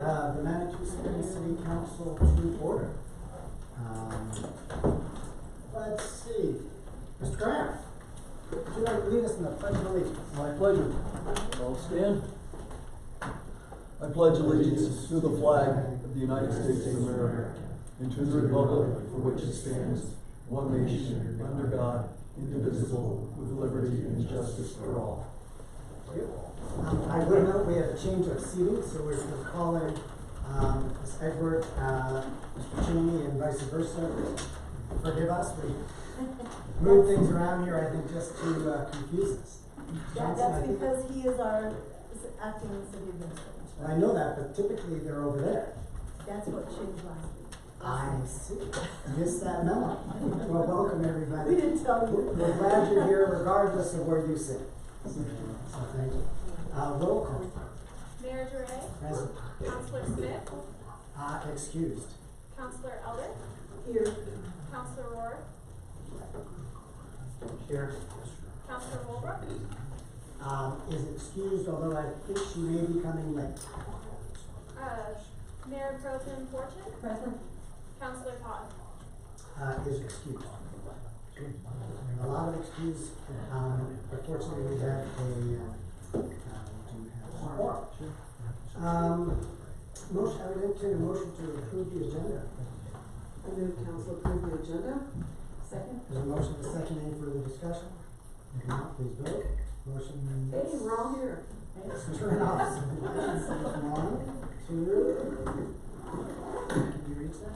The Manitou City Council to order. Let's see. Mr. Grant, would you like to lead us in the Pledge of Allegiance? My pleasure. All stand. I pledge allegiance to the flag of the United States of America and to the republic for which it stands, one nation, under God, indivisible, with liberty and justice for all. I will note we have a change of seating, so we're calling Ms. Edward, Mr. Cheney, and vice versa. Forgive us, we moved things around here, I think, just to confuse us. That's because he is our acting city administrator. I know that, but typically they're over there. That's what changed last week. I see. Missed that memo. Well, welcome everybody. We didn't tell you. We're glad you're here regardless of where you sit. So thank you. Roll call. Mayor Duray. Present. Councilor Smith. Excused. Councilor Elder. Here. Councilor Rohr. Here. Councilor Holbrook. Is excused, although I think she may be coming late. Mayor Pro Tem Fortune. Present. Councilor Todd. Is excused. A lot of excuse. Unfortunately, we have motion. I would entertain a motion to approve the agenda. I move council approve the agenda. Second. There's a motion, a second. Any further discussion? If not, please vote. Motion. Hey, we're all here. Turn off. 1, 2. Can you reach that?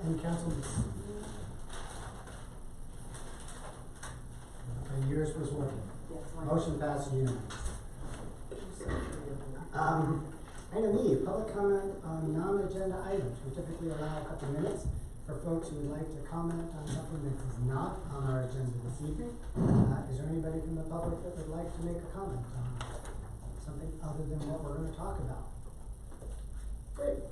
Any council? And yours was working. Yes, Motion passes unanimously. Item E, public comment on non-agenda items. We typically allow a couple minutes for folks who would like to comment on something that is not on our agenda this evening. Is there anybody from the public that would like to make a comment on something other than what we're going to talk about? Great.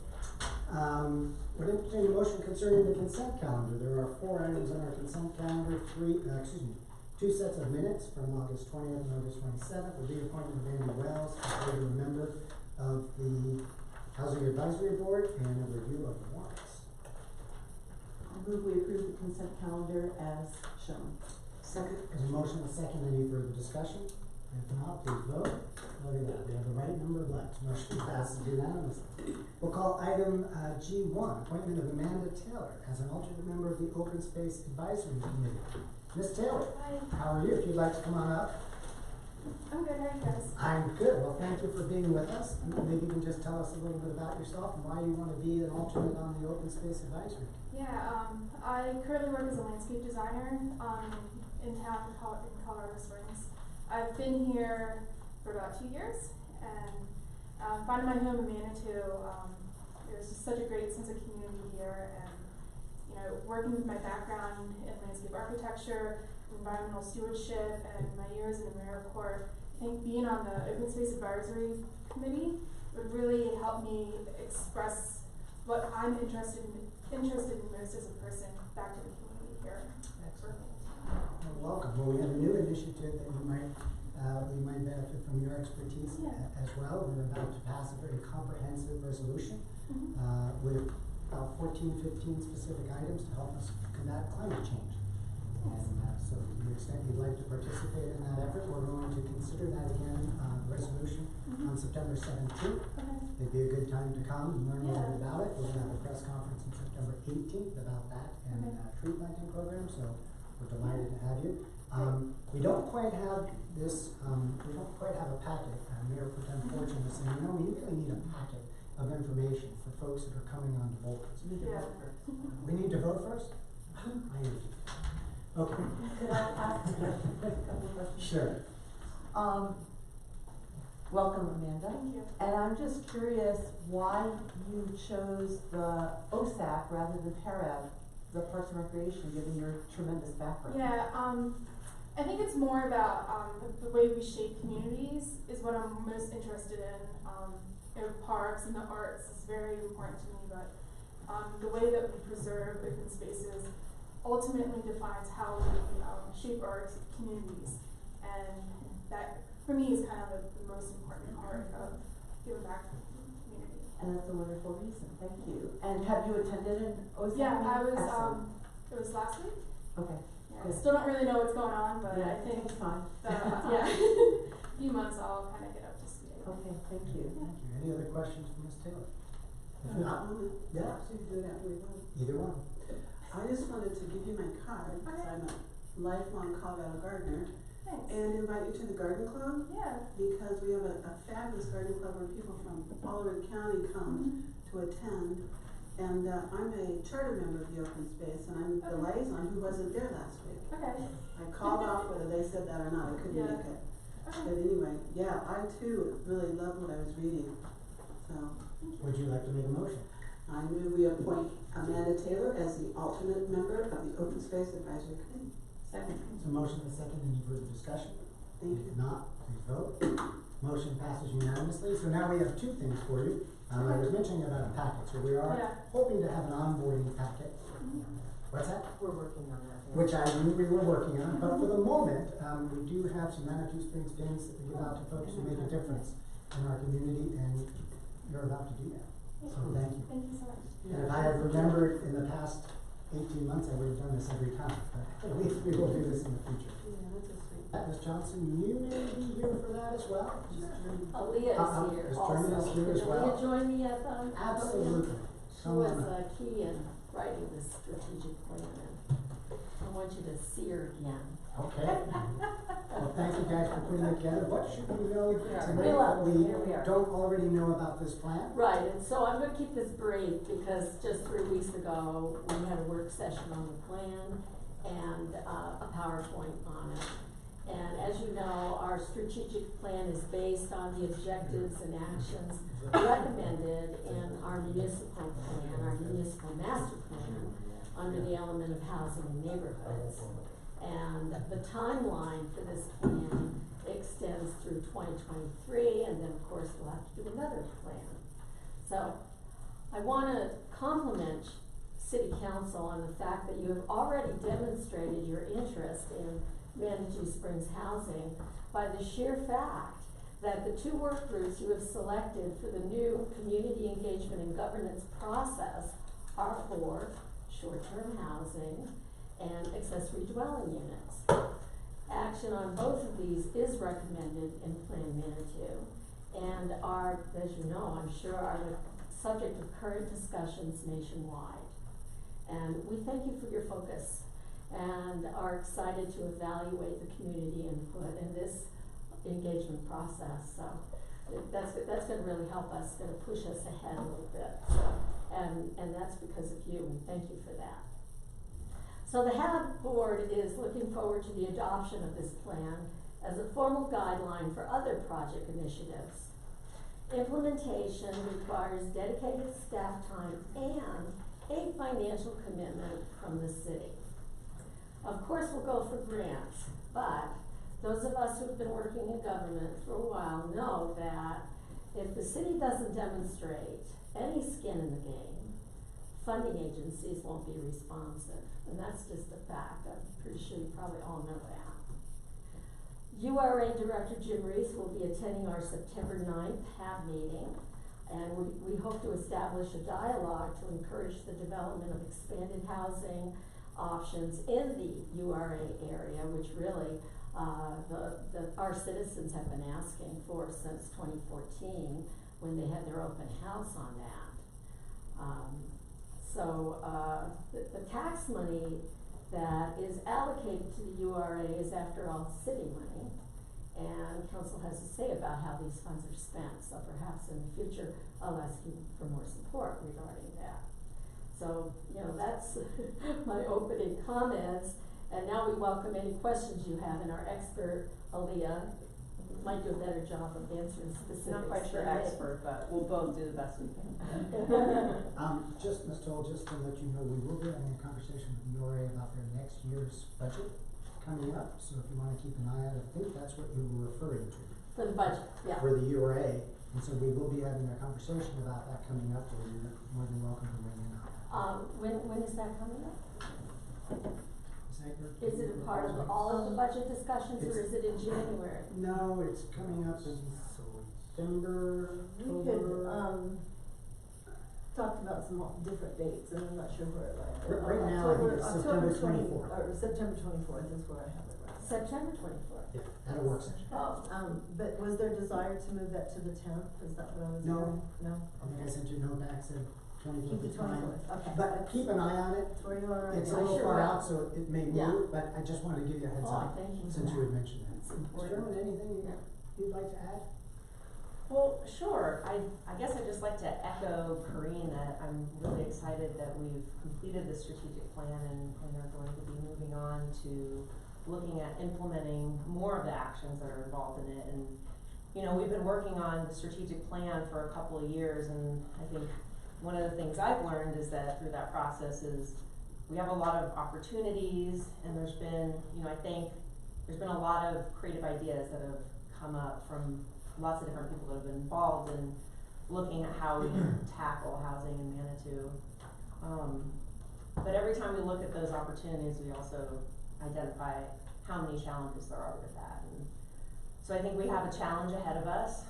Would entertain a motion concerning the consent calendar. There are 4 items on our consent calendar, 2 sets of minutes from August 20th and August 27th, the reappointment of Andy Wells as a member of the Housing Advisory Board, and a review of the warrants. I move we approve the consent calendar as shown. Second. There's a motion, a second. Any further discussion? If not, please vote. Look at that. We have the right number of likes. Motion passes unanimously. We'll call item G1, appointment of Amanda Taylor as an alternate member of the Open Space Advisory Committee. Ms. Taylor, Hi. how are you? If you'd like to come on up. I'm good. How are you guys? I'm good. Well, thank you for being with us. Maybe you can just tell us a little bit about yourself and why you want to be an alternate on the Open Space Advisory. Yeah. I currently work as a landscape designer in town in Colorado Springs. I've been here for about 2 years and finding my home in Manitou. There's just such a great sense of community here, and working with my background in landscape architecture, environmental stewardship, and my years in AmeriCorps, I think being on the Open Space Advisory Committee would really help me express what I'm interested in most as a person back to the community here. Well, welcome. Well, we have a new initiative that you might benefit from your expertise as well. We're about to pass a very comprehensive resolution with about 14, 15 specific items to help us combat climate change. And so to the extent you'd like to participate in that effort, we're going to consider that again, resolution on September 17th. It'd be a good time to come and learn a little bit about it. We're going to have a press conference on September 18th about that and tree planting program, so we're delighted to have you. We don't quite have this, we don't quite have a packet. Mayor Pro Tem Fortune was saying, we really need a packet of information for folks that are coming on to vote. So we need to vote first. We need to vote first? I need to. Okay. Could I ask a couple of questions? Sure. Welcome, Amanda. Thank you. And I'm just curious why you chose the OSAC rather than PARAB, the Parks and Recreation, given your tremendous background. Yeah, I think it's more about the way we shape communities is what I'm most interested in. Parks and the arts is very important to me, but the way that we preserve open spaces ultimately defines how we shape our communities, and that for me is kind of the most important part of giving back to the community. And that's a wonderful reason, thank you. And have you attended an OSAC? Yeah, I was, Excellent. it was last week. Okay. Yeah, I Good. still don't really know what's going on, but Yeah, I think it's fine. yeah, few months I'll kind of get up to speed. Okay, thank you. Thank you. Any other questions for Ms. Taylor? If not, yeah, either one. I just wanted to give you my card, because Okay. I'm a lifelong Colorado gardener, Thanks. and invite you to the garden club, Yeah. because we have a fabulous garden club where people from all over the county come to attend. And, I'm a charter member of the open space, and I'm the Okay. liaison who wasn't there last week. Okay. I called off whether they said that or not, I couldn't Yeah. make it. But Okay. anyway, yeah, I too really loved what I was reading, so. Would you like to make a motion? I move we appoint Amanda Taylor as the alternate member of the Open Space Advisory Committee. Second. So motion and second, any further discussion? Thank you. If not, please vote. Motion passes unanimously, so now we have two things for you. I was mentioning about a packet, so we are Yeah. hoping to have an onboarding packet. What's that? We're working on that. Which I knew we were working on, but for the moment, we do have some Manitou Springs pins that we give out to folks who make a difference in our community, and you're about to do that. So thank you. Thank you so much. And if I had remembered in the past 18 months, I would have done this every time, but at least we will do this in the future. Yeah, that's a sweet. Ms. Johnson, you may be here for that as well? Aaliyah is here Ms. also. Jeremy is here as Can well. Aaliyah join me at the? Absolutely. She Come was on up. key in writing this strategic plan, and I want you to see her again. Okay. Well, thank you guys for putting it together. What should we know tonight Real that up. we Here we are. don't already know about this plan? Right, and so I'm gonna keep this brief because just 3 weeks ago, we had a work session on the plan and, a PowerPoint on it. And as you know, our strategic plan is based on the objectives and actions recommended in our municipal plan, our municipal master plan, under the element of housing and neighborhoods. And the timeline for this plan extends through 2023, and then of course we'll have to do another plan. So I wanna compliment City Council on the fact that you have already demonstrated your interest in Manitou Springs housing by the sheer fact that the 2 work groups you have selected for the new community engagement and governance process are for short-term housing and accessory dwelling units. Action on both of these is recommended in Plan Manitou and are, as you know, I'm sure, are the subject of current discussions nationwide. And we thank you for your focus and are excited to evaluate the community input in this engagement process. So that's gonna really help us, gonna push us ahead a little bit. So, and that's because of you, and thank you for that. So the HAB board is looking forward to the adoption of this plan as a formal guideline for other project initiatives. Implementation requires dedicated staff time and a financial commitment from the city. Of course, we'll go for grants, but those of us who've been working in government for a while know that if the city doesn't demonstrate any skin in the game, funding agencies won't be responsive, and that's just a fact. I'm pretty sure you probably all know that. URA Director Jim Reese will be attending our September 9th HAB meeting, and we hope to establish a dialogue to encourage the development of expanded housing options in the URA area, which really our citizens have been asking for since 2014 when they had their open house on that. The tax money that is allocated to the URA is, after all, city money, and council has to say about how these funds are spent, so perhaps in the future I'll ask you for more support regarding that. So, that's my opening comments, and now we welcome any questions you have, and our expert, Aaliyah, might do a better job of answering specifics. Not quite sure than me. expert, but we'll both do the best we can. Just, Ms. Toll, just to let you know, we will be having a conversation with the URA about their next year's budget coming up, so if you wanna keep an eye out, I think that's what you were referring to. For the budget, yeah. For the URA, and so we will be having a conversation about that coming up, and you're more than welcome to weigh in on that. When is that coming up? Is site work. Is it a part of all of the budget discussions, or It's- is it in January? No, it's coming up in September, We October. talked about some different dates, and I'm not sure where it landed. Right now, I think it's October September 24th. Or September 24th is where I have it right. September twenty-fourth. Yeah, at a work session. Oh, But was there desire to move that to the 10th? Is that what I was No. hearing? No? I think I sent you a note back, said Keep 24th the is fine. 24th, okay. But keep an eye on it. That's where you are right It's a now. little sure far will. out, so it may Yeah. move, but I just wanted to give you a heads oh, up, thank you for since you that. had mentioned that. That's Mr. important. Sherman, anything Yeah. you'd like to add? Well, sure. I guess I'd just like to echo Corinne that I'm really excited that we've completed the strategic plan and are going to be moving on to looking at implementing more of the actions that are involved in it. And, you know, we've been working on the strategic plan for a couple of years, and I think one of the things I've learned is that through that process is we have a lot of opportunities, and there's been, you know, I think there's been a lot of creative ideas that have come up from lots of different people that have been involved in looking at how we tackle housing in Manitou. But every time we look at those opportunities, we also identify how many challenges there are with that. And so I think we have a challenge ahead of us,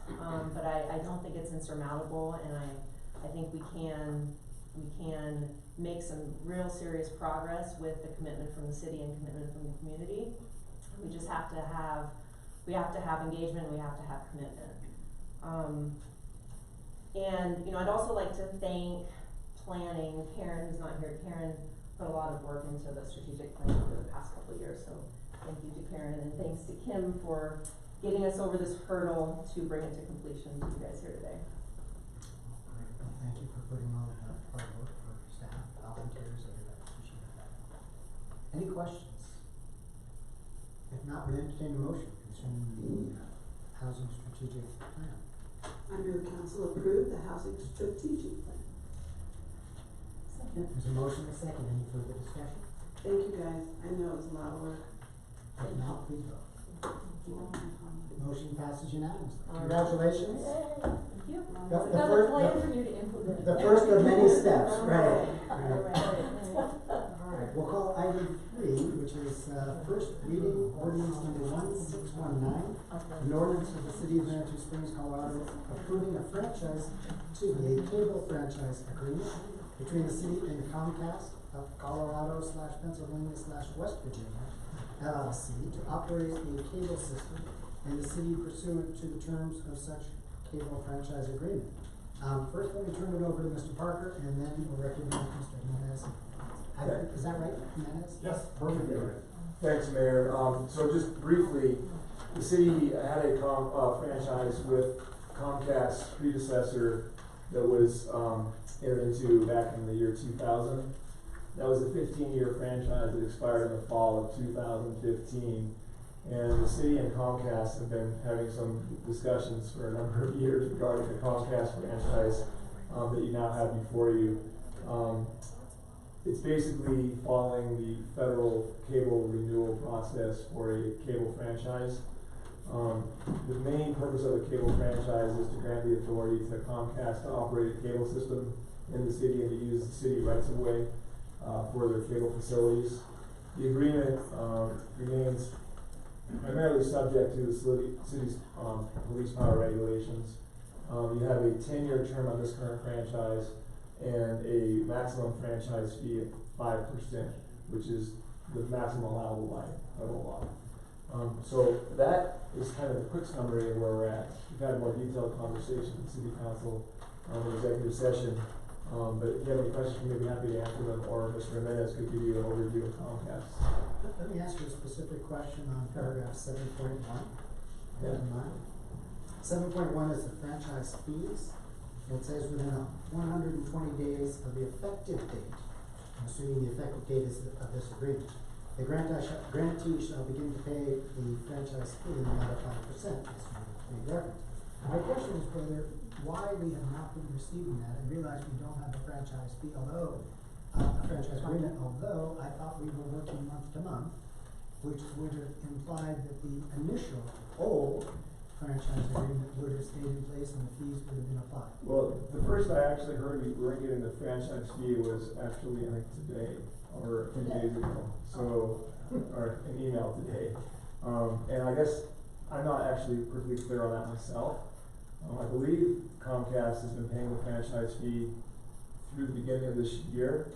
but I don't think it's insurmountable, and I think we can make some real serious progress with the commitment from the city and commitment from the community. We just have to have engagement, we have to have commitment. And, you know, I'd also like to thank planning, Karen, who's not here. Karen put a lot of work into the strategic plan over the past couple of years, so thank you to Karen, and thanks to Kim for getting us over this hurdle to bring it to completion to you guys here today. Well, thank you for putting all of that hard work for staff, volunteers, everybody, appreciate that. Any questions? If not, we entertain a motion concerning the housing strategic plan. I move council approve the housing strategic plan. There's a motion, a second, any further discussion? Thank you guys, I know it was a lot of work. If not, please vote. Motion passes unanimously. All right. Congratulations. Yay, thank you. The- It's the another first- plan the- for you to implement. The first of many steps, All right. All Right. right. Alright, we'll call item 3, which is, first reading ordinance number 1619. An ordinance of the city of Manitou Springs, Colorado, approving a cable franchise agreement between the city and Comcast of Colorado / Pennsylvania / West Virginia, LLC, to operate a cable system in the city pursuant to the terms of such cable franchise agreement. First, let me turn it over to Mr. Parker, and then we'll recognize Mr. Jimenez. Is that right, Jimenez? Yes, perfect. Thanks, Mayor. So just briefly, the city had a franchise with Comcast's predecessor that was entered into back in the year 2000. That was a 15-year franchise that expired in the fall of 2015. And the city and Comcast have been having some discussions for a number of years regarding the Comcast franchise that you now have before you. It's basically following the federal cable renewal process for a cable franchise. The main purpose of a cable franchise is to grant the authority to Comcast to operate a cable system in the city and to use the city rights of way for their cable facilities. The agreement remains primarily subject to the city's police power regulations. You have a 10-year term on this current franchise and a maximum franchise fee of 5%, which is the maximum allowable by federal law. So that is kind of a quick summary of where we're at. We've had a more detailed conversation with City Council in executive session. But if you have any questions, we'd be happy to answer them, or Mr. Jimenez could give you an overview of Comcast. Let me ask you a specific question on paragraph 7.1. Yeah. 7.1 is the franchise fees. It says within 120 days of the effective date, I'm assuming the effective date is of this agreement, the grantee shall begin to pay the franchise fee in the amount of 5%, as you referenced. My question is why we have not been receiving that. I realize we don't have a franchise fee, although a franchise agreement, although I thought we were working month to month, which would have implied that the initial old franchise agreement would have stayed in place and the fees would have been applied. Well, the first I actually heard we weren't getting the franchise fee was actually, I think, today, or 10 days ago, so, or an email today. And I guess I'm not actually perfectly clear on that myself. I believe Comcast has been paying the franchise fee through the beginning of this year.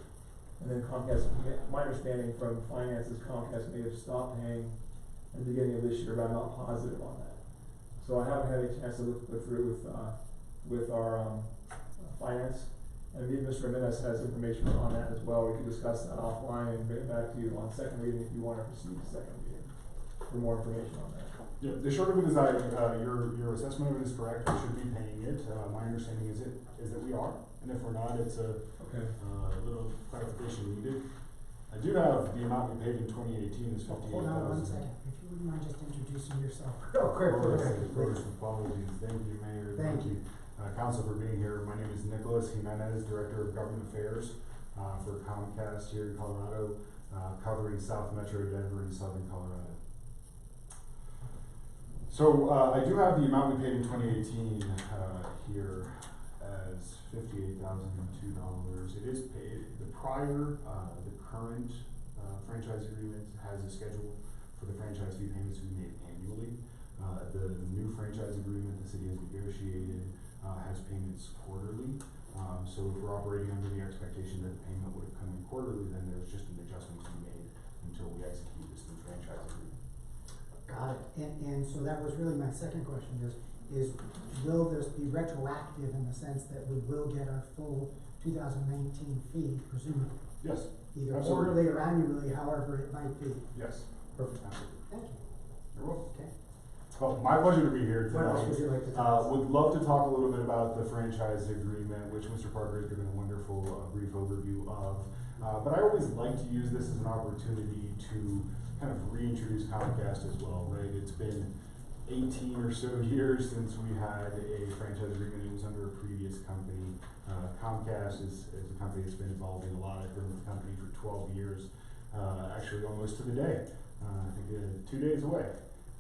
And then Comcast, my understanding from finance is Comcast may have stopped paying at the beginning of this year, but I'm not positive on that. So I haven't had a chance to look through with our finance. And maybe Mr. Ramirez has information on that as well. We can discuss that offline and bring it back to you on second reading if you want to proceed to second reading for more information on that. Yeah, the short of it is that, your assessment of it is correct, we should be paying it, my understanding is that we are, and if we're not, it's a little clarification needed. I do have the amount we paid in 2018 is $58,000. Hold on 1 second, if you wouldn't mind just introducing yourself real quick for the record, please. Apologies, thank you, Mayor. Thank you. Council for being here. My name is Nicholas Jimenez, Director of Government Affairs for Comcast here in Colorado, covering South Metro Denver and Southern Colorado. So I do have the amount we paid in 2018 here as $58,002. It is paid. The current franchise agreement has a schedule for the franchise fee payments to be made annually. The new franchise agreement the city has negotiated has payments quarterly. So if we're operating under the expectation that the payment would have come in quarterly, then there's just an adjustment to be made until we execute this new franchise agreement. Got it, and so that was really my second question is will this be retroactive in the sense that we will get our full 2019 fee, presumably? Yes. Either Absolutely. quarterly or annually, however it might be. Yes. Perfect. Absolutely. Thank you. You're welcome. Okay. Well, my pleasure to be here What else would tonight. you like to tell us? Would love to talk a little bit about the franchise agreement, which Mr. Parker has given a wonderful brief overview of. But I always like to use this as an opportunity to kind of reintroduce Comcast as well, right? It's been 18 or so years since we had a franchise agreement. It was under a previous company. Comcast is a company that's been evolving a lot. I've been with the company for 12 years, actually almost to the day. I think 2 days away.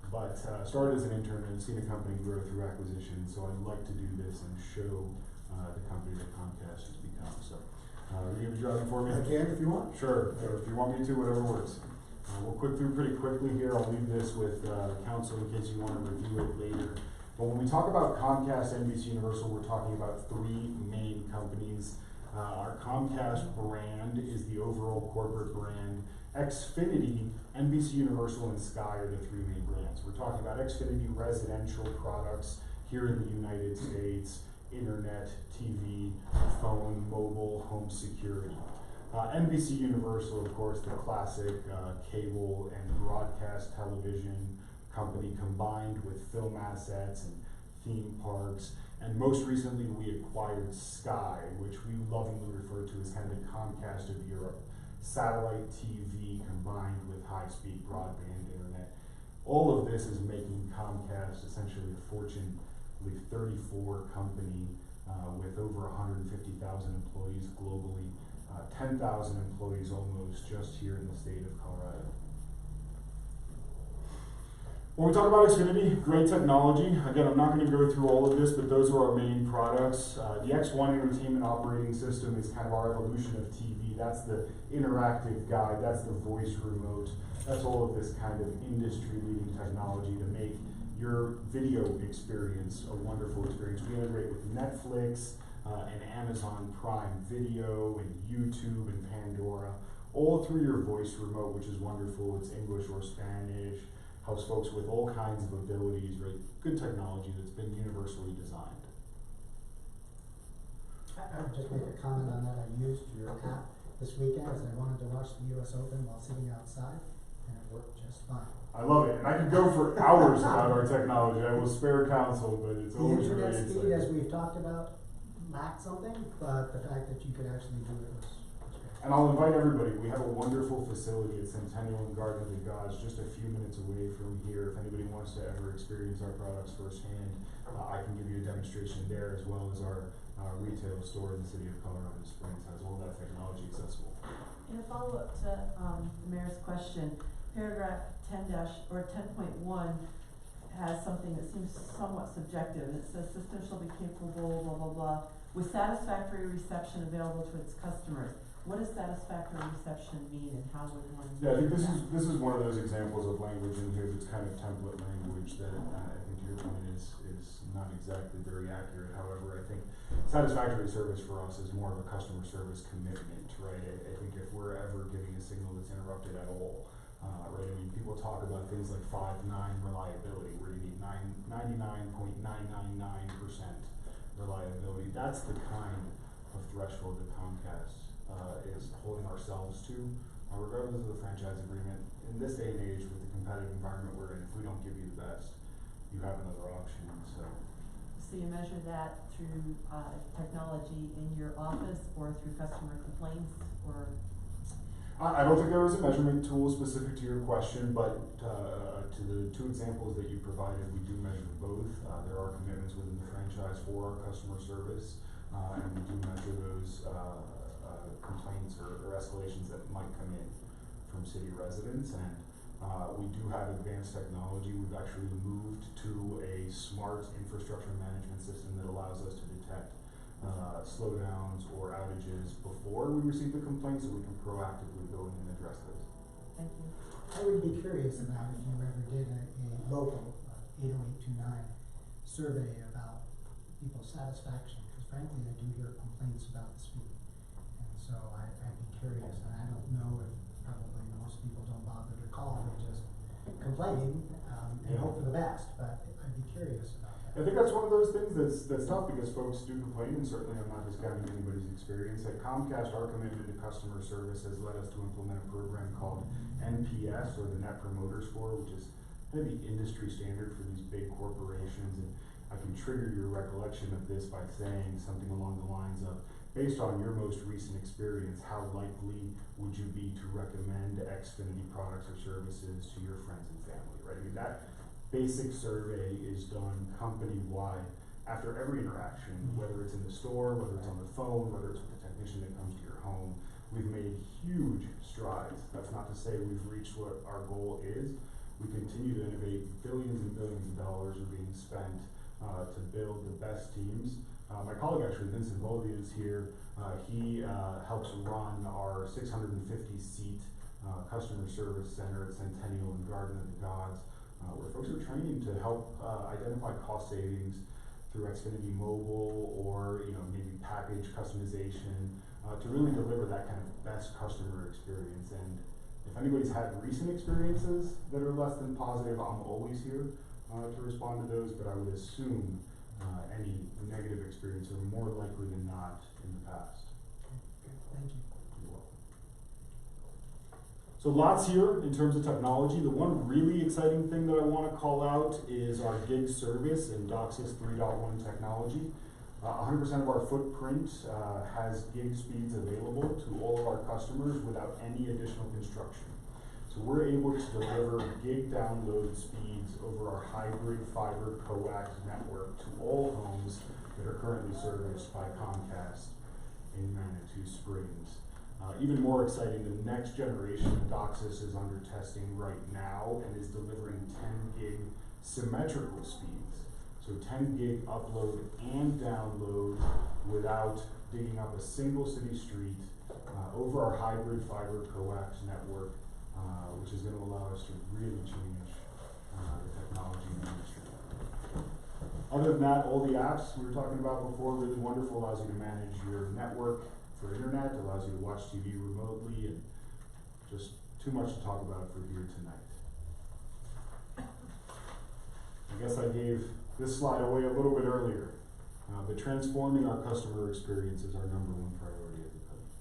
But started as an intern and seen the company grow through acquisition. So I'd like to do this and show the company that Comcast has become. So, are you gonna be driving for me? I can if you want. Sure. If you want me to, whatever works. We'll click through pretty quickly here. I'll leave this with council in case you want to review it later. But when we talk about Comcast, NBC Universal, we're talking about three main companies. Our Comcast brand is the overall corporate brand. Xfinity, NBC Universal, and Sky are the three main brands. We're talking about Xfinity residential products here in the United States, internet, TV, phone, mobile, home security. NBC Universal, of course, the classic cable and broadcast television company combined with film assets and theme parks. And most recently, we acquired Sky, which we lovingly refer to as kind of the Comcast of Europe. Satellite TV combined with high-speed broadband internet. All of this is making Comcast essentially a Fortune 34 company with over 150,000 employees globally. 10,000 employees almost just here in the state of Colorado. When we talk about Xfinity, great technology. Again, I'm not going to go through all of this, but those are our main products. The X1 entertainment operating system is kind of our evolution of TV. That's the interactive guide, that's the voice remote. That's all of this kind of industry-leading technology to make your video experience a wonderful experience. We integrate with Netflix, and Amazon Prime Video, and YouTube, and Pandora, all through your voice remote, which is wonderful. It's English or Spanish, helps folks with all kinds of abilities, right? Good technology that's been universally designed. I would just make a comment on that. I used your app this weekend as I wanted to watch the US Open while sitting outside, and it worked just fine. I love it, and I could go for hours about our technology. I will spare counsel, but it's always really The internet speed, exciting. as we've talked about, lacked something, but the fact that you could actually do it was great. And I'll invite everybody. We have a wonderful facility at Centennial and Garden of the Gods, just a few minutes away from here. If anybody wants to ever experience our products firsthand, I can give you a demonstration there, as well as our retail store in the city of Colorado Springs has all that technology accessible. In a follow-up to the mayor's question, paragraph 10 or 10.1 has something that seems somewhat subjective, and it says system shall be capable, blah, blah, blah, with satisfactory reception available to its customers. What does satisfactory reception mean, and how would one? Yeah, I think this is one of those examples of language in here that's kind of template language that I think to your point is not exactly very accurate. However, I think satisfactory service for us is more of a customer service commitment, right? I think if we're ever giving a signal that's interrupted at all, right? I mean, people talk about things like 5.9 reliability, where you need 99.999% reliability. That's the kind of threshold that Comcast is holding ourselves to, regardless of the franchise agreement. In this day and age, with the competitive environment we're in, if we don't give you the best, you have another option. So you measure that through technology in your office or through customer complaints, or? I don't think there was a measurement tool specific to your question, but to the two examples that you provided, we do measure both. There are commitments within the franchise for our customer service, and we do measure those complaints or escalations that might come in from city residents. And we do have advanced technology. We've actually moved to a smart infrastructure management system that allows us to detect slowdowns or outages before we receive the complaint, so we can proactively go in and address those. Thank you. I would be curious about if you ever did a local 80829 survey about people's satisfaction, because frankly, I do hear complaints about the speed. And so I'd be curious, and I don't know if probably most people don't bother to call, they're just complaining and hope for the best, but I'd be curious about that. I think that's one of those things that's tough, because folks do complain, and certainly I'm not discounting anybody's experience. At Comcast, our commitment to customer service has led us to implement a program called NPS, or the Net Promoter Score, which is kind of the industry standard for these big corporations. And I can trigger your recollection of this by saying something along the lines of, based on your most recent experience, how likely would you be to recommend Xfinity products or services to your friends and family, right? I mean, that basic survey is done company-wide after every interaction, whether it's in the store, whether it's on the phone, whether it's with the technician that comes to your home. We've made huge strides. That's not to say we've reached what our goal is. We continue to innovate. Billions and billions of dollars are being spent to build the best teams. My colleague, actually, Vincent Volvi, is here. He helps run our 650-seat customer service center at Centennial and Garden of the Gods, where folks are training to help identify cost savings through Xfinity Mobile, or maybe package customization, to really deliver that kind of best customer experience. And if anybody's had recent experiences that are less than positive, I'm always here to respond to those, but I would assume any negative experience are more likely than not in the past. Thank you. You're welcome. So lots here in terms of technology. The one really exciting thing that I want to call out is our gig service and DOCSIS 3.1 technology. 100% of our footprint has gig speeds available to all of our customers without any additional construction. So we're able to deliver gig download speeds over our hybrid fiber coax network to all homes that are currently serviced by Comcast in Manitou Springs. Even more exciting, the next generation of DOCSIS is under testing right now and is delivering 10 gig symmetrical speeds. So 10 gig upload and download without digging up a single city street over our hybrid fiber coax network, which is going to allow us to really change the technology in the industry. Other than that, all the apps we were talking about before, really wonderful, allows you to manage your network for internet, allows you to watch TV remotely, and just too much to talk about for here tonight. I guess I gave this slide away a little bit earlier, but transforming our customer experience is our #1 priority at the company.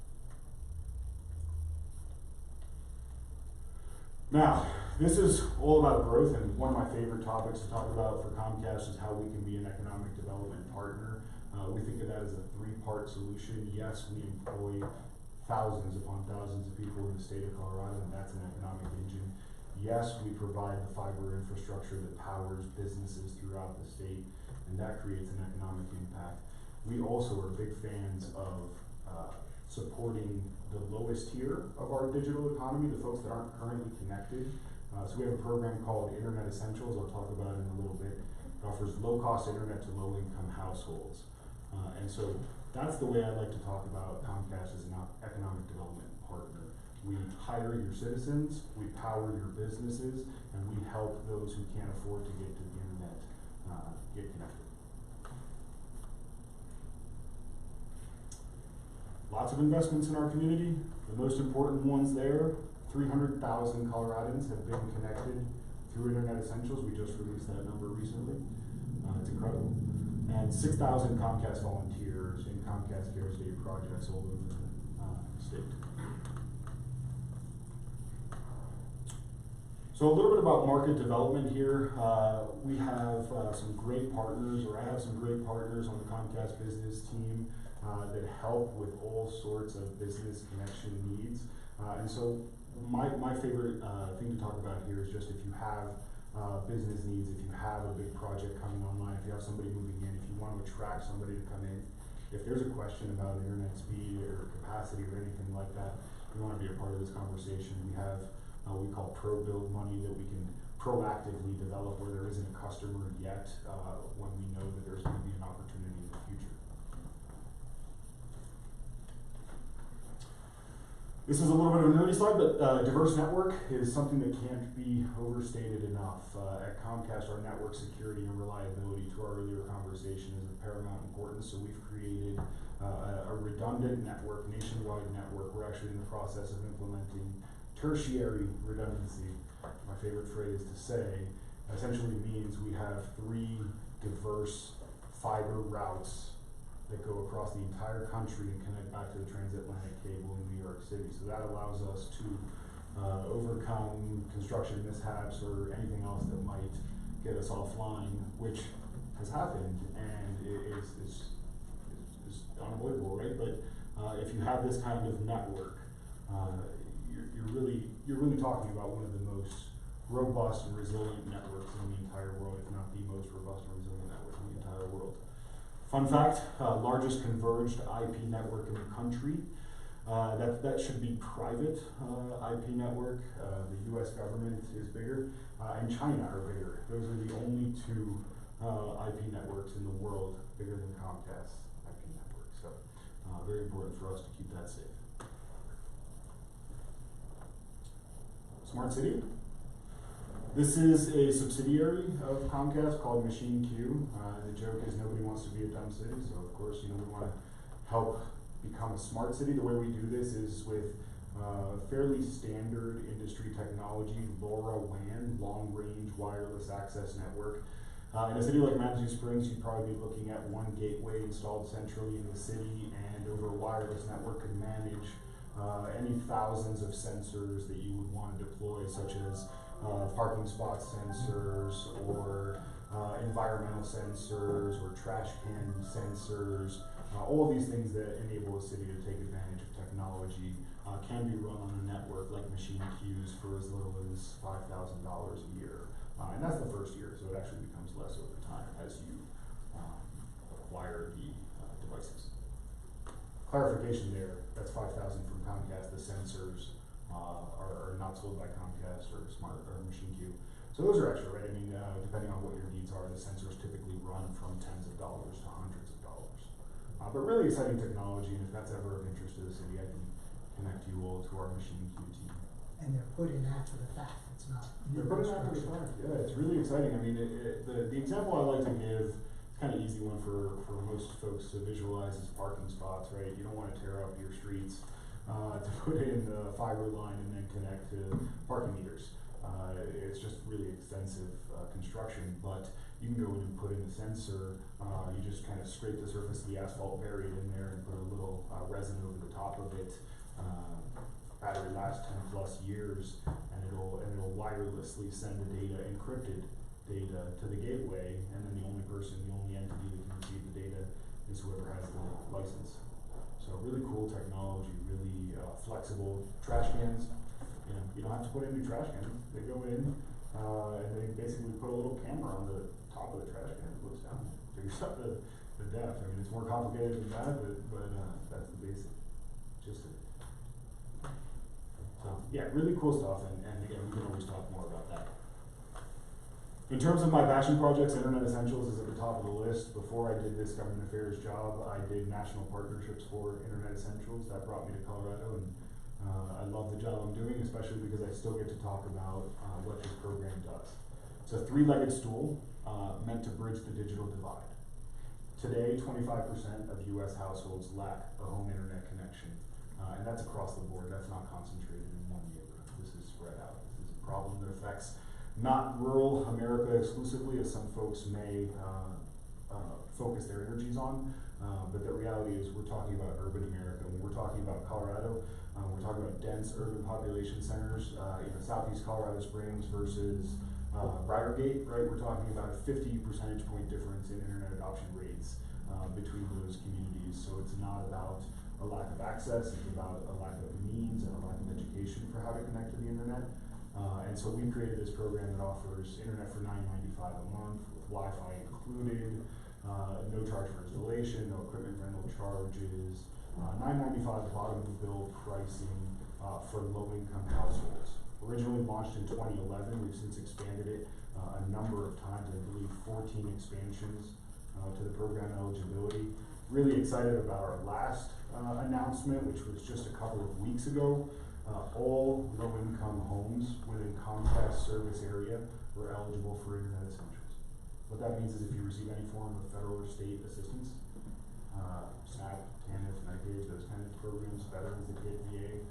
Now, this is all about growth, and one of my favorite topics to talk about for Comcast is how we can be an economic development partner. We think of that as a 3-part solution. Yes, we employ thousands upon thousands of people in the state of Colorado, and that's an economic engine. Yes, we provide the fiber infrastructure that powers businesses throughout the state, and that creates an economic impact. We also are big fans of supporting the lowest tier of our digital economy, the folks that aren't currently connected. So we have a program called Internet Essentials, I'll talk about it in a little bit. It offers low-cost internet to low-income households. And so that's the way I like to talk about Comcast as an economic development partner. We hire your citizens, we power your businesses, and we help those who can't afford to get to the internet get connected. Lots of investments in our community. The most important ones there, 300,000 Coloradans have been connected through Internet Essentials. We just released that number recently. It's incredible. And 6,000 Comcast volunteers in Comcast Cares Day projects all over the state. So a little bit about market development here. We have some great partners, or I have some great partners on the Comcast business team that help with all sorts of business connection needs. And so my favorite thing to talk about here is just if you have business needs, if you have a big project coming online, if you have somebody moving in, if you want to attract somebody to come in, if there's a question about internet speed or capacity or anything like that, you want to be a part of this conversation. We have what we call pro-build money that we can proactively develop where there isn't a customer yet when we know that there's going to be an opportunity in the future. This is a little bit of a nerdy slide, but diverse network is something that can't be overstated enough. At Comcast, our network security and reliability, to our earlier conversation, is of paramount importance. So we've created a redundant network, nationwide network. We're actually in the process of implementing tertiary redundancy. My favorite phrase to say essentially means we have 3 diverse fiber routes that go across the entire country and connect back to the transatlantic cable in New York City. So that allows us to overcome construction mishaps or anything else that might get us offline, which has happened and is unavoidable, right? But if you have this kind of network, you're really talking about one of the most robust and resilient networks in the entire world, if not the most robust and resilient network in the entire world. Fun fact, largest converged IP network in the country. That should be private IP network. The US government is bigger, and China are bigger. Those are the only 2 IP networks in the world bigger than Comcast IP network. So very important for us to keep that safe. Smart City. This is a subsidiary of Comcast called Machine Q. The joke is nobody wants to be a dumb city, so of course, we want to help become a smart city. The way we do this is with fairly standard industry technology, LoRaWAN, long range wireless access network. In a city like Manitou Springs, you'd probably be looking at one gateway installed centrally in the city, and over a wireless network could manage any thousands of sensors that you would want to deploy, such as parking spot sensors or environmental sensors or trash can sensors. All of these things that enable a city to take advantage of technology can be run on a network like Machine Q's for as little as $5,000 a year. And that's the first year, so it actually becomes less over time as you acquire the devices. Clarification there, that's $5,000 from Comcast. The sensors are not sold by Comcast or Machine Q. So those are extra, right? I mean, depending on what your needs are, the sensors typically run from tens of dollars to hundreds of dollars. But really exciting technology, and if that's ever of interest to the city, I can connect you all to our Machine Q team. And they're put in after the fact, it's not. They're put in after the fact, yeah, it's really exciting. I mean, the example I like to give, it's kind of easy one for most folks to visualize is parking spots, right? You don't want to tear up your streets to put in the fiber line and then connect to parking meters. It's just really extensive construction, but you can go in and put in a sensor. You just kind of scrape the surface of the asphalt, bury it in there, and put a little resin over the top of it. Battery lasts 10 plus years, and it'll wirelessly send the data, encrypted data, to the gateway, and then the only entity that can receive the data is whoever has the license. So really cool technology, really flexible. Trash cans, you don't have to put in new trash cans. They go in, and they basically put a little camera on the top of the trash can that looks down, figures out the depth. I mean, it's more complicated than that, but that's the basic gist of it. So yeah, really cool stuff, and again, we can always talk more about that. In terms of my passion projects, Internet Essentials is at the top of the list. Before I did this government affairs job, I did national partnerships for Internet Essentials. That brought me to Colorado, and I love the job I'm doing, especially because I still get to talk about what this program does. It's a three-legged stool meant to bridge the digital divide. Today, 25% of US households lack a home internet connection, and that's across the board. That's not concentrated in one neighborhood. This is spread out. This is a problem that affects not rural America exclusively, as some folks may focus their energies on, but the reality is we're talking about urban America. When we're talking about Colorado, we're talking about dense urban population centers, southeast Colorado Springs versus Briargate, right? We're talking about a 50 percentage point difference in internet adoption rates between those communities. So it's not about a lack of access, it's about a lack of means and a lack of education for how to connect to the internet. And so we created this program that offers internet for $9.95 a month with Wi-Fi included, no charge for installation, no equipment rental charges, $9.95 bottom of the bill pricing for low-income households. Originally launched in 2011, we've since expanded it a number of times, I believe 14 expansions to the program eligibility. Really excited about our last announcement, which was just a couple of weeks ago. All low-income homes within Comcast service area were eligible for Internet Essentials. What that means is if you receive any form of federal or state assistance, SNAP, TANF, NICAID, those kind of programs, veterans, the KPA,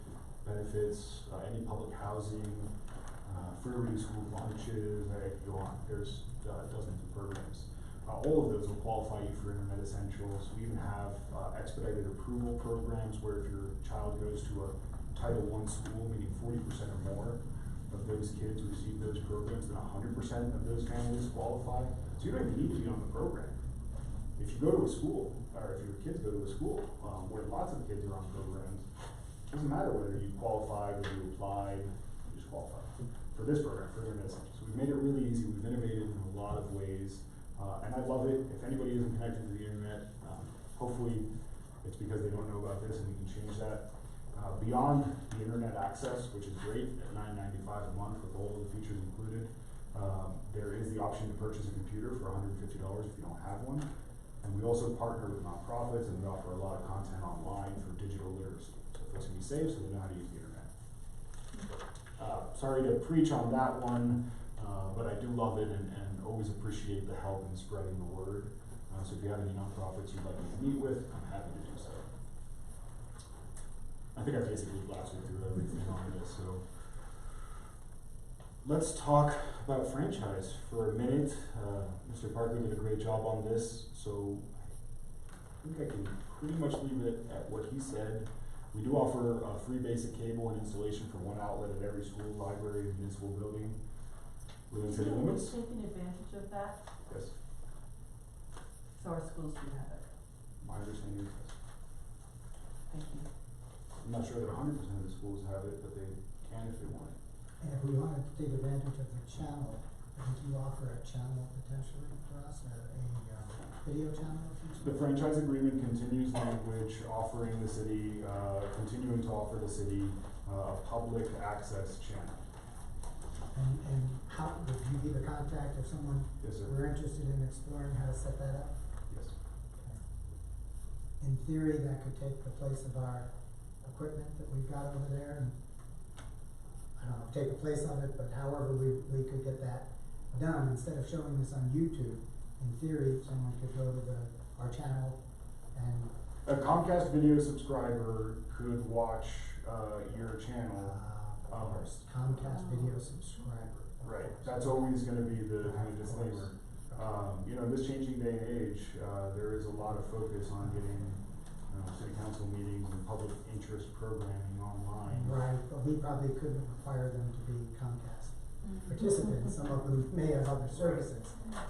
benefits, any public housing, free or reduced school lunches, I could go on. There's dozens of programs. All of those will qualify you for Internet Essentials. We even have expedited approval programs where if your child goes to a Title I school, meaning 40% or more of those kids receive those programs, then 100% of those families qualify. So you don't even need to be on the program. If you go to a school, or if your kids go to a school where lots of kids are on programs, it doesn't matter whether you qualified or you applied, you just qualify for this program, for Internet Essentials. So we've made it really easy, we've innovated in a lot of ways, and I love it. If anybody isn't connected to the internet, hopefully it's because they don't know about this and we can change that. Beyond the internet access, which is great at $9.95 a month with all of the features included, there is the option to purchase a computer for $150 if you don't have one. And we also partner with nonprofits and we offer a lot of content online for digital literacy. So folks can be safe so they know how to use the internet. Sorry to preach on that one, but I do love it and always appreciate the help in spreading the word. So if you have any nonprofits you'd like me to meet with, I'm happy to do so. I think I basically blasted through everything on this, so. Let's talk about franchise for a minute. Mr. Parker did a great job on this, so I think I can pretty much leave it at what he said. We do offer free basic cable and installation for one outlet at every school, library, and municipal building within city limits. Taking advantage of that, Yes, so our schools do have it. my understanding is yes. Thank you. I'm not sure that 100% of the schools have it, but they can if they want it. And if we wanted to take advantage of the channel, would you offer a channel potentially for us, a video channel? The franchise agreement continues language offering the city, continuing to offer the city a public access channel. And how, would you be the contact if someone Yes, sir. were interested in exploring how to set that up? Yes. In theory, that could take the place of our equipment that we've got over there, and I don't know, take the place of it, but however we could get that done, instead of showing this on YouTube, in theory, someone could go to our channel and A Comcast video subscriber could watch your channel. Comcast video subscriber. Right, that's always gonna be the kind of disclaimer. In this changing day and age, there is a lot of focus on getting city council meetings and public interest programming online. Right, but we probably couldn't require them to be Comcast participants. Some of them may have other services,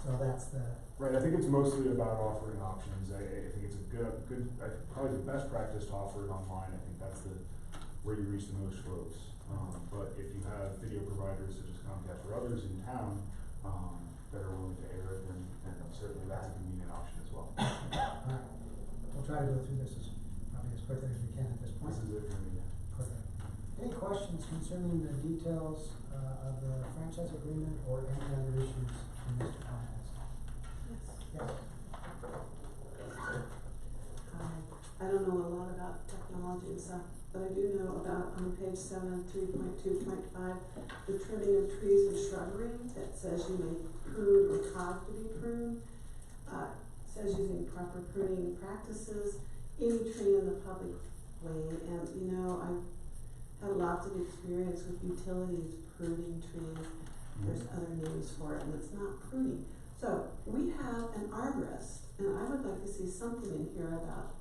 so that's the. Right, I think it's mostly about offering options. I think it's a good, probably the best practice to offer it online. I think that's where you reach the most folks. But if you have video providers such as Comcast or others in town that are willing to air it, then certainly that's a convenient option as well. Alright, we'll try to go through this probably as quickly as we can at this point. This is it for me. Okay. Any questions concerning the details of the franchise agreement or any other issues And Mr. Collins. Yes. I don't know a lot about technology and stuff, but I do know about on page 7.2.5, the trimming of trees and shrubbery that says you may prune or cause to be pruned. Says using proper pruning practices, any tree in the public way, and you know, I've had lots of experience with utilities pruning trees. There's other names for it, and it's not pruning. So we have an arborist, and I would like to see something in here about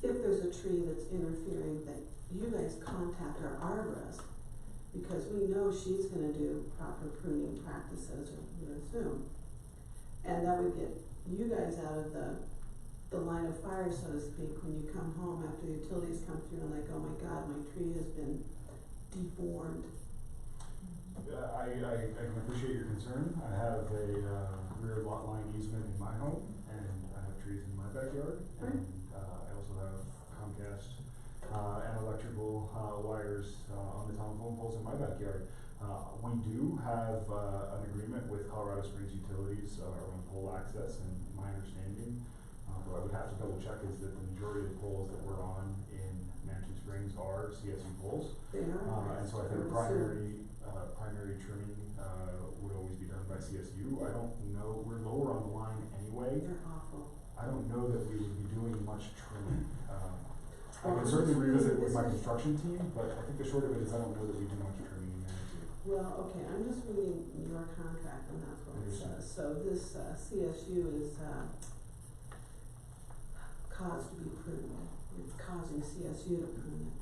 if there's a tree that's interfering, that you guys contact our arborist, because we know she's gonna do proper pruning practices, or we assume. And that would get you guys out of the line of fire, so to speak, when you come home after the utilities come through and like, oh my God, my tree has been deformed. I can appreciate your concern. I have a rear lot line easement in my home, and I have trees in my backyard. And I also have Comcast and electrical wires on the telephone poles in my backyard. We do have an agreement with Colorado Springs Utilities around pole access, and my understanding, though I would have to double check, is that the majority of the poles that we're on in Manitou Springs are CSU poles. They are. And so I think primary trimming would always be done by CSU. I don't know, we're lower on the line anyway. They're awful. I don't know that we would be doing much trimming. I can certainly revisit with my construction team, but I think the short of it is I don't know that we do much trimming in Manitou. Well, okay, I'm just reading your contract, and that's what it says. So this CSU is caused to be pruned. It's causing CSU to prune it.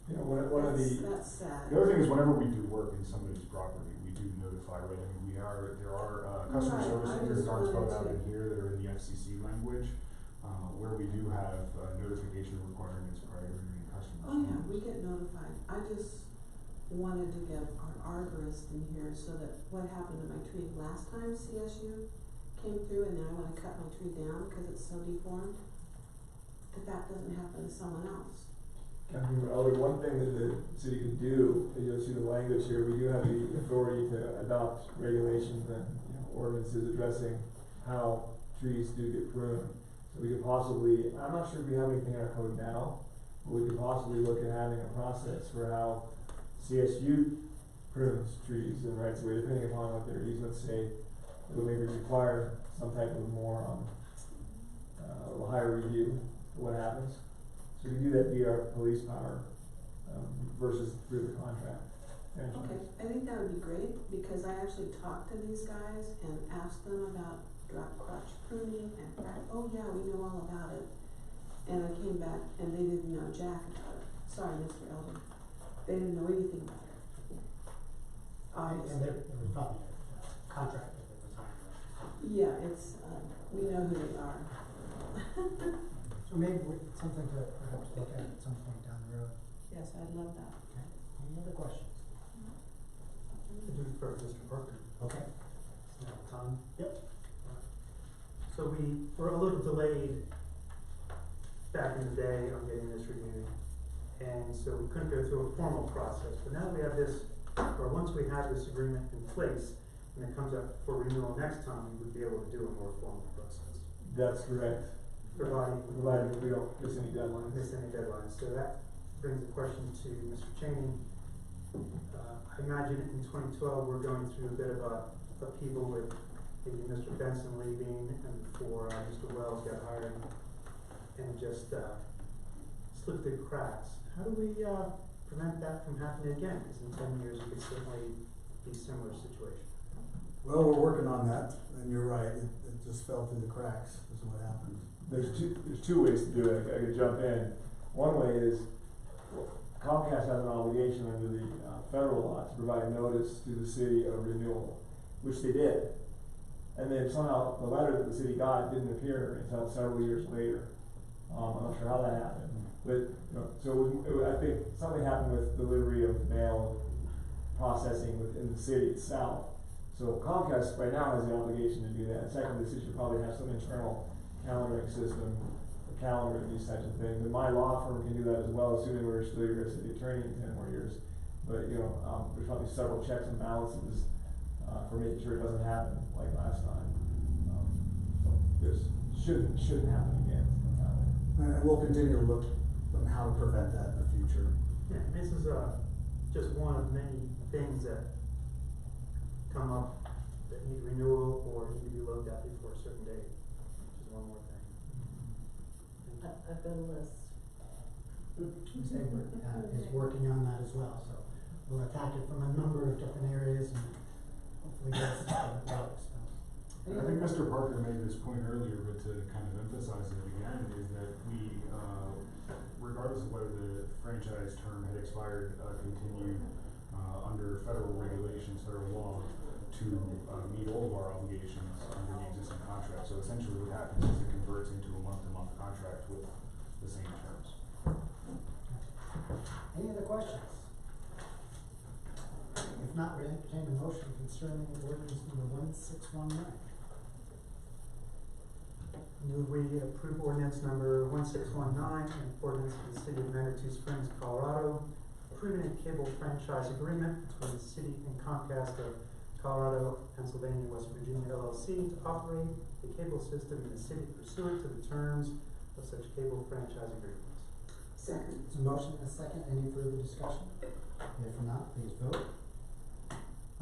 You know, one of the, That's sad. The other thing is whenever we do work in somebody's property, we do notify, right? I mean, there are customer Right, service I leaders just talks about that wanted in here that are in the FCC language, where we do have notification requirements prior to renewing customers. Oh yeah, we get notified. I just wanted to get our arborist in here so that what happened to my tree last time CSU came through, and then I wanna cut my tree down because it's so deformed, that doesn't happen to someone else. One thing that the city can do, as you'll see the language here, we do have the authority to adopt regulations and, you know, ordinances addressing how trees do get pruned. So we could possibly, I'm not sure if we have anything in our code now, but we could possibly look at having a process for how CSU prunes trees in the rights of way, depending upon what their easements say. It'll maybe require some type of more, a little higher review of what happens. So we do that via our police power, versus through the contract. Okay, I think that would be great, because I actually talked to these guys and asked them about drop crotch pruning and oh yeah, we know all about it. And I came back and they didn't know jack about it. Sorry, Mr. Elder. They didn't know anything about it. And there was probably a contract that they were talking about. Yeah, it's, we know who they are. So maybe something to perhaps look at some point down the road. Yes, I'd love that. Okay, any other questions? I do for Mr. Parker. Okay. Now, Tom? Yep. So we were a little delayed back in the day on getting this renewed, and so we couldn't go through a formal process. But now that we have this, or once we have this agreement in place, when it comes up for renewal next time, we would be able to do a more formal process. That's correct. Providing We don't miss any deadlines. So that brings a question to Mr. Cheney. I imagine in 2012, we're going through a bit of a upheaval with maybe Mr. Benson leaving and before Mr. Wells got hired and just slipped through the cracks. How do we prevent that from happening again? Because in 10 years, it could certainly be a similar situation. Well, we're working on that, and you're right, it just fell through the cracks, is what happened. There's two ways to do it. I could jump in. One way is Comcast has an obligation under the federal law to provide notice to the city of renewal, which they did. And then somehow the letter that the city got didn't appear until several years later. I'm not sure how that happened, but you know, so I think something happened with delivery of mail processing within the city itself. So Comcast right now has the obligation to do that. Secondly, the city should probably have some internal calendaring system, a calendar, these types of things. And my law firm can do that as well, assuming we're still your city attorney in 10 more years. But you know, there's probably several checks and balances for making sure it doesn't happen like last time. So this shouldn't happen again. And we'll continue to look on how to prevent that in the future. Yeah, this is, just one of many things that come up that need renewal or need to be looked at before a certain date. Just one more thing. I've got a list. Xavier is working on that as well, so we'll attack it from a number of different areas and hopefully get it out. I think Mr. Parker made this point earlier, but to kind of emphasize it again, is that we, regardless of whether the franchise term had expired, continued under federal regulations, federal law, to meet all of our obligations under the existing contract. So essentially what happens is it converts into a month-to-month contract with the same terms. Any other questions? If not, we entertain a motion concerning ordinance number 1619. Move we approve ordinance number 1619, an ordinance of the city of Manitou Springs, Colorado, approving a cable franchise agreement between the city and Comcast of Colorado, Pennsylvania, West Virginia LLC to operate the cable system in the city pursuant to the terms of such cable franchise agreements. Second. There's a motion and a second. Any further discussion? If not, please vote.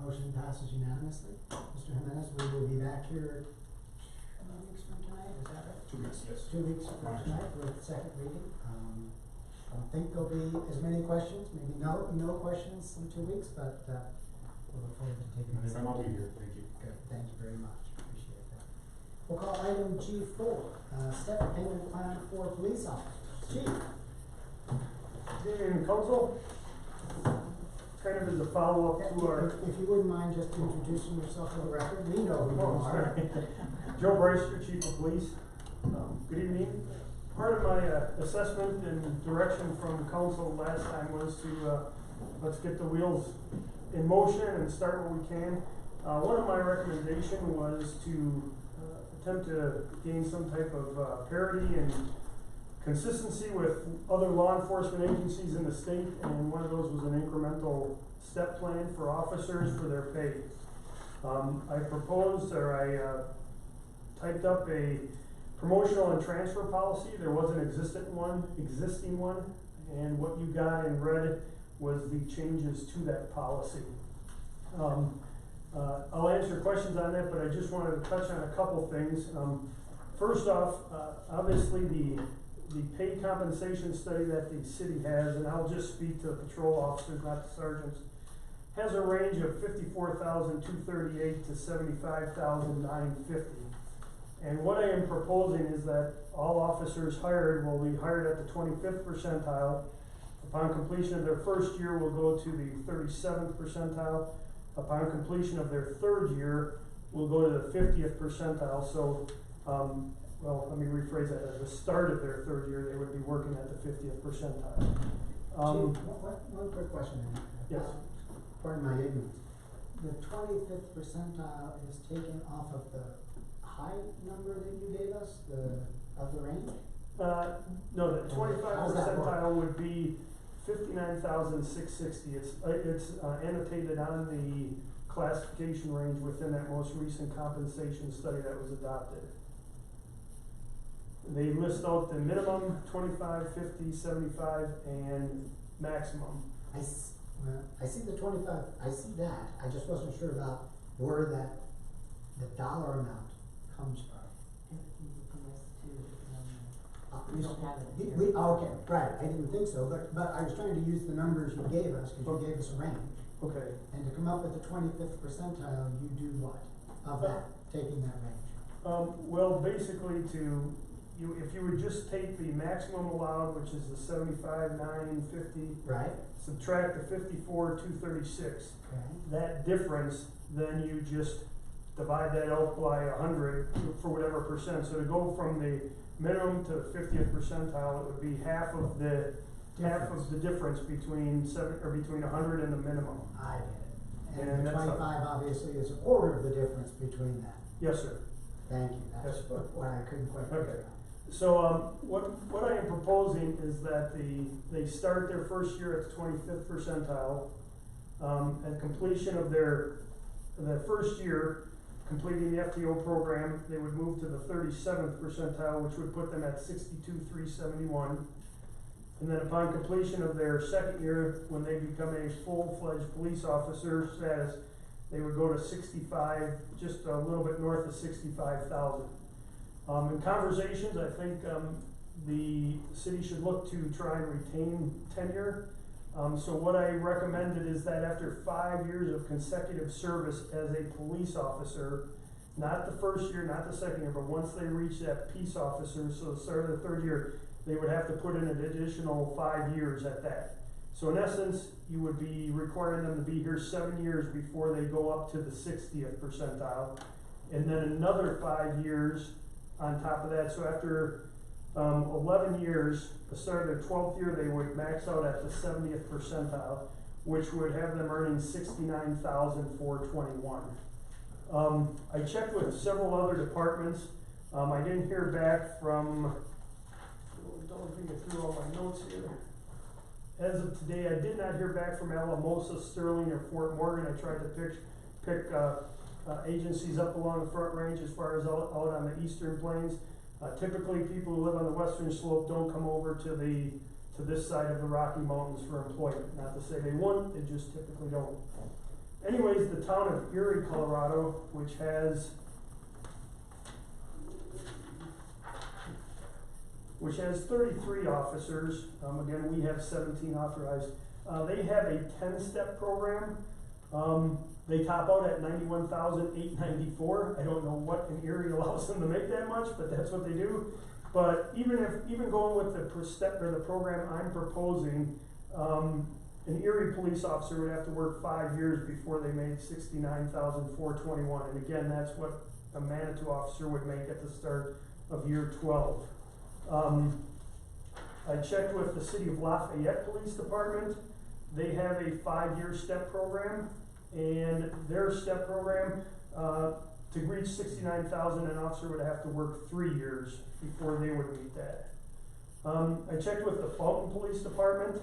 Motion passes unanimously. Mr. Jimenez, we will be back here 2 weeks from tonight, is that right? 2 weeks, yes. 2 weeks from tonight with the second reading. I don't think there'll be as many questions, maybe no questions in 2 weeks, but we'll look forward to taking And this. if I'm up here, thank you. Good, thank you very much, appreciate that. We'll call item G4, step payment plan for police officers. Chief? Good evening, council. Kind of as a follow-up to our... If you wouldn't mind just introducing yourself for the record, we know who you Oh, are. sorry. Joe Bryster, Chief of Police. Good evening. Part of my assessment and direction from council last time was to let's get the wheels in motion and start what we can. One of my recommendation was to attempt to gain some type of parity and consistency with other law enforcement agencies in the state, and one of those was an incremental step plan for officers for their pay. I proposed, or I typed up a promotional and transfer policy. There was an existing one, and what you got in red was the changes to that policy. I'll answer questions on that, but I just wanted to touch on a couple things. First off, obviously the pay compensation study that the city has, and I'll just speak to patrol officers, not the sergeants, has a range of $54,238 to $75,950. And what I am proposing is that all officers hired will be hired at the 25th percentile. Upon completion of their first year, will go to the 37th percentile. Upon completion of their third year, will go to the 50th percentile. So, well, let me rephrase that. At the start of their third year, they would be working at the 50th percentile. Chief, one quick question. Yes. Pardon my ignorance. The 25th percentile is taken off of the high number that you gave us, of the range? No, the 25th percentile would be 59,660. It's annotated on the classification range within that most recent compensation study that was adopted. They list out the minimum, 25, 50, 75, and maximum. I see the 25, I see that. I just wasn't sure about where the dollar amount comes from. We don't have it here. Okay, right, I didn't think so, but I was trying to use the numbers you gave us, cause you gave us a range. Okay. And to come up with the 25th percentile, you do what of that, taking that range? Well, basically if you would just take the maximum allowed, which is the 75,950, Right. subtract the 54,236. Okay. That difference, then you just divide that out by 100 for whatever percent. So to go from the minimum to the 50th percentile, it would be half of the difference between 100 and the minimum. I get it. And And the that's 25 obviously is a quarter of the difference between that. Yes, sir. Thank you, that's Yes. what I couldn't quite figure Okay. out. So what I am proposing is that they start their first year at the 25th percentile. At completion of their the first year, completing the FTO program, they would move to the 37th percentile, which would put them at 62,371. And then upon completion of their second year, when they become a full-fledged police officer status, they would go to 65, just a little bit north of 65,000. In conversations, I think the city should look to try and retain tenure. So what I recommended is that after 5 years of consecutive service as a police officer, not the first year, not the second year, but once they reach that peace officer, so the start of the third year, they would have to put in an additional 5 years at that. So in essence, you would be requiring them to be here 7 years before they go up to the 60th percentile, and then another 5 years on top of that. So after 11 years, the start of their 12th year, they would max out at the 70th percentile, which would have them earning 69,421. I checked with several other departments. I didn't hear back from, don't think it through all my notes here. As of today, I did not hear back from Alamosa, Sterling, or Fort Morgan. I tried to pick agencies up along the Front Range as far as out on the eastern plains. Typically, people who live on the western slope don't come over to this side of the Rocky Mountains for employment. Not to say they won't, they just typically don't. Anyways, the town of Erie, Colorado, which has 33 officers. Again, we have 17 authorized. They have a 10-step program. They top out at $91,894. I don't know what in Erie allows them to make that much, but that's what they do. But even going with the program I'm proposing, an Erie police officer would have to work 5 years before they made $69,421. And again, that's what a Manitou officer would make at the start of year 12. I checked with the City of Lafayette Police Department. They have a 5-year step program, and their step program, to reach 69,000, an officer would have to work 3 years before they would meet that. I checked with the Fulton Police Department.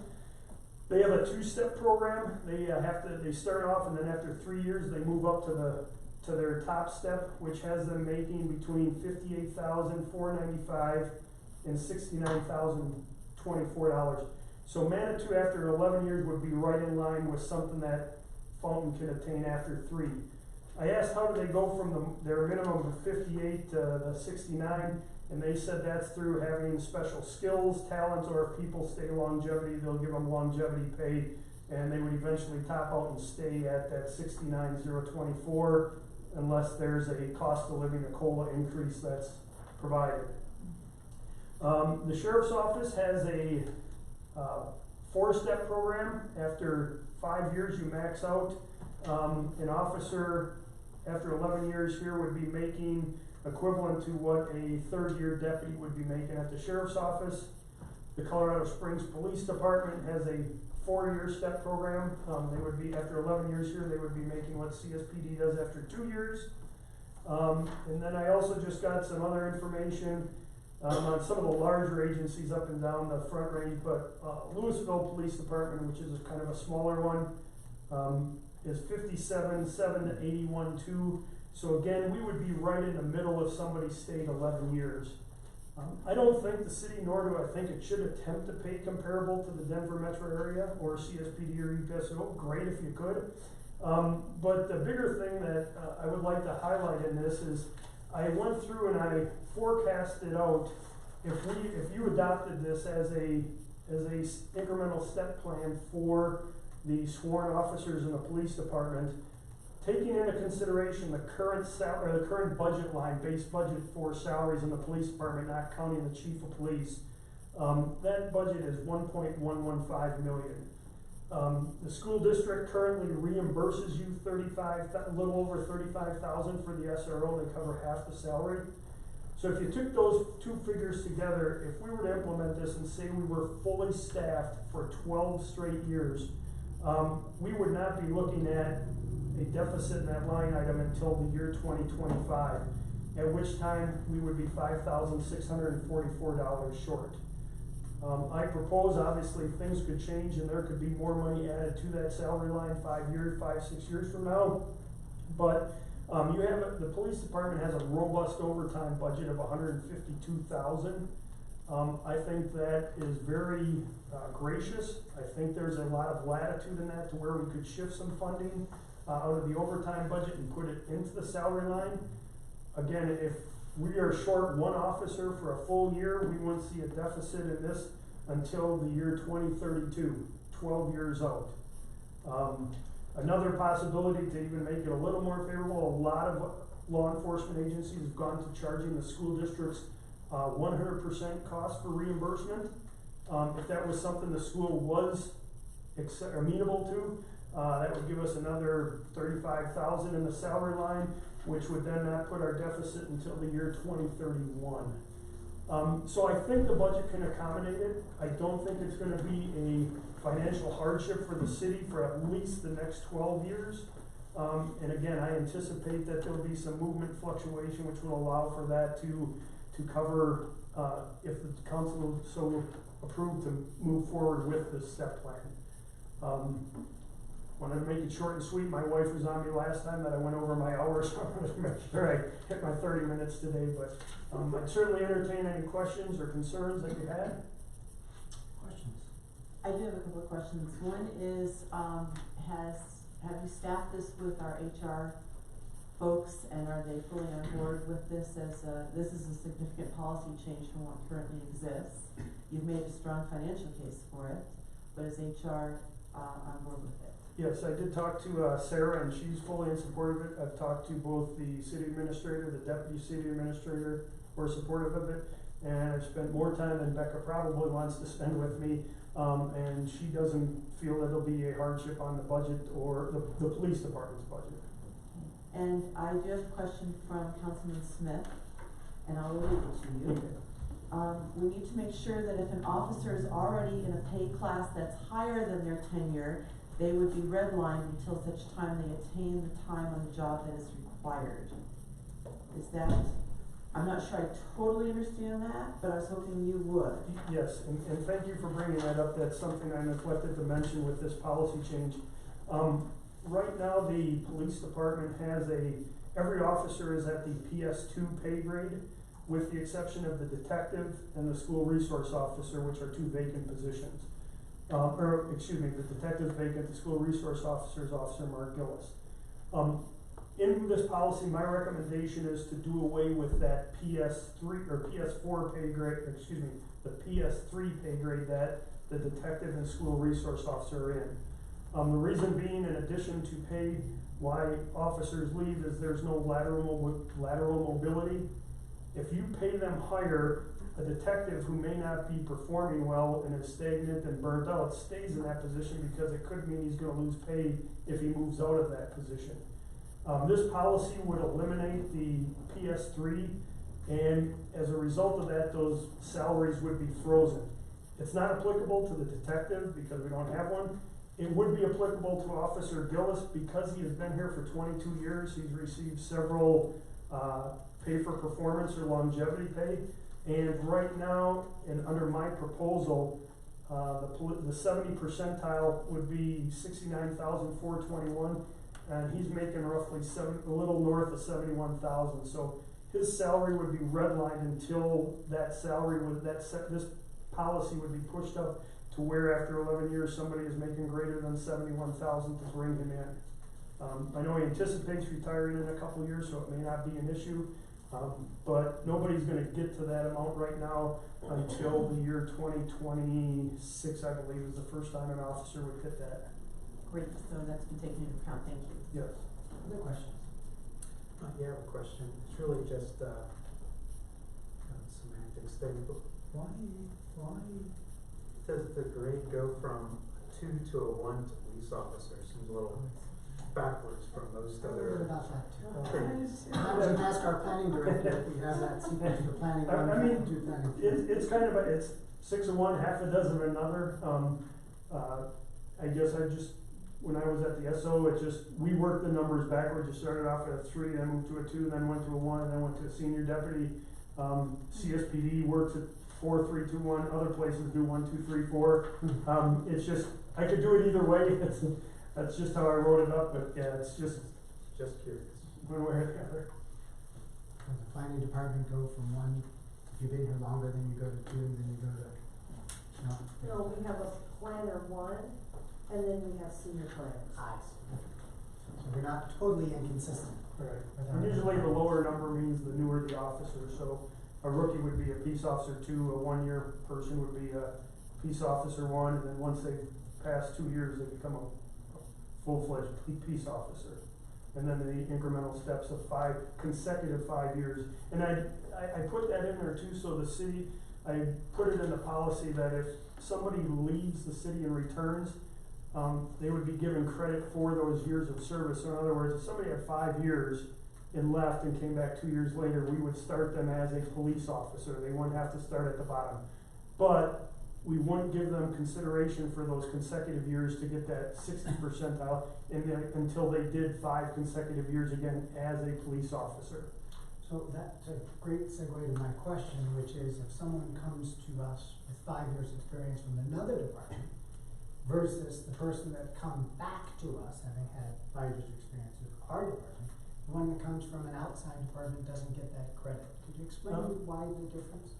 They have a 2-step program. They start off, and then after 3 years, they move up to their top step, which has them making between $58,495 and $69,024. So Manitou, after 11 years, would be right in line with something that Fulton can attain after 3. I asked how do they go from their minimum of 58 to the 69, and they said that's through having special skills, talents, or if people stay longevity, they'll give them longevity pay, and they would eventually top out and stay at that 69,024 unless there's a cost of living, a COLA increase that's provided. The Sheriff's Office has a 4-step program. After 5 years, you max out. An officer, after 11 years here, would be making equivalent to what a 3rd-year deputy would be making at the Sheriff's Office. The Colorado Springs Police Department has a 4-year step program. They would be, after 11 years here, they would be making what CSPD does after 2 years. And then I also just got some other information on some of the larger agencies up and down the Front Range, but Louisville Police Department, which is kind of a smaller one, is 57,700 to 81,200. So again, we would be right in the middle if somebody stayed 11 years. I don't think the city, nor do I think it should attempt to pay comparable to the Denver metro area or CSPD or UPSO. Great if you could. But the bigger thing that I would like to highlight in this is I went through and I forecasted out if you adopted this as a incremental step plan for the sworn officers in the police department, taking into consideration the current budget line, base budget for salaries in the police department, not counting the chief of police, that budget is $1.115 million. The school district currently reimburses you a little over $35,000 for the SRO. They cover half the salary. So if you took those two figures together, if we were to implement this and say we were fully staffed for 12 straight years, we would not be looking at a deficit in that line item until the year 2025, at which time we would be $5,644 short. I propose, obviously, things could change and there could be more money added to that salary line 5 years, 5, 6 years from now. But, the police department has a robust overtime budget of $152,000. I think that is very gracious. I think there's a lot of latitude in that to where we could shift some funding out of the overtime budget and put it into the salary line. Again, if we are short one officer for a full year, we won't see a deficit in this until the year 2032, 12 years out. Another possibility to even make it a little more favorable, a lot of law enforcement agencies have gone to charging the school districts 100% cost for reimbursement. If that was something the school was amenable to, that would give us another $35,000 in the salary line, which would then not put our deficit until the year 2031. So I think the budget can accommodate it. I don't think it's gonna be a financial hardship for the city for at least the next 12 years. And again, I anticipate that there'll be some movement fluctuation, which will allow for that to cover, if the council so approved to move forward with this step plan. Wanted to make it short and sweet. My wife was on me last time that I went over my hours, so I wanted to make sure I hit my 30 minutes today, but I'd certainly entertain any questions or concerns that you had. Questions? I do have a couple of questions. One is, have you staffed this with our HR folks, and are they fully on board with this this is a significant policy change from what currently exists? You've made a strong financial case for it, but is HR on board with it? Yes, I did talk to Sarah, and she's fully in support of it. I've talked to both the city administrator, the deputy city administrator, who are supportive of it, and I've spent more time than Becca probably wants to spend with me, and she doesn't feel that there'll be a hardship on the budget or the police department's budget. And I do have a question from Councilman Smith, and I'll leave it to you. We need to make sure that if an officer is already in a pay class that's higher than their tenure, they would be redlined until such time they attain the time on the job that is required. Is that, I'm not sure I totally understand that, but I was hoping you would. Yes, and thank you for bringing that up. That's something I neglected to mention with this policy change. Right now, the police department has every officer is at the PS2 pay grade, with the exception of the detective and the school resource officer, which are two vacant positions. The detective's vacant, the school resource officer is Officer Mark Gillis. In this policy, my recommendation is to do away with that PS3 or PS4 pay grade, the PS3 pay grade that the detective and school resource officer are in. The reason being, in addition to pay, why officers leave is there's no lateral mobility. If you pay them higher, a detective who may not be performing well and is stagnant and burnt out stays in that position, because it could mean he's gonna lose pay if he moves out of that position. This policy would eliminate the PS3, and as a result of that, those salaries would be frozen. It's not applicable to the detective because we don't have one. It would be applicable to Officer Gillis because he has been here for 22 years. He's received several pay for performance or longevity pay. And right now, and under my proposal, the 70 percentile would be $69,421, and he's making roughly a little north of 71,000. So his salary would be redlined until that salary this policy would be pushed up to where after 11 years somebody is making greater than 71,000 to bring him in. I know he anticipates retiring in a couple of years, so it may not be an issue. But nobody's gonna get to that amount right now until the year 2026, I believe, is the first time an officer would hit that. Great, so that's been taken into account, thank you. Yes. Other questions? Yeah, I have a question. It's really just a semantics thing, but why does the grade go from 2 to a 1 to police officer? Seems a little backwards from most A little bit other. about that too. Perhaps you can ask our planning director if we have that sequence for planning. I mean, do planning. it's kind of it's 6 of one, half a dozen of another. I guess when I was at the SO, we worked the numbers backwards. You started off at a 3, then moved to a 2, then went to a 1, and then went to a senior deputy. CSPD works at 4, 3, 2, 1. Other places do 1, 2, 3, 4. It's just, I could do it either way. That's just how I wrote it up, but yeah, it's just just curious. one way or the other. Does the planning department go from one, if you've been here longer, then you go to two, then you go to, no? No, we have a planner one, and then we have senior planners. I see. So we're not totally inconsistent. Right. with And our- usually the lower number means the newer the officer, so a rookie would be a peace officer 2, a 1-year person would be a peace officer 1, and then once they pass 2 years, they become a full-fledged peace officer. And then the incremental steps of consecutive 5 years. And I put that in there too, so the city, I put it in the policy that if somebody leaves the city and returns, they would be given credit for those years of service. So in other words, if somebody had 5 years and left and came back 2 years later, we would start them as a police officer. They wouldn't have to start at the bottom. But we wouldn't give them consideration for those consecutive years to get that 60 percentile until they did 5 consecutive years again as a police officer. So that's a great segue to my question, which is if someone comes to us with 5 years' experience from another department versus the person that comes back to us having had 5 years' experience with our department, the one that comes from an outside department doesn't get that credit. Could you explain why the difference?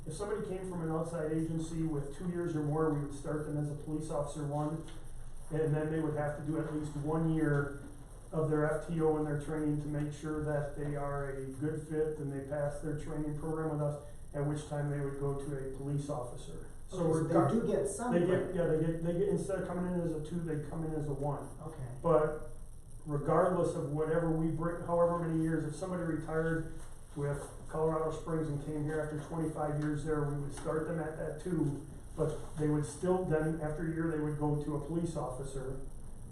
If somebody came from an outside agency with 2 years or more, we would start them as a police officer 1, and then they would have to do at least 1 year of their FTO and their training to make sure that they are a good fit and they pass their training program with us, at which time they would go to a police officer. So they do get some credit. They get, instead of coming in as a 2, they come in as a 1. Okay. But regardless of whatever we bring, however many years, if somebody retired with Colorado Springs and came here after 25 years there, we would start them at that 2, but they would still, then after a year, they would go to a police officer,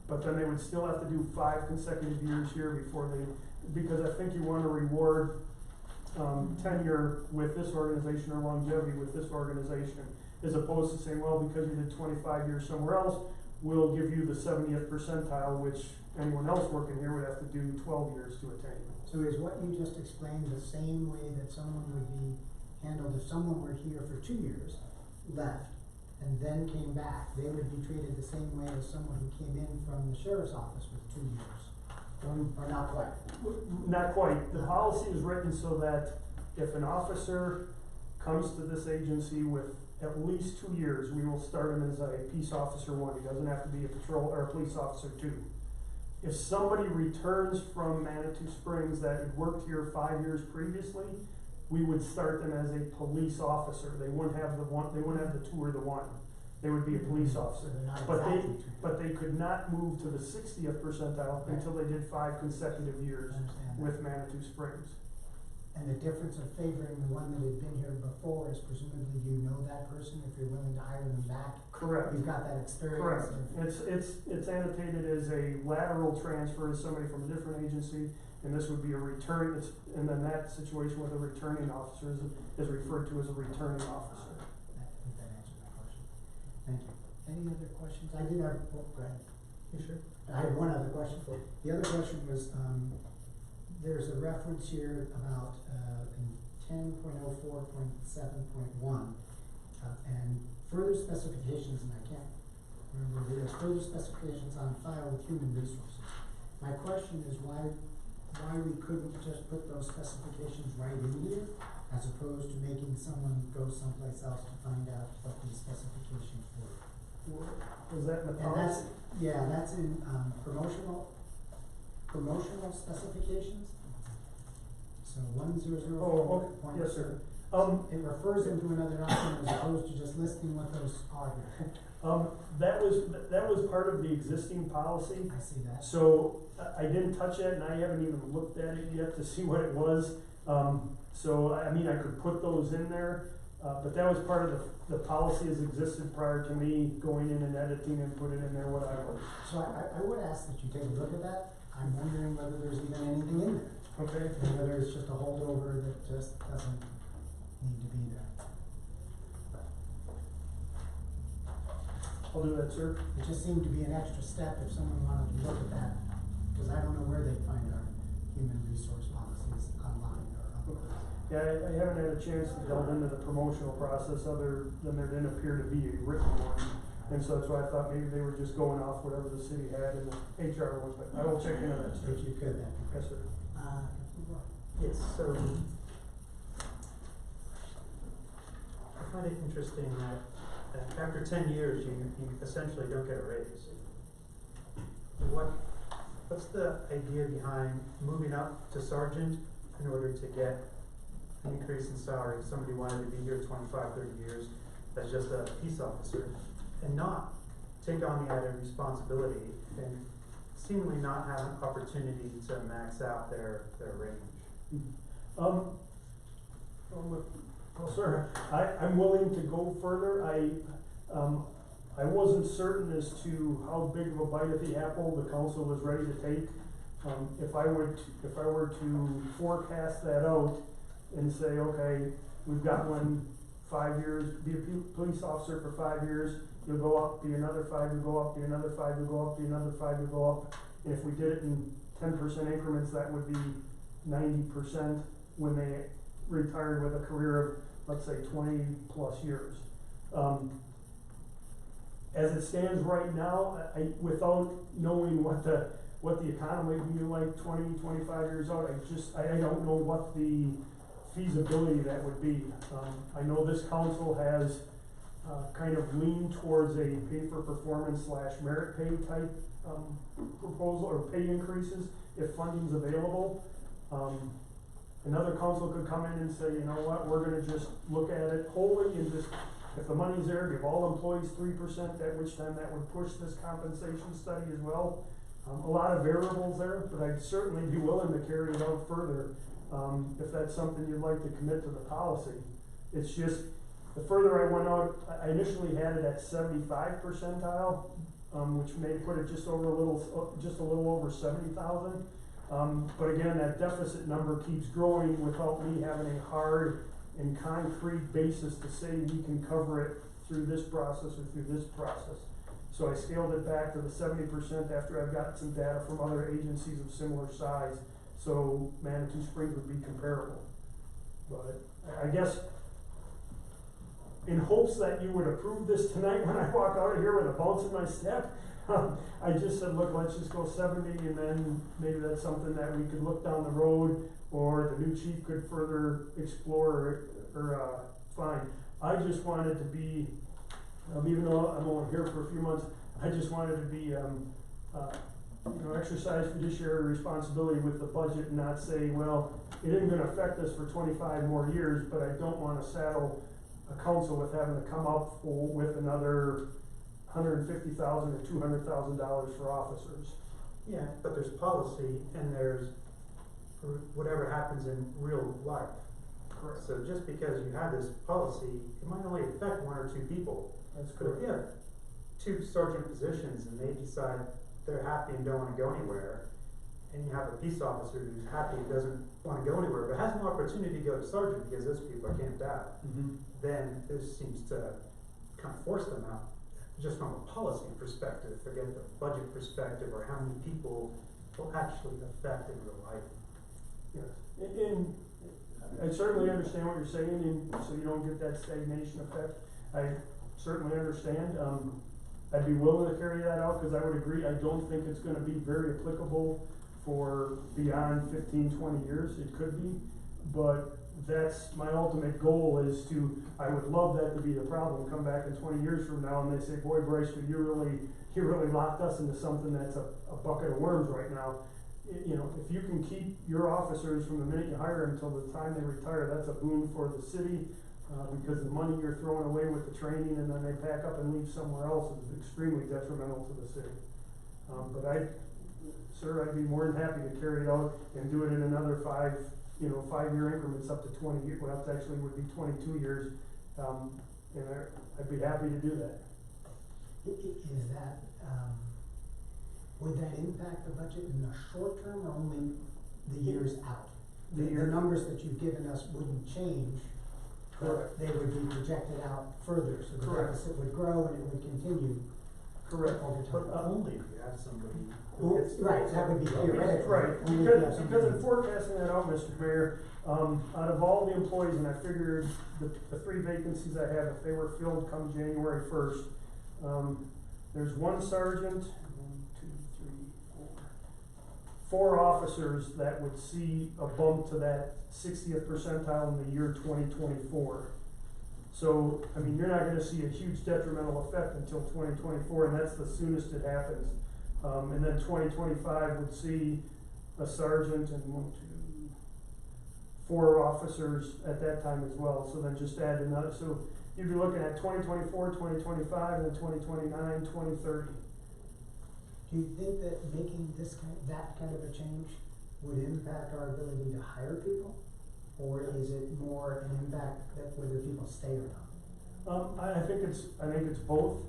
but then they would still have to do 5 consecutive years here before they, because I think you want to reward tenure with this organization or longevity with this organization, as opposed to saying, well, because you did 25 years somewhere else, we'll give you the 70th percentile, which anyone else working here would have to do 12 years to attain. So is what you just explained the same way that someone would be handled if someone were here for 2 years, left, and then came back? They would be treated the same way as someone who came in from the sheriff's office with 2 years? Or not quite? Not quite. The policy is written so that if an officer comes to this agency with at least 2 years, we will start him as a peace officer 1. He doesn't have to be a patrol or a police officer 2. If somebody returns from Manitou Springs that had worked here 5 years previously, we would start them as a police officer. They wouldn't have the 1, they wouldn't have the 2 or the 1. They would be a police officer. But they could not move to the 60th percentile until they did 5 consecutive years with Manitou Springs. And the difference of favoring the one that had been here before is presumably you know that person if you're willing to hire them back. Correct. You've got that experience. Correct. It's annotated as a lateral transfer as somebody from a different agency, and this would be a return, and then that situation with a returning officer is referred to as a returning officer. I think that answers my question. Thank you. Any other questions? I did have, go ahead. You sure? I have one other question for you. The other question was, there's a reference here about, in 10.04.7.1, and further specifications, and I can't remember what it is, further specifications on file with human resources. My question is why we couldn't just put those specifications right in here, as opposed to making someone go someplace else to find out what these specifications were. Was that in the And policy? that's in, promotional specifications. So 100. Oh, okay. Yes, sir. It refers them to another document as opposed to just listing what those are. That was part of the existing policy. I see that. So I didn't touch it, and I haven't even looked at it yet to see what it was. So I mean, I could put those in there, but that was part of the policy as existed prior to me going in and editing and put it in there what I was. So I would ask that you take a look at that. I'm wondering whether there's even anything in there. Okay. And whether it's just a holdover that just doesn't need to be there. I'll do that, sir. It just seemed to be an extra step if someone wanted to look at that, because I don't know where they'd find our human resource policies online or otherwise. Yeah, I haven't had a chance to delve into the promotional process other than there didn't appear to be a written one. And so that's why I thought maybe they were just going off whatever the city had in the HR one, but I will check into that. If you could, that'd be Yes, sir. Yes, so I find it interesting that after 10 years, you essentially don't get a raise. What's the idea behind moving up to sergeant in order to get an increase in salary? If somebody wanted to be here 25, 30 years as just a peace officer and not take on the added responsibility and seemingly not have an opportunity to max out their range. Well, sir, I'm willing to go further. I wasn't certain as to how big of a bite at the apple the council was ready to take. If I were to forecast that out and say, okay, we've got one 5 years, be a police officer for 5 years, you'll go up, be another 5, you'll go up, be another 5, you'll go up, be another 5, you'll go up. And if we did it in 10% increments, that would be 90% when they retired with a career of, let's say, 20 plus years. As it stands right now, without knowing what the economy would be like 20, 25 years out, I don't know what the feasibility of that would be. I know this council has kind of leaned towards a pay for performance / merit pay type proposal or pay increases if funding's available. Another council could come in and say, you know what, we're gonna just look at it wholly and just, if the money's there, give all employees 3%, at which time that would push this compensation study as well. A lot of variables there, but I'd certainly be willing to carry it out further, if that's something you'd like to commit to the policy. It's just, the further I went out, I initially had it at 75 percentile, which may put it just a little over 70,000. But again, that deficit number keeps growing without me having a hard and concrete basis to say we can cover it through this process or through this process. So I scaled it back to the 70% after I've gotten some data from other agencies of similar size. So Manitou Springs would be comparable. But I guess in hopes that you would approve this tonight when I walk out of here with a bounce in my step, I just said, look, let's just go 70, and then maybe that's something that we could look down the road, or the new chief could further explore or find. I just wanted to be, even though I'm only here for a few months, I just wanted to be, exercise fiduciary responsibility with the budget and not say, well, it isn't going to affect us for 25 more years, but I don't want to saddle a council with having to come up with another $150,000 or $200,000 for officers. Yeah, but there's policy and there's whatever happens in real life. Correct. So just because you have this policy, it might only affect 1 or 2 people. That's But if you have 2 sergeant positions and they decide they're happy and don't want to go anywhere, and you have a peace officer who's happy and doesn't want to go anywhere, but has no opportunity to go to sergeant because those people are camped out, then this seems to kind of force them out. Just from a policy perspective, forget the budget perspective or how many people will actually affect in real life. Yes, and I certainly understand what you're saying, and so you don't get that stagnation effect. I certainly understand. I'd be willing to carry that out, because I would agree, I don't think it's gonna be very applicable for beyond 15, 20 years. It could be, but that's my ultimate goal, is to, I would love that to be the problem, come back in 20 years from now and they say, boy, Bryce, you really locked us into something that's a bucket of worms right now. You know, if you can keep your officers from the minute you hire them until the time they retire, that's a boon for the city, because the money you're throwing away with the training and then they pack up and leave somewhere else is extremely detrimental to the city. But I'd be more than happy to carry it out and do it in another 5-year increments up to 20 years. Well, that actually would be 22 years, and I'd be happy to do that. Is that, would that impact the budget in the short term or only the years out? The numbers that you've given us wouldn't change. Correct. They would be projected out further, so the Correct. deficit would grow and it would continue. Correct. Over time. But only if you have somebody who Well, gets. right, that would be theoretical. Right, Only if you have because somebody- in forecasting that out, Mr. Mayor, out of all the employees, and I figured the 3 vacancies I have, if they were filled come January 1st, There's one sergeant, 4 officers that would see a bump to that 60th percentile in the year 2024. So, I mean, you're not gonna see a huge detrimental effect until 2024, and that's the soonest it happens. And then 2025 would see a sergeant and 4 officers at that time as well. So then just add another, so you'd be looking at 2024, 2025, and then 2029, 2030. Do you think that making that kind of a change would impact our ability to hire people? Or is it more an impact that whether people stay or not? I think it's both,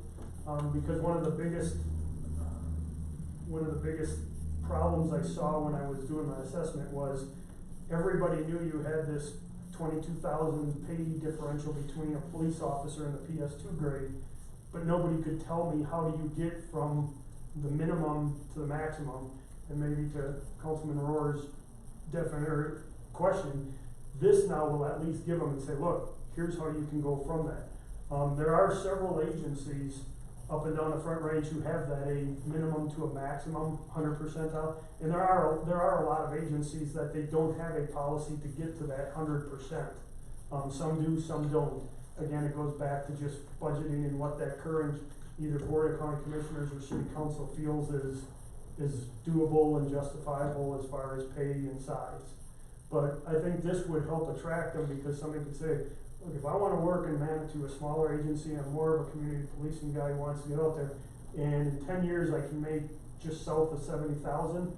because one of the biggest problems I saw when I was doing my assessment was everybody knew you had this 22,000 pay differential between a police officer and the PS2 grade, but nobody could tell me how do you get from the minimum to the maximum. And maybe to Councilman Rohr's definite question, this now will at least give them and say, look, here's how you can go from that. There are several agencies up and down the Front Range who have that a minimum to a maximum 100 percentile, and there are a lot of agencies that they don't have a policy to get to that 100%. Some do, some don't. Again, it goes back to just budgeting and what that current either Board of County Commissioners or City Council feels is doable and justifiable as far as pay and size. But I think this would help attract them, because somebody could say, look, if I wanna work in Manitou, a smaller agency, I'm more of a community policing guy who wants to get out there, and in 10 years I can make just south of 70,000,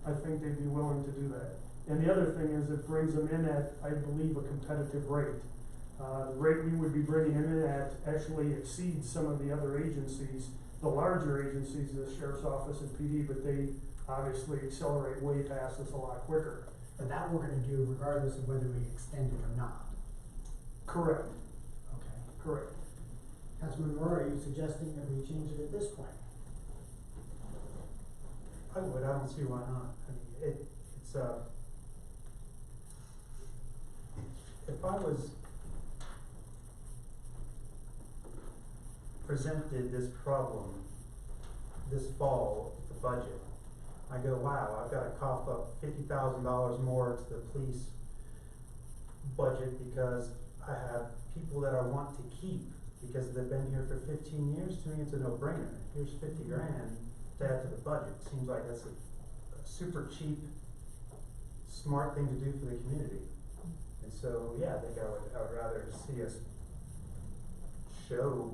I think they'd be willing to do that. And the other thing is it brings them in at, I believe, a competitive rate. The rate we would be bringing them in at actually exceeds some of the other agencies, the larger agencies, the Sheriff's Office and PD, but they obviously accelerate way past us a lot quicker. But that we're gonna do regardless of whether we extend it or not. Correct. Okay. Correct. Councilman Rohr, are you suggesting that we change it at this point? I would, I don't see why not. I mean, it's if I was presented this problem this fall with the budget, I go, wow, I've gotta cough up $50,000 more to the police budget because I have people that I want to keep because they've been here for 15 years. To me, it's a no-brainer. Here's 50 grand to add to the budget. Seems like that's a super cheap, smart thing to do for the community. And so, yeah, I think I would rather see us show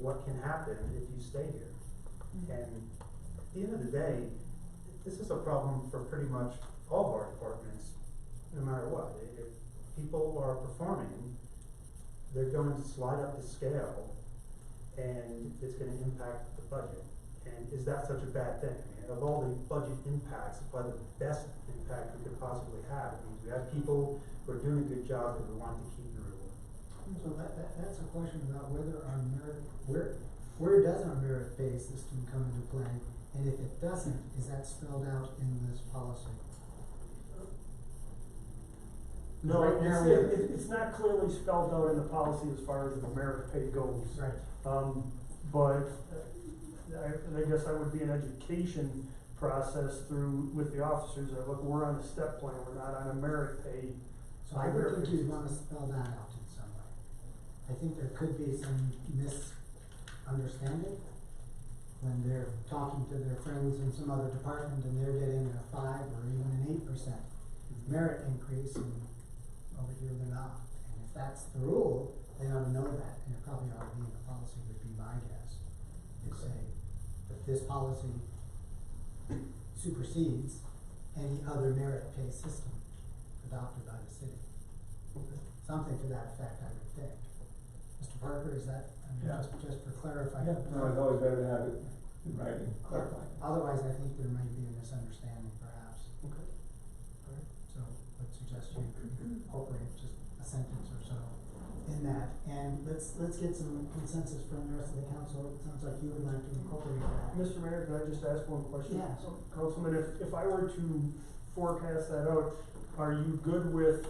what can happen if you stay here. And at the end of the day, this is a problem for pretty much all of our departments, no matter what. If people are performing, they're going to slide up the scale, and it's going to impact the budget. And is that such a bad thing? I mean, of all the budget impacts, it's probably the best impact we could possibly have. It means we have people who are doing a good job that we want to keep in the reward. So that's a question about whether our merit, where does our merit pay system come into play? And if it doesn't, is that spelled out in this policy? No, Right now we have- it's not clearly spelled out in the policy as far as the merit pay goes. Right. But I guess I would be an education process with the officers that, look, we're on a step plan, we're not on a merit pay. So I would think you'd wanna spell that out in some way. I think there could be some misunderstanding when they're talking to their friends in some other department and they're getting a 5 or even an 8% merit increase, and over here they're not. And if that's the rule, they ought to know that, and it probably ought to be in the policy, would be my guess. To say that this policy supersedes any other merit pay system adopted by the city. Something to that effect, I would think. Mr. Parker, is that, just for clarifying? Yeah, no, it's always better to have it in writing, clarifying. Otherwise, I think there might be a misunderstanding perhaps. Okay. So I'd suggest you incorporate just a sentence or so in that. And let's get some consensus from the rest of the council. It sounds like you would like to incorporate that. Mr. Mayor, can I just ask one question? Yes. Councilman, if I were to forecast that out, are you good with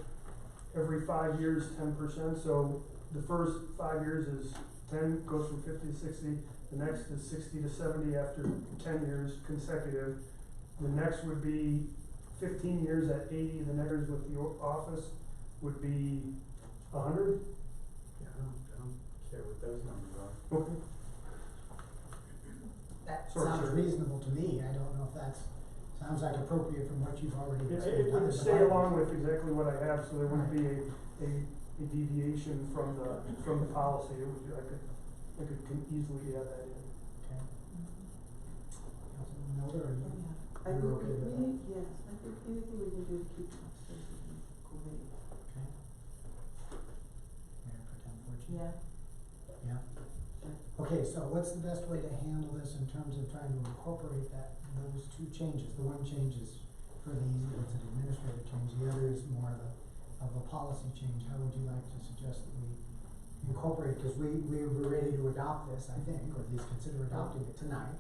every 5 years, 10%? So the first 5 years is 10 goes from 50 to 60. The next is 60 to 70 after 10 years consecutive. The next would be 15 years at 80. The next with the office would be 100. Yeah, I don't care what those numbers are. Okay. That Sorry, sounds sir. reasonable to me. I don't know if sounds like appropriate from what you've already It explained. would stay along with exactly what I have, so there wouldn't be a deviation from the policy. It would, I could easily add that in. Okay. Councilman Mulder, are you? I think You're okay with that? yes, I think anything we can do to keep conversation great. Okay. Mayor Pro Tem Fortune? Yeah. Yeah. Okay, so what's the best way to handle this in terms of trying to incorporate those two changes? The one change is fairly easy, it's an administrative change, the other is more of a policy change. How would you like to suggest that we incorporate, because we were ready to adopt this, I think, or at least consider adopting it tonight.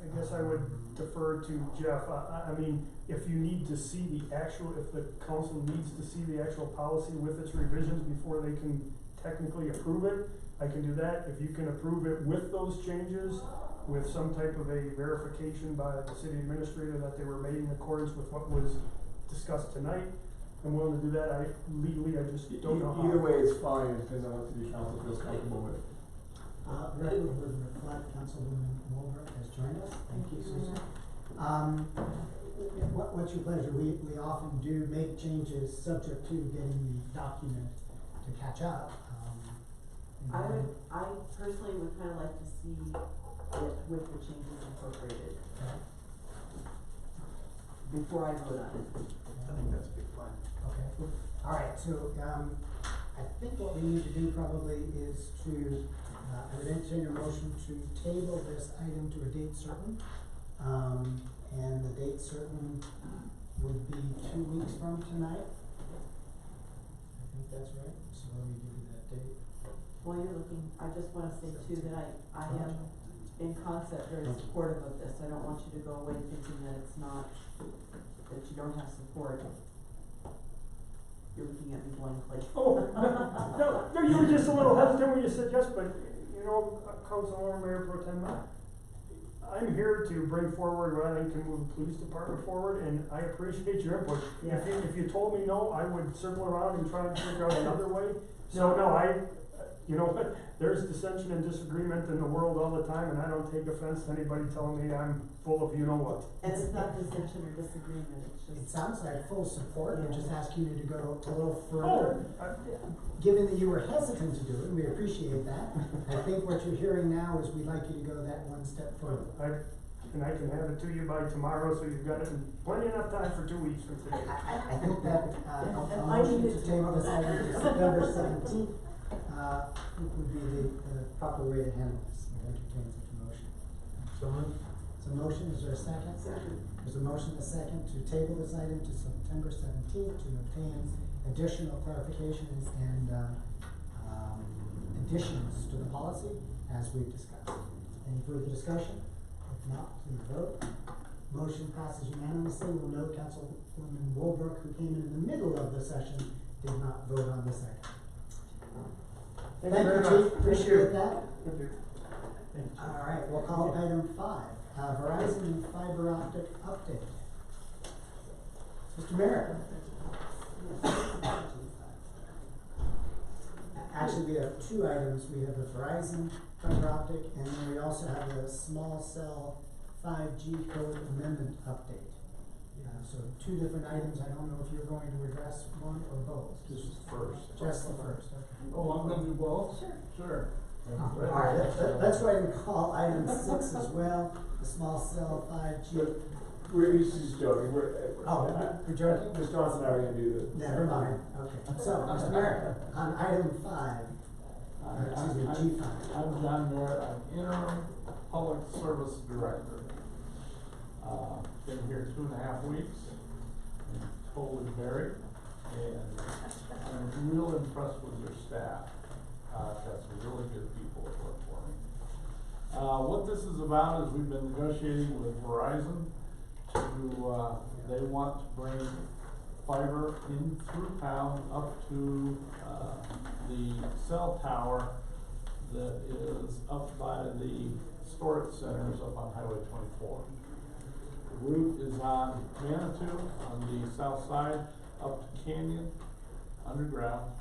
I guess I would defer to Jeff. I mean, if you need to see if the council needs to see the actual policy with its revisions before they can technically approve it, I can do that. If you can approve it with those changes, with some type of a verification by the city administrator that they were made in accordance with what was discussed tonight, I'm willing to do that. I just don't know how. Either way, it's fine, it depends on what city council feels comfortable with. The record would reflect Councilwoman Mulder has joined us. Thank you, Susan. What's your pleasure? We often do make changes subject to getting the document to catch up. I personally would kind of like to see it with the changes incorporated before I vote on it. I think that's a good plan. Okay, all right, so, I think what we need to do probably is to, I would entertain a motion to table this item to a date certain. And the date certain would be 2 weeks from tonight. I think that's right, so let me give you that date. While you're looking, I just wanna say too that I am in concept very supportive of this. I don't want you to go away thinking that it's not, that you don't have support. You're looking at me blankly. Oh, no, you were just a little hesitant when you said yes, but, you know, Councilor Mayor Pro Tem, I'm here to bring forward what I think can move the police department forward, and I appreciate your input. Yeah. If you told me no, I would circle around and try and figure out another way. So, you know, there's dissension and disagreement in the world all the time, and I don't take offense to anybody telling me I'm full of you-know-what. And it's not dissension or disagreement, it's It just. sounds like full support, we're just asking you to go a little Oh, further. Given that you were hesitant to do it, we appreciate that. I think what you're hearing now is we'd like you to go that one step further. and I can have it to you by tomorrow, so you've got it in plenty enough time for 2 weeks from today. I think that, a motion to table this item to September 17th, would be the proper way to handle this. We entertain such a motion. So moved. It's a motion, is there a second? Second. There's a motion, a second, to table this item to September 17th to obtain additional clarifications and, additions to the policy as we've discussed. Any further discussion? If not, please vote. Motion passes unanimously. We'll note Councilwoman Wolbrook, who came in the middle of the session, did not vote on this item. Thank you very much. Chief. Appreciate that. Thank you. All right, we'll call item 5, Verizon fiber optic update. Mr. Merrick. Actually, we have 2 items. We have the Verizon fiber optic, and then we also have the small cell 5G code amendment update. So 2 different items. I don't know if you're going to address one or both. Just first. Just the first, okay. Oh, I'm gonna do both? Sure. All right, let's go ahead and call item 6 as well, the small cell 5G. We're just joking, Oh, you're joking? Ms. Johnson and I are gonna do the. Never mind, okay. So, Mr. Merrick, on item 5, excuse me, G5. I'm John Merritt, I'm interim public service director. Been here 2.5 weeks, I'm totally buried, and I'm real impressed with your staff. Got some really good people that work for me. What this is about is we've been negotiating with Verizon to, they want to bring fiber in through town up to, the cell tower that is up by the storage centers up on Highway 24. The route is on Manitou on the south side up to Canyon, underground,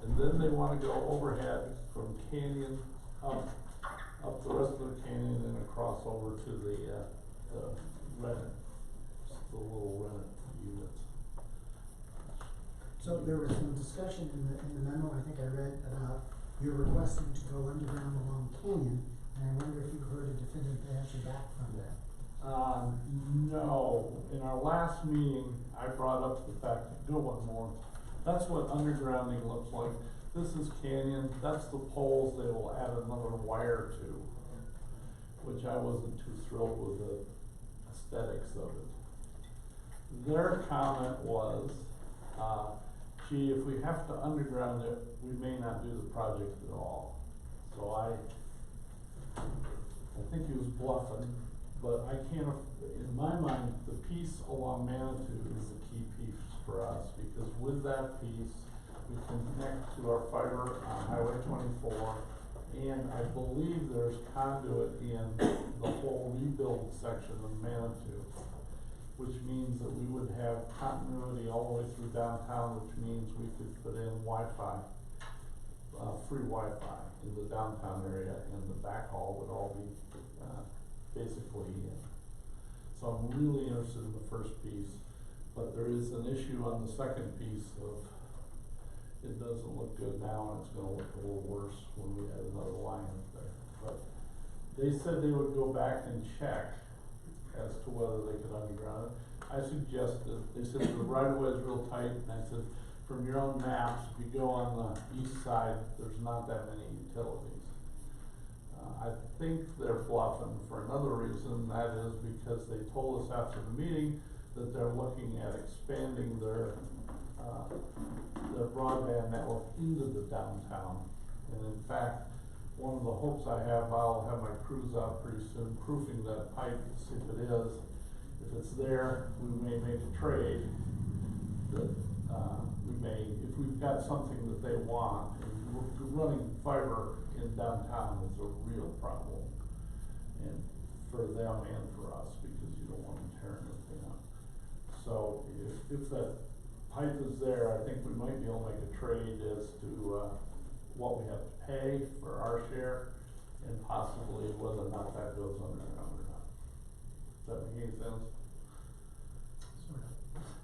and then they wanna go overhead from Canyon up the rest of the canyon and across over to the Rennet, the little Rennet units. So there was some discussion in the memo, I think I read, about you're requesting to go underground along Canyon, and I wonder if you heard a definitive answer back from that. No, in our last meeting, I brought up the fact, go one more, that's what undergrounding looks like. This is Canyon, that's the poles they will add another wire to, which I wasn't too thrilled with the aesthetics of it. Their comment was, gee, if we have to underground it, we may not do the project at all. So I think he was bluffing, but I can't, in my mind, the piece along Manitou is the key piece for us, because with that piece, we can connect to our fiber on Highway 24, and I believe there's conduit in the whole rebuild section of Manitou, which means that we would have continuity all the way through downtown, which means we could put in Wi-Fi, free Wi-Fi in the downtown area, and the backhaul would all be basically in. So I'm really interested in the first piece, but there is an issue on the second piece of it doesn't look good now, and it's gonna look a little worse when we add another line up there. But they said they would go back and check as to whether they could underground it. I suggested, they said the right of way is real tight, and I said, from your own maps, if you go on the east side, there's not that many utilities. I think they're bluffing for another reason, that is because they told us after the meeting that they're looking at expanding their broadband network into the downtown. And in fact, one of the hopes I have, I'll have my crews out pretty soon proofing that pipe to see if it is. If it's there, we may make a trade that if we've got something that they want, and running fiber in downtown is a real problem. And for them and for us, because you don't want them tearing anything up. So if that pipe is there, I think we might be able to make a trade as to what we have to pay for our share, and possibly whether or not that goes underground or not. Does that make any sense? Sort of.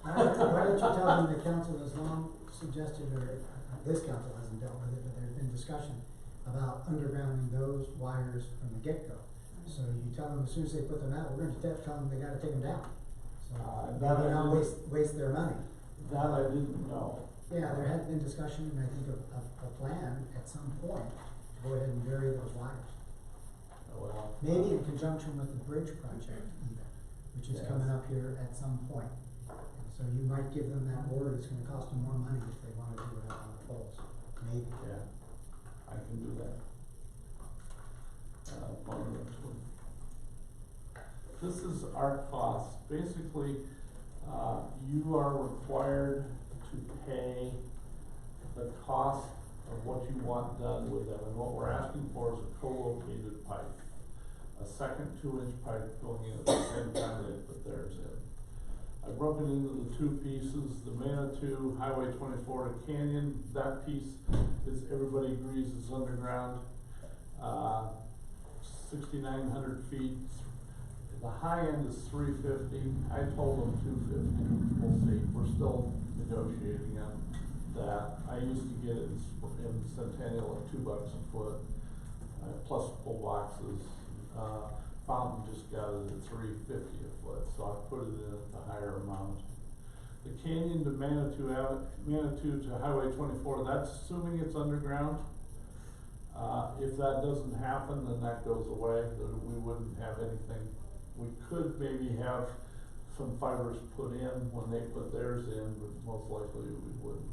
Why don't you tell them the council has long suggested, or this council hasn't dealt with it, but there's been discussion about undergrounding those wires from the get-go. So you tell them as soon as they put them out, we're going to tell them they gotta take them down. So maybe not waste their money. That I didn't know. Yeah, there had been discussion, and I think a plan at some point to go ahead and bury those wires. Well, Maybe in conjunction with the bridge project even, which is Yes. coming up here at some point. And so you might give them that word, it's gonna cost them more money if they wanna do it out on the poles, maybe. yeah, I can do that. This is our cost. Basically, you are required to pay the cost of what you want done with them. And what we're asking for is a co-located pipe. A second 2-inch pipe going in at the same time they put theirs in. I broke it into the two pieces, the Manitou, Highway 24 to Canyon. That piece is, everybody agrees, is underground. 6,900 feet. The high end is 350. I told them 250. We'll see. We're still negotiating on that. I used to get it in Centennial at $2 a foot, plus pull boxes. Fountain just got it at $350 a foot, so I put it in at the higher amount. The Canyon to Manitou to Highway 24, that's assuming it's underground. If that doesn't happen, then that goes away. We wouldn't have anything. We could maybe have some fibers put in when they put theirs in, but most likely we wouldn't.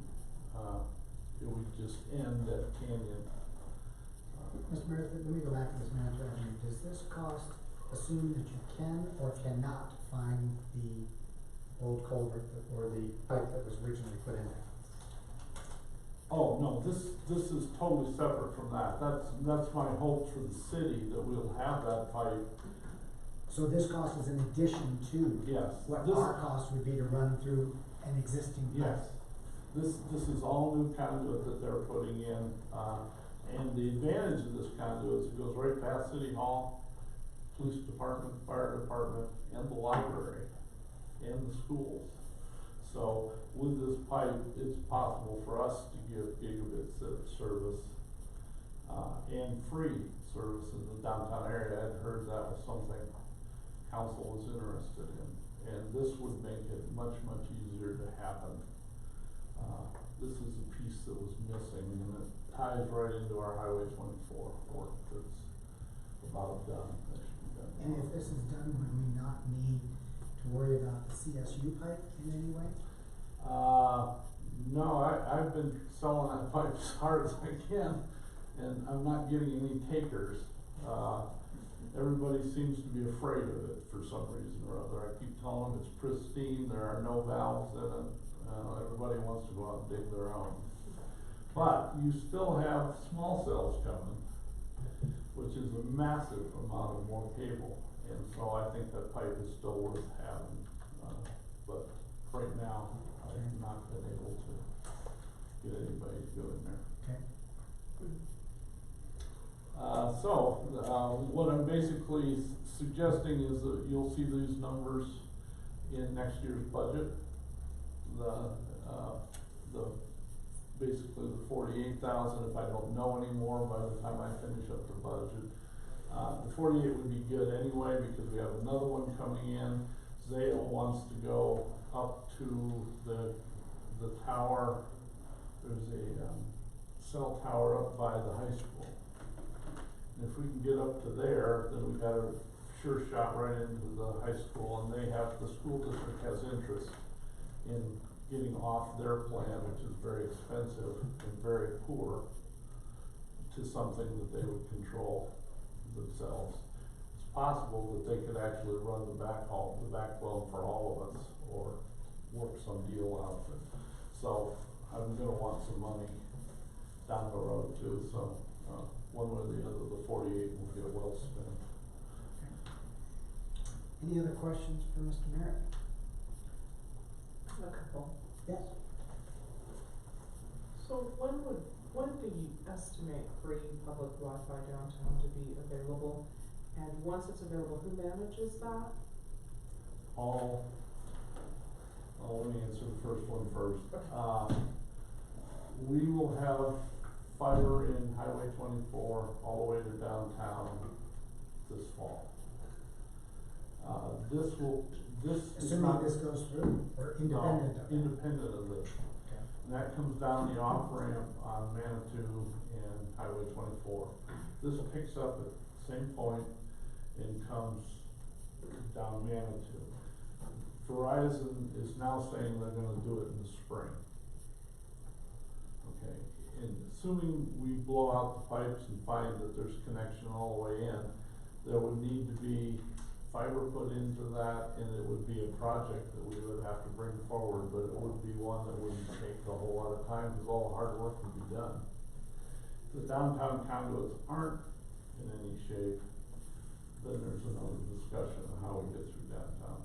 It would just end at Canyon. Mr. Mayor, let me go back to this Manitou Avenue. Does this cost assume that you can or cannot find the old culvert or the pipe that was originally put in there? Oh, no, this is totally separate from that. That's my hope for the city, that we'll have that pipe. So this cost is in addition to Yes. what This- our cost would be to run through an existing pipe? Yes. This is all new conduit that they're putting in, and the advantage of this conduit is it goes right past City Hall, Police Department, Fire Department, and the library, and the schools. So with this pipe, it's possible for us to give gigabit service, and free service in the downtown area. I'd heard that was something council was interested in, and this would make it much, much easier to happen. This is a piece that was missing, and it ties right into our Highway 24 work that's about done. That should be done. And if this is done, would we not need to worry about the CSU pipe in any way? No, I've been selling that pipe as hard as I can, and I'm not getting any takers. Everybody seems to be afraid of it for some reason or other. I keep telling them it's pristine, there are no valves in it. Everybody wants to go out and dig their own. But you still have small cells coming, which is a massive amount of more cable. And so I think that pipe is still worth having. But right now, I've not been able to get anybody to go in there. Okay. What I'm basically suggesting is that you'll see these numbers in next year's budget. Basically the 48,000, if I don't know any more by the time I finish up the budget. The 48 would be good anyway, because we have another one coming in. Zale wants to go up to the tower. There's a cell tower up by the high school. And if we can get up to there, then we've got a sure shot right into the high school, and the school district has interest in getting off their plan, which is very expensive and very poor, to something that they would control themselves. It's possible that they could actually run the backbone for all of us, or work some deal out of it. So I'm gonna want some money down the road too, so, one way or the other, the 48 will get well spent. Any other questions for Mr. Merritt? A couple. Yes. So when do you estimate free public Wi-Fi downtown to be available? And once it's available, who manages that? Let me answer the first one first. We will have fiber in Highway 24 all the way to downtown this fall. Assuming this goes through, or independent of that? Independent of this. Okay. And that comes down the off-ramp on Manitou and Highway 24. This picks up at the same point and comes down Manitou. Verizon is now saying they're gonna do it in the spring. Okay, and assuming we blow out the pipes and find that there's connection all the way in, there would need to be fiber put into that, and it would be a project that we would have to bring forward, but it would be one that wouldn't take a whole lot of time, because all the hard work would be done. If the downtown conduits aren't in any shape, then there's another discussion on how we get through downtown.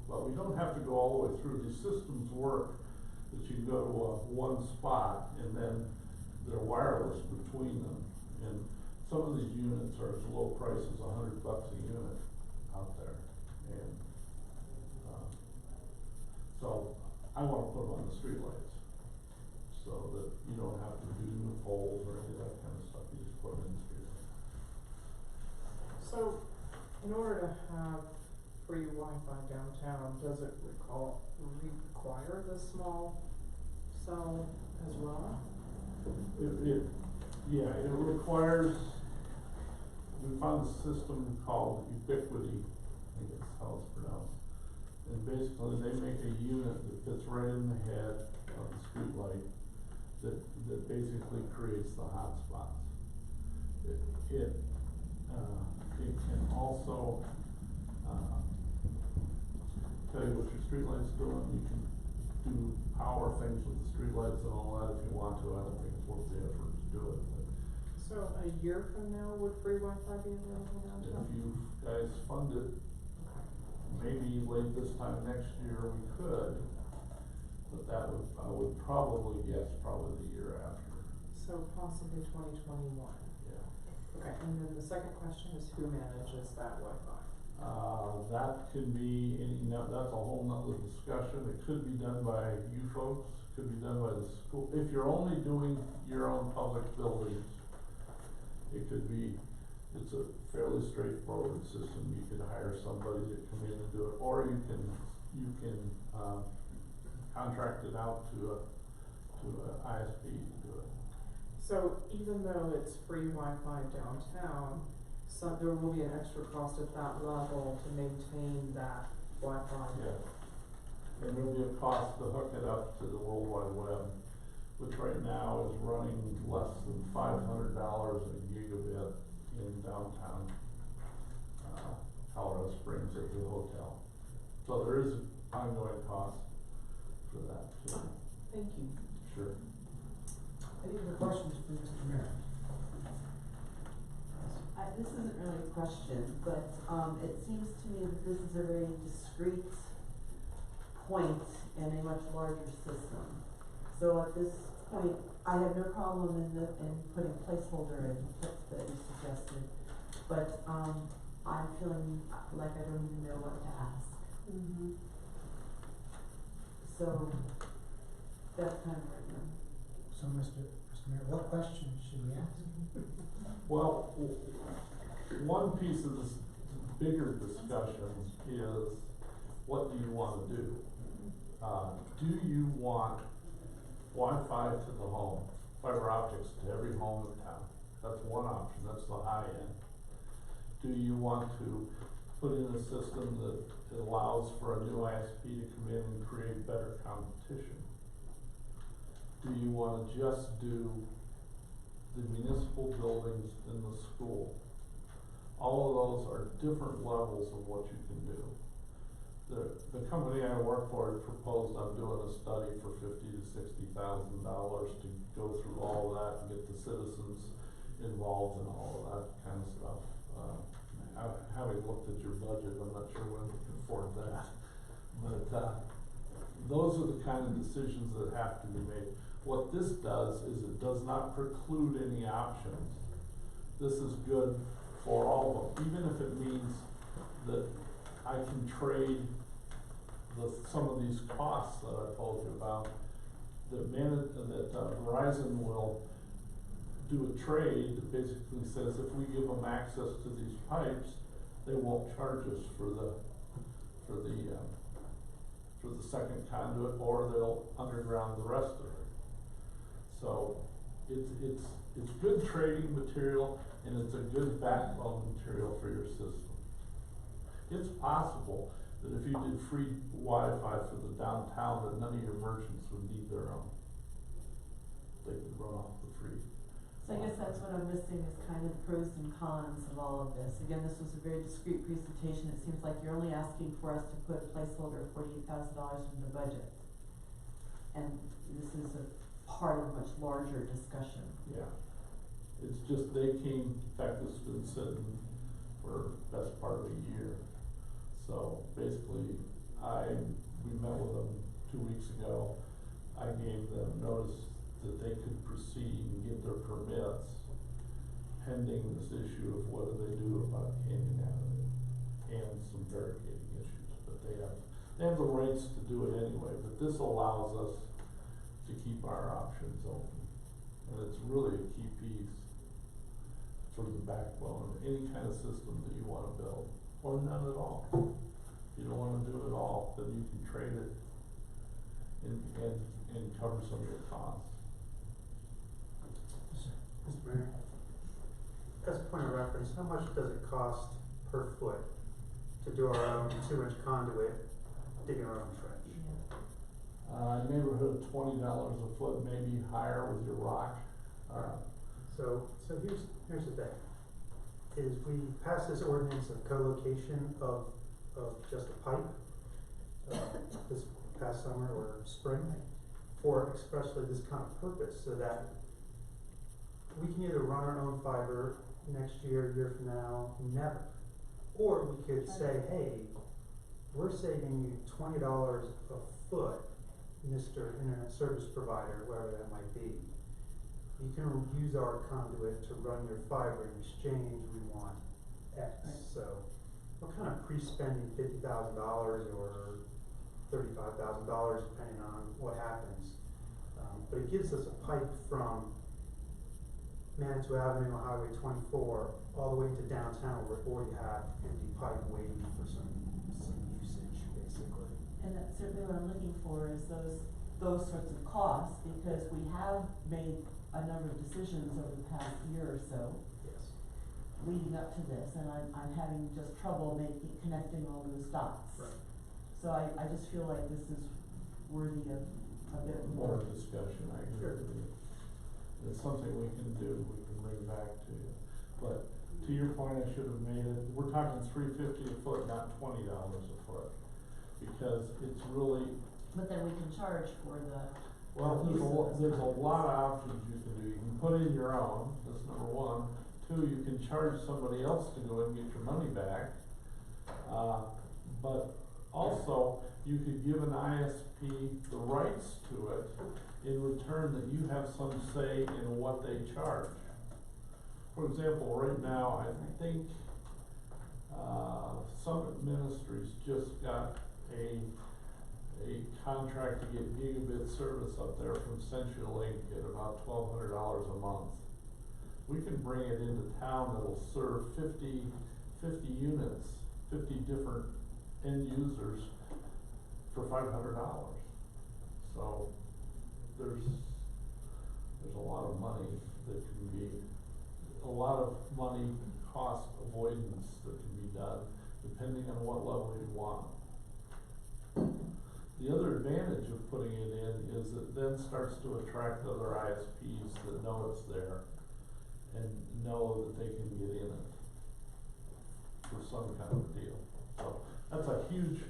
But we don't have to go all the way through. These systems work that you go to one spot, and then they're wireless between them. And some of these units are as low price as $100 a unit out there. And so I want to put them on the streetlights, so that you don't have to do new poles or any of that kind of stuff. You just put them in the streetlights. So, in order to have free Wi-Fi downtown, does it require the small cell as well? It requires, we found a system called Ubiquity, I think that's how it's pronounced. And basically they make a unit that fits right in the head of the street light that basically creates the hotspots. It can also tell you what your street light's doing. You can do power things with the streetlights and all that if you want to. I don't think it's worth the effort to do it, but So a year from now, would free Wi-Fi be available downtown? if you guys fund it, maybe late this time next year we could, but I would probably guess probably the year after, So possibly 2021. yeah. Okay, and then the second question is who manages that Wi-Fi? That could be that's a whole nother discussion. It could be done by you folks, could be done by the school. If you're only doing your own public buildings, it could be, it's a fairly straightforward system. You could hire somebody to come in and do it, or you can contract it out to a ISP to do it. So even though it's free Wi-Fi downtown, so there will be an extra cost at that level to maintain that Wi-Fi. Yeah. And there'll be a cost to hook it up to the World Wide Web, which right now is running less than $500 a gigabit in downtown Colorado Springs at the hotel. So there is an ongoing cost for that too. Thank you. Sure. Any other questions for Mr. Mayor? This isn't really a question, but, it seems to me that this is a very discrete point in a much larger system. So at this point, I have no problem in putting placeholder in, that you suggested, but, I'm feeling like I don't even know what to ask. Mm-hmm. So, that's kind of where I am. So, Mr. Mayor, what question should we ask? Well, one piece of this bigger discussion is, what do you want to do? Do you want Wi-Fi to the home, fiber optics to every home in town? That's one option, that's the high end. Do you want to put in a system that allows for a new ISP to come in and create better competition? Do you want to just do the municipal buildings in the school? All of those are different levels of what you can do. The company I work for has proposed I'm doing a study for $50,000 to $60,000 to go through all of that and get the citizens involved in all of that kind of stuff. Having looked at your budget, I'm not sure when we can afford that. But those are the kind of decisions that have to be made. What this does is it does not preclude any options. This is good for all of them, even if it means that I can trade some of these costs that I told you about. That Verizon will do a trade that basically says if we give them access to these pipes, they won't charge us for the second conduit, or they'll underground the rest of it. So it's good trading material, and it's a good backbone material for your system. It's possible that if you did free Wi-Fi for the downtown, that none of your merchants would need their own. They could run off the free. So I guess that's what I'm missing, is kind of pros and cons of all of this. Again, this was a very discrete presentation. It seems like you're only asking for us to put a placeholder of $48,000 in the budget. And this is a part of a much larger discussion. Yeah. It's just they came, in fact, this has been sitting for the best part of a year. So basically, we met with them 2 weeks ago. I gave them notice that they could proceed and get their permits pending this issue of what do they do about Canyon Avenue and some barricading issues. But they have the rights to do it anyway, but this allows us to keep our options open. And it's really a key piece for the backbone of any kind of system that you want to build, or none at all. If you don't want to do it all, then you can trade it and cover some of your costs. Mr. Mayor, as a point of reference, how much does it cost per foot to do our own 2-inch conduit, digging our own trench? Neighborhood of $20 a foot, maybe higher with your rock. So here's the thing, is we pass this ordinance of co-location of just a pipe. This past summer or spring for expressly this kind of purpose, so that we can either run our own fiber next year, a year from now, never. Or we could say, hey, we're saving you $20 a foot, Mr. Internet Service Provider, whoever that might be. You can use our conduit to run your fiber. In exchange, we want X. So we're kind of pre-spending $50,000 or $35,000 depending on what happens. But it gives us a pipe from Manitou Avenue on Highway 24 all the way to downtown where you have empty pipe waiting for some usage, basically. And that's certainly what I'm looking for, is those sorts of costs, because we have made a number of decisions over the past year or so Yes. leading up to this, and I'm having just trouble connecting all those dots. Right. So I just feel like this is worthy of a bit More more. discussion, I agree Sure. with you. It's something we can do, we can bring back to you. But to your point, I should have made it, we're talking $3.50 a foot, not $20 a foot. Because it's really, But then we can charge for the. well, there's a lot of options you can do. You can put in your own, that's number one. Two, you can charge somebody else to go and get your money back. But also, you could give an ISP the rights to it in return that you have some say in what they charge. For example, right now, I think, Summit Ministries just got a contract to get gigabit service up there from CenturyLink at about $1,200 a month. We can bring it into town that'll serve 50 units, 50 different end users for $500. So there's a lot of money that can be, a lot of money cost avoidance that can be done depending on what level you want. The other advantage of putting it in is it then starts to attract other ISPs that know it's there and know that they can get in it for some kind of deal. So that's a huge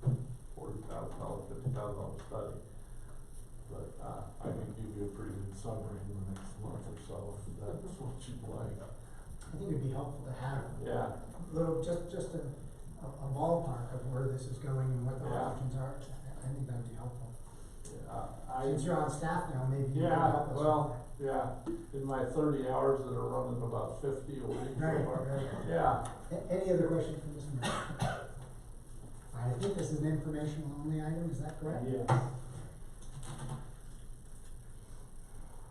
$40,000, $50,000 study. But I can give you a pretty good summary in the next month or so if that's what you'd like. I think it'd be helpful to have Yeah. a little, just a ballpark of where this is going and what the Yeah. options are. I think that'd be helpful. Yeah, Since you're on staff now, maybe you can yeah, help us with well, that. yeah, in my 30 hours that are running about 50 a week. Right, right. Yeah. Any other questions for Mr. Mayor? I think this is an informational only item, is that correct? Yeah.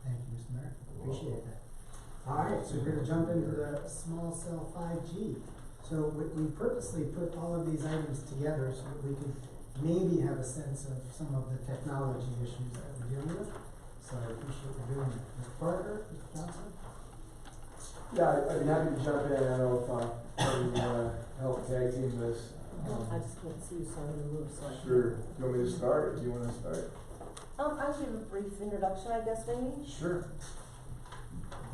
Thank you, Mr. Mayor, appreciate that. All right, so we're gonna jump into the small cell 5G. So we purposely put all of these items together so that we could maybe have a sense of some of the technology issues that we're dealing with. So I appreciate you doing that. Mr. Parker, Mr. Johnson? Yeah, I'd be happy to jump in. I don't know if you help tag team this. I just can't see you, so I'm gonna move, so I can. Sure. Do you want me to start, or do you want to start? I'll give a brief introduction, I guess, maybe. Sure.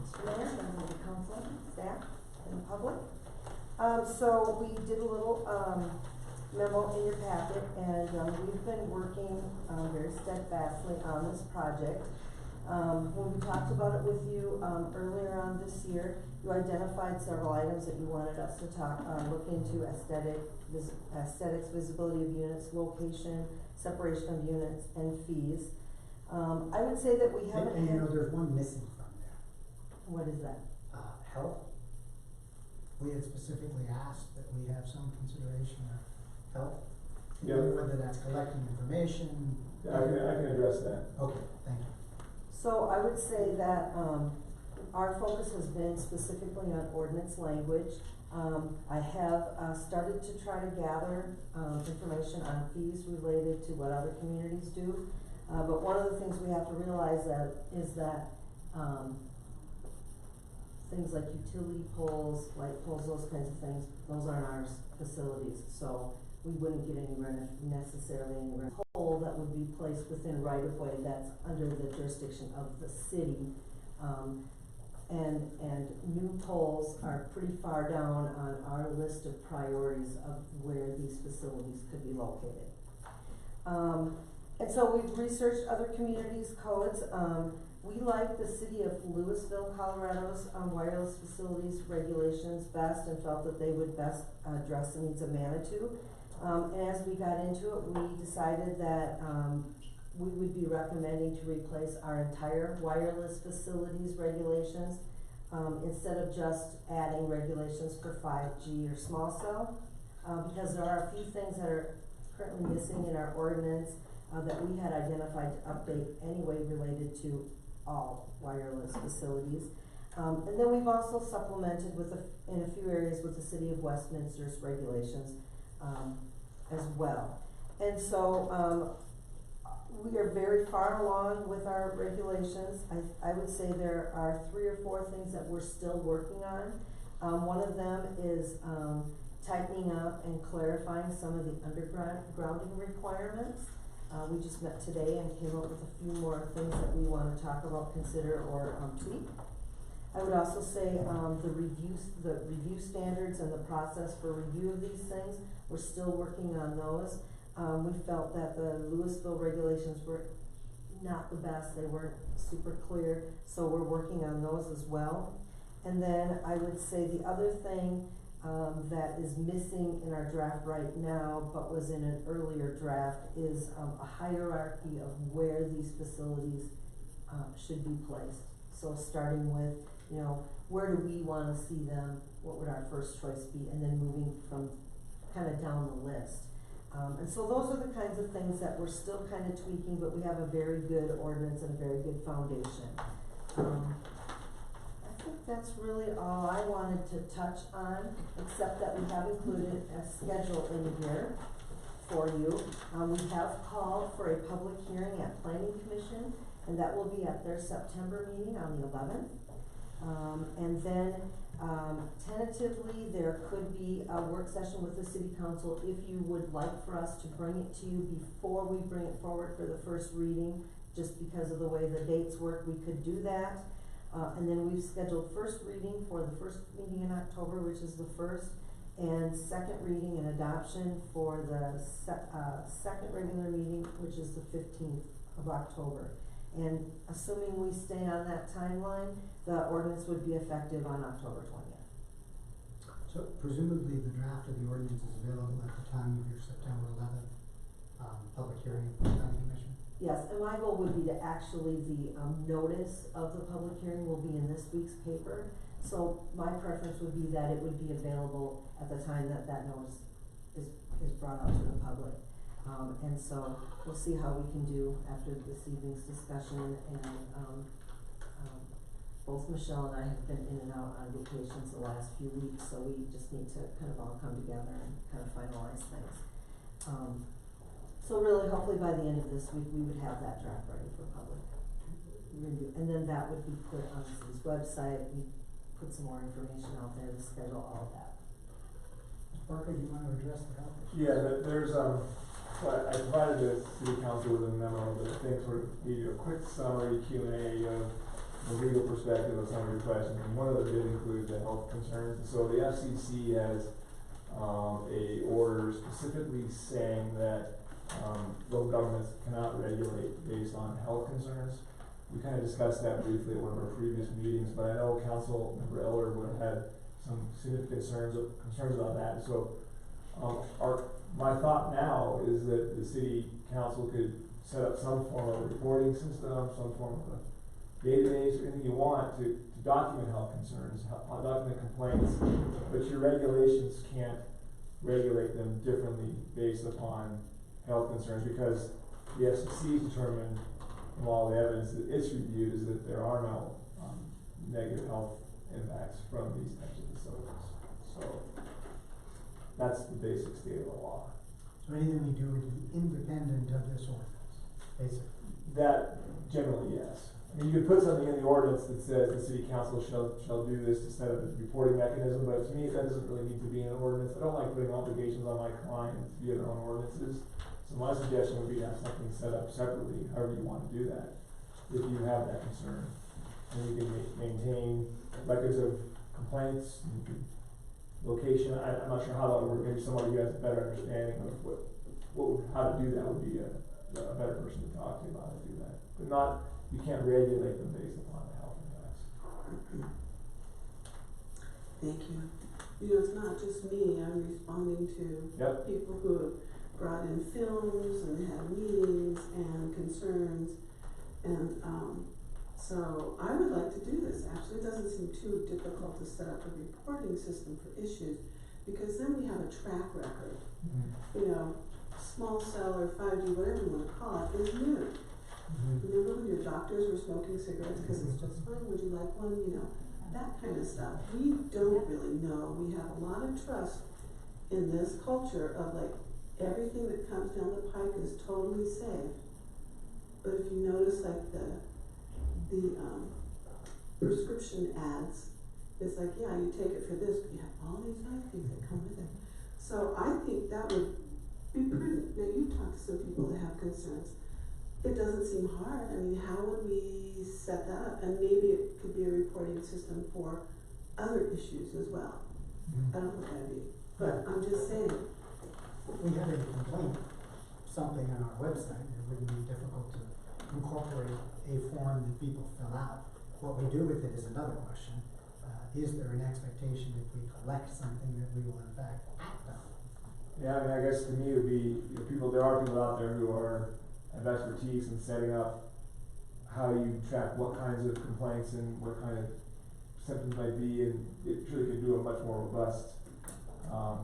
Mr. Mayor, members of the council, staff, and the public. So we did a little, memo in your packet, and, we've been working, very steadfastly on this project. When we talked about it with you, earlier on this year, you identified several items that you wanted us to look into: aesthetics, visibility of units, location, separation of units, and fees. I would say that we haven't. And you know, there's one missing from there. What is that? Health. We had specifically asked that we have some consideration of health. Yeah. Whether that's collecting information. Yeah, I can address that. Okay, thank you. So I would say that, our focus has been specifically on ordinance language. I have, started to try to gather, information on fees related to what other communities do. But one of the things we have to realize is that things like utility poles, light poles, those kinds of things, those aren't our facilities, so we wouldn't get necessarily any rent. Pole that would be placed within right of way that's under the jurisdiction of the city. And new poles are pretty far down on our list of priorities of where these facilities could be located. And so we've researched other communities' codes. We like the city of Louisville, Colorado's wireless facilities regulations best and felt that they would best address the needs of Manitou. And as we got into it, we decided that we would be recommending to replace our entire wireless facilities regulations instead of just adding regulations for 5G or small cell, because there are a few things that are currently missing in our ordinance that we had identified to update anyway related to all wireless facilities. And then we've also supplemented with in a few areas with the City of Westminster's regulations as well. And so we are very far along with our regulations. I would say there are 3 or 4 things that we're still working on. One of them is tightening up and clarifying some of the undergrounding requirements. We just met today and came up with a few more things that we want to talk about, consider, or tweak. I would also say the review standards and the process for review of these things, we're still working on those. We felt that the Louisville regulations were not the best, they weren't super clear, so we're working on those as well. And then I would say the other thing that is missing in our draft right now, but was in an earlier draft, is a hierarchy of where these facilities should be placed. So starting with, you know, where do we want to see them, what would our first choice be, and then moving from kind of down the list. And so those are the kinds of things that we're still kind of tweaking, but we have a very good ordinance and a very good foundation. I think that's really all I wanted to touch on, except that we have included a schedule in here for you. We have called for a public hearing at Planning Commission, and that will be at their September meeting on the 11th. And then tentatively, there could be a work session with the City Council if you would like for us to bring it to you before we bring it forward for the first reading. Just because of the way the dates work, we could do that. And then we've scheduled first reading for the first meeting in October, which is the 1st, and second reading and adoption for the second regular meeting, which is the 15th of October. And assuming we stay on that timeline, the ordinance would be effective on October 20th. So presumably the draft of the ordinance is available at the time of your September 11th public hearing for the Planning Commission? Yes, and my goal would be to actually, the notice of the public hearing will be in this week's paper. So my preference would be that it would be available at the time that that notice is brought out to the public. And so we'll see how we can do after this evening's discussion, and both Michelle and I have been in and out on vacations the last few weeks, so we just need to kind of all come together and kind of finalize things. So really, hopefully by the end of this week, we would have that draft ready for public review. And then that would be put on the city's website. We put some more information out there to schedule all of that. Parker, do you want to address the health issue? Yeah, there's, so I provided the City Council with a memo that I think sort of gave you a quick summary Q&A of the legal perspective of some of your questions. And one of them did include the health concerns. So the FCC has a order specifically saying that local governments cannot regulate based on health concerns. We kind of discussed that briefly at one of our previous meetings, but I know Council Member Eller would have had some significant concerns about that. So my thought now is that the City Council could set up some form of reporting system, some form of a database, or anything you want to document health concerns, document complaints, but your regulations can't regulate them differently based upon health concerns, because the FCC has determined from all the evidence that it's reviewed is that there are no negative health impacts from these types of facilities. So that's the basic state of the law. So anything we do would be independent of this ordinance, basically? That, generally, yes. I mean, you could put something in the ordinance that says the City Council shall do this to set up a reporting mechanism, but to me, that doesn't really need to be in an ordinance. I don't like putting obligations on my clients via their own ordinances. So my suggestion would be to have something set up separately, however you want to do that, if you have that concern. And you can maintain records of complaints, and you can location. I'm not sure how that would work. Maybe somebody who has a better understanding of what how to do that would be a better person to talk to about how to do that. But not, you can't regulate them based upon the health impacts. Thank you. You know, it's not just me, I'm responding to Yep. people who have brought in films and had meetings and concerns. And, so I would like to do this, actually, it doesn't seem too difficult to set up a reporting system for issues, because then we have a track record. You know, small cell or 5G, whatever you wanna call it, is new. Remember when your doctors were smoking cigarettes because it's just fine, would you like one, you know, that kind of stuff. We don't really know, we have a lot of trust in this culture of like, everything that comes down the pike is totally safe. But if you notice like the prescription ads, it's like, yeah, you take it for this, but you have all these other things that come with it. So I think that would be prudent. Now you talk to some people that have concerns. It doesn't seem hard. I mean, how would we set that up? And maybe it could be a reporting system for other issues as well. I don't know what that'd be, but I'm just saying. We had a complaint, something on our website, it wouldn't be difficult to incorporate a form that people fill out. What we do with it is another question. Is there an expectation if we collect something that we will in fact act on? Yeah, I mean, I guess to me it would be, there are people out there who have expertise in setting up how you track what kinds of complaints and what kind of symptoms might be, and it really could do a much more robust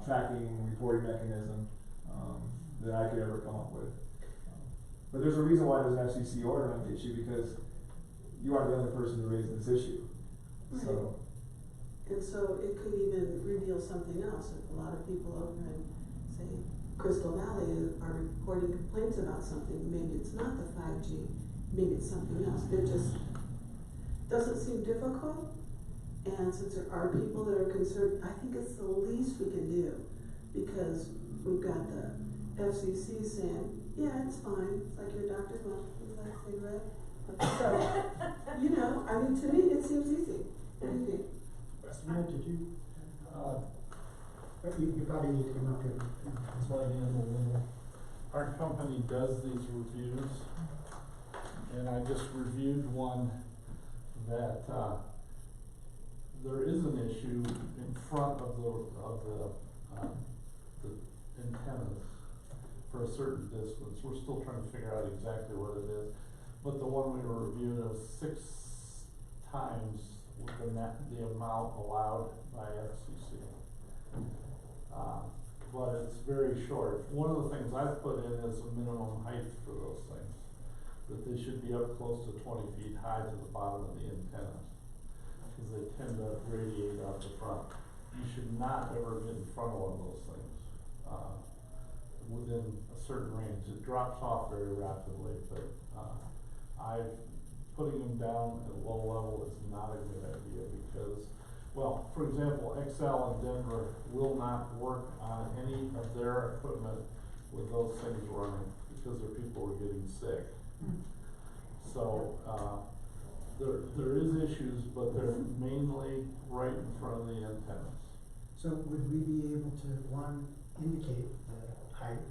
tracking and reporting mechanism than I could ever come up with. But there's a reason why there's an FCC order on the issue, because you aren't the only person to raise this issue. Right. So. And so it could even reveal something else. If a lot of people over in, say, Crystal Valley are reporting complaints about something, maybe it's not the 5G, maybe it's something else. It just doesn't seem difficult. And since there are people that are concerned, I think it's the least we can do, because we've got the FCC saying, yeah, it's fine. It's like your doctor's mom, would you like a cigarette? So, you know, I mean, to me, it seems easy. What do you think? Matt, did you, you probably need to come up here. Slide in a little. Our company does these reviews, and I just reviewed one that, there is an issue in front of the antennas for a certain distance. We're still trying to figure out exactly what it is. But the one we were reviewing was 6 times the amount allowed by FCC. But it's very short. One of the things I've put in is a minimum height for those things, that they should be up close to 20 feet high to the bottom of the antennas, because they tend to radiate out the front. You should not ever get in front of one of those things within a certain range. It drops off very rapidly, but putting them down at a low level is not a good idea, because, well, for example, XL in Denver will not work on any of their equipment with those things running, because their people are getting sick. So, there is issues, but they're mainly right in front of the antennas. So would we be able to, one, indicate the height,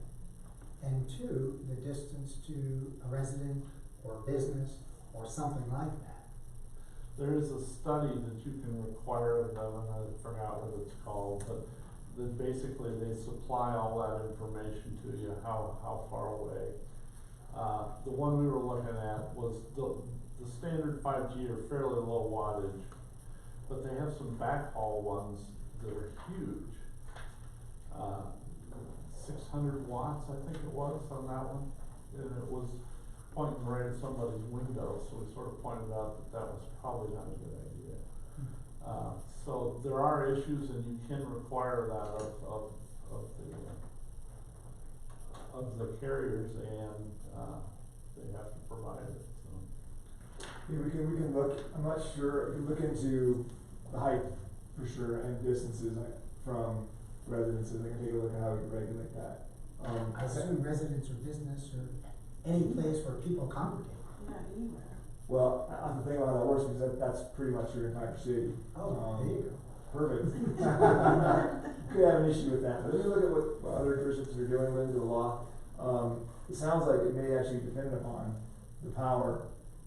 and two, the distance to a resident or business or something like that? There is a study that you can require of them, and I forgot what it's called, but that basically they supply all that information to you, how far away. The one we were looking at was the standard 5G are fairly low wattage, but they have some backhaul ones that are huge. 600 watts, I think it was, on that one, and it was pointing right at somebody's window, so we sort of pointed out that was probably not a good idea. So there are issues, and you can require that of the carriers, and they have to provide it. So. Yeah, we can look. I'm not sure. We can look into the height for sure and distances from residences. I can take a look at how we can regulate that. I assume residents or business or any place where people congregate. Yeah, anywhere. Well, I have to think about how that works, because that's pretty much your entire city. Oh, there you go. Perfect. Could have an issue with that, but let me look at what other jurisdictions are doing with the law. It sounds like it may actually depend upon the power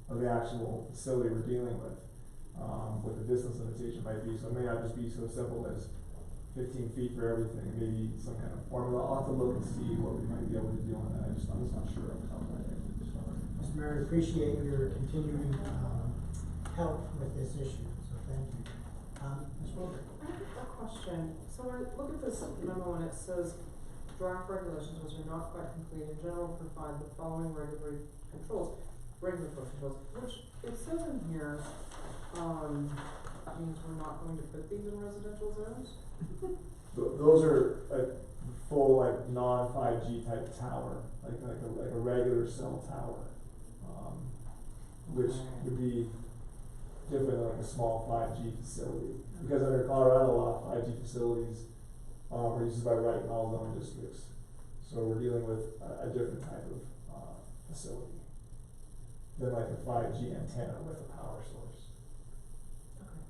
of the actual facility we're dealing with, what the distance limitation might be. So it may not just be so simple as 15 feet for everything. It may be some kind of formula. I'll have to look and see what we might be able to do on that. I'm just not sure of how that is. Mr. Mayor, I appreciate your continuing, help with this issue, so thank you. Ms. Wilbur? I have a question. So when I look at this memo and it says draft regulations which are not quite complete in general provide the following regulatory controls, which it says in here, that means we're not going to put these in residential zones? Those are like full, like non-5G type tower, like a regular cell tower, which would be different than like a small 5G facility. Because under Colorado law, 5G facilities are used by right in all zone districts. So we're dealing with a different type of facility than like a 5G antenna with a power source. Okay.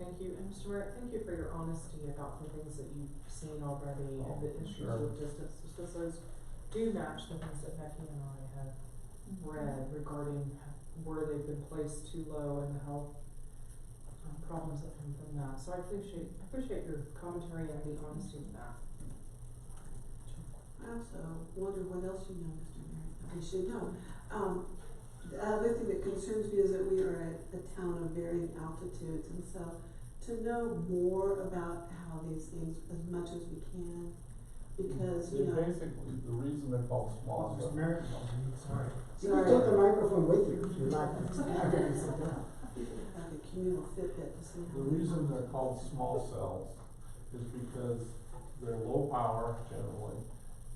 Thank you. And Mr. Merritt, thank you for your honesty about the things that you've seen already and the issues with distance. Because those do match the things that Becky and I have read regarding where they've been placed too low and the health problems that come from that. So I appreciate your commentary and the honesty in that. I also wonder what else you know, Mr. Mayor, I should know. The other thing that concerns me is that we are a town of varying altitudes, and so to know more about how these things, as much as we can, because, you know. Basically, the reason they're called small cells. Mr. Mayor, sorry. You can take the microphone with you if you like. Like a communal Fitbit to see. The reason they're called small cells is because they're low power generally,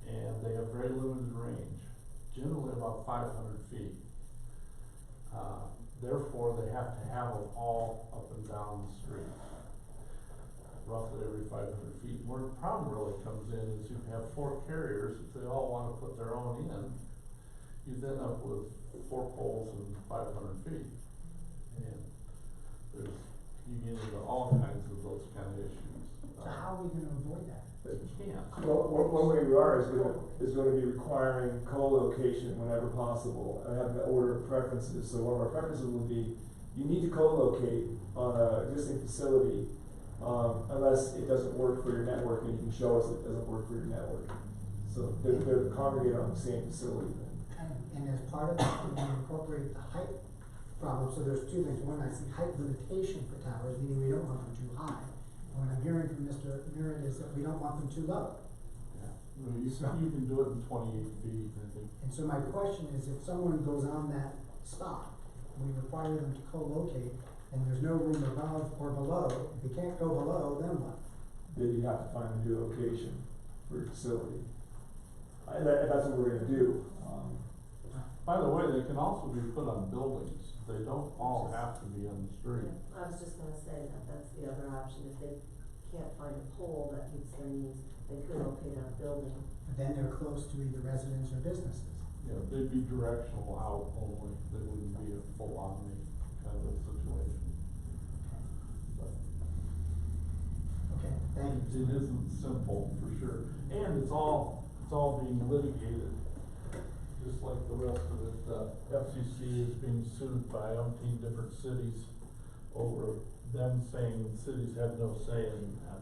and they have very limited range, generally about 500 feet. Therefore, they have to have them all up and down the street, roughly every 500 feet. Where the problem really comes in is you have 4 carriers, if they all want to put their own in, you then up with 4 poles and 500 feet. And you get into all kinds of those kind of issues. So how are we gonna avoid that? You can't. Well, one way we are is gonna be requiring co-location whenever possible, and have the order of preferences. So one of our preferences will be, you need to co-locate on an existing facility, unless it doesn't work for your network, and you can show us it doesn't work for your network. So they're congregated on the same facility then. And as part of that, we incorporate the height problem. So there's 2 things. One, I see height limitation for towers, meaning we don't want them too high. And what I'm hearing from Mr. Merritt is that we don't want them too low. Yeah. Well, you can do it in 28 feet, I think. And so my question is, if someone goes on that spot, we require them to co-locate, and there's no room above or below, if you can't go below, then what? Then you have to find a new location for your facility. And that's what we're gonna do. By the way, they can also be put on buildings. They don't all have to be on the street. I was just gonna say that that's the other option, if they can't find a pole that meets their needs, they could locate on a building. But then they're close to either residents or businesses. Yeah, they'd be directional out only. They wouldn't be a full on kind of a situation. But Okay, thank you. it isn't simple for sure. And it's all being litigated. Just like the rest of it, FCC is being sued by umpteen different cities over them saying the cities have no say in that.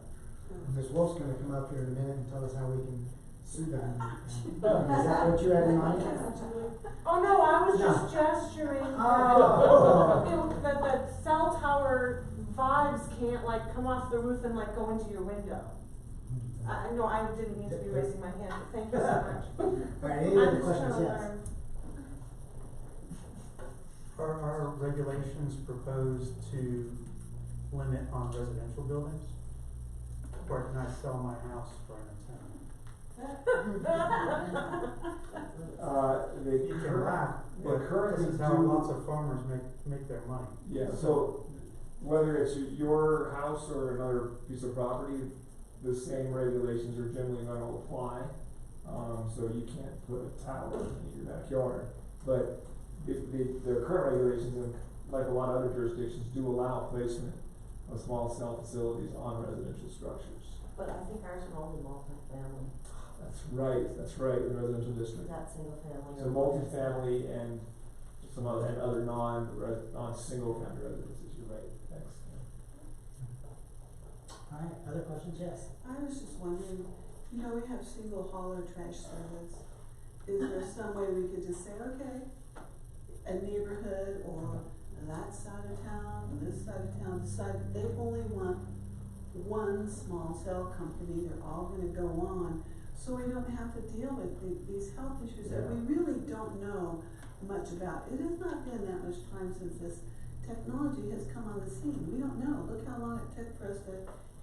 Ms. Wolf's gonna come up here in a minute and tell us how we can sue them. Is that what you had in mind? Oh, no, I was just gesturing, that the cell tower vibes can't like come off the roof and like go into your window. No, I didn't mean to be raising my hand, but thank you so much. Alright, any other questions? Yes. Are regulations proposed to limit on residential buildings? Or can I sell my house for an antenna? You can laugh. This is how lots of farmers make their money. Yeah, so whether it's your house or another piece of property, the same regulations are generally gonna apply. So you can't put a tower in your backyard. But the current regulations, like a lot of other jurisdictions, do allow placement of small cell facilities on residential structures. But I think ours are only multi-family. That's right, the residential district. Not single family. So multifamily and some other, and other non-single family residences, you're right, thanks. All right, other questions? Yes. I was just wondering, you know, we have single hauler trash service. Is there some way we could just say, okay, a neighborhood or that side of town, this side of town, decide they only want one small cell company, they're all gonna go on, so we don't have to deal with these health issues that we really don't know much about. It has not been that much time since this technology has come on the scene. We don't know. Look how long it took for us to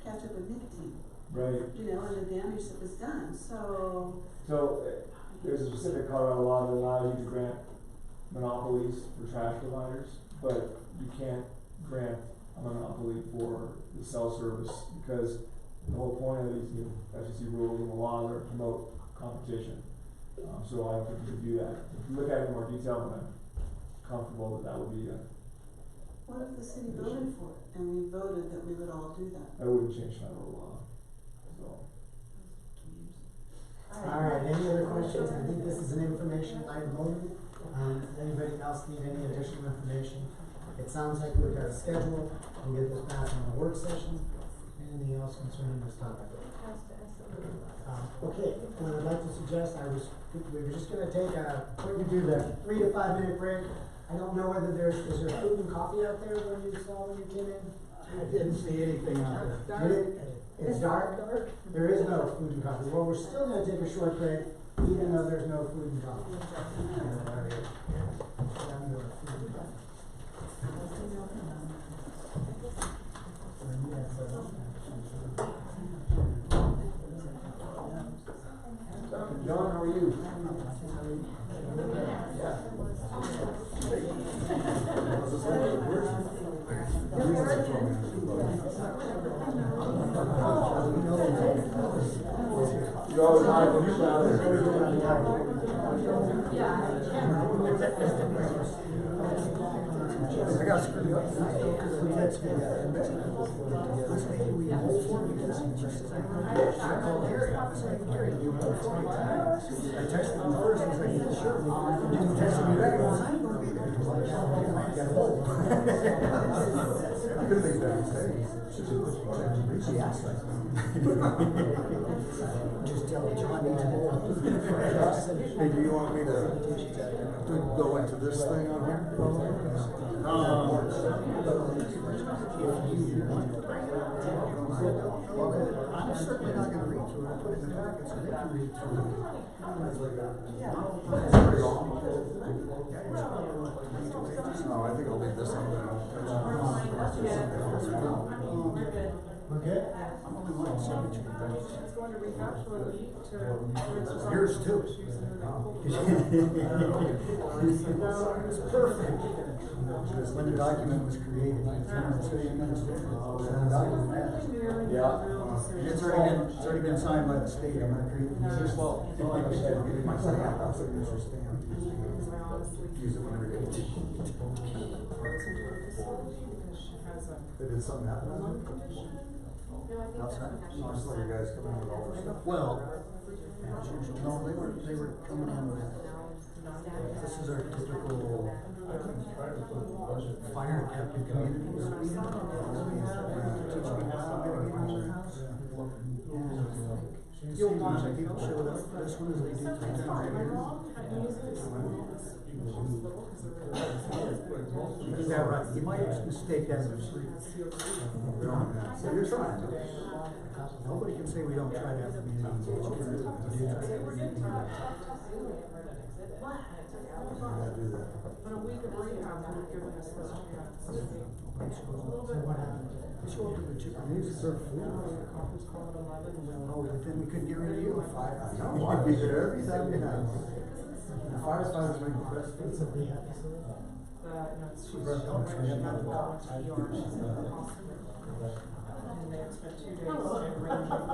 catch up with nicotine. Right. You know, and the damage that was done, so. There's a specific Colorado law that allows you to grant monopolies for trash providers, but you can't grant a monopoly for the cell service, because the whole point of these new FCC rules and the laws are to promote competition. So I don't think you could do that. If you look at it in more detail, then I'm comfortable that would be What if the city voted for it, and we voted that we would all do that? that wouldn't change federal law, so. All right, any other questions? I think this is an information item only. Anybody else need any additional information? It sounds like we've got a schedule. We'll get this passed on a work session. Anything else concerning this topic? Okay, what I'd like to suggest, we were just gonna take we're gonna do the 3 to 5 minute break. I don't know whether is there food and coffee out there when you came in? I didn't see anything out there. It's dark? There is no food and coffee. Well, we're still gonna take a short break, even though there's no food and coffee. John, how are you? You always hide when you're down I got screwed up. I texted him first, he's like, yeah, sure. You can text me back, I was like, I'm gonna be there. I could've made that mistake. She asked us. Just tell John needs more. Hey, do you want me to go into this thing on here? I'm certainly not gonna read through it, I'll put it in the packet so they can read through it. No, I think I'll leave this on there. We're good? I'm only one signature. It's going to recapitulate to. Yours too. It's perfect. When the document was created, It's already been signed by the state, I'm gonna create the stamp. Use it whenever you need. Did something happen? Outside? No, I saw you guys coming in with all this stuff. Well, as usual, no, they were coming in with, this is our typical fire captive communities. You'll watch it, people showed up, this one is they do 3 times a year. Is that right? You might mistake that for sleep. So you're trying. Nobody can say we don't try to have community engagement. But a week of rehab would have given us this chance. They show up to the chicken, they serve food. Oh, but then we couldn't get rid of you. No, I'd be there every time you have. The firefighters make the best food. It's a rehab facility. She's already got to go to ER, she's in the hospital. And they had spent 2 days in range of,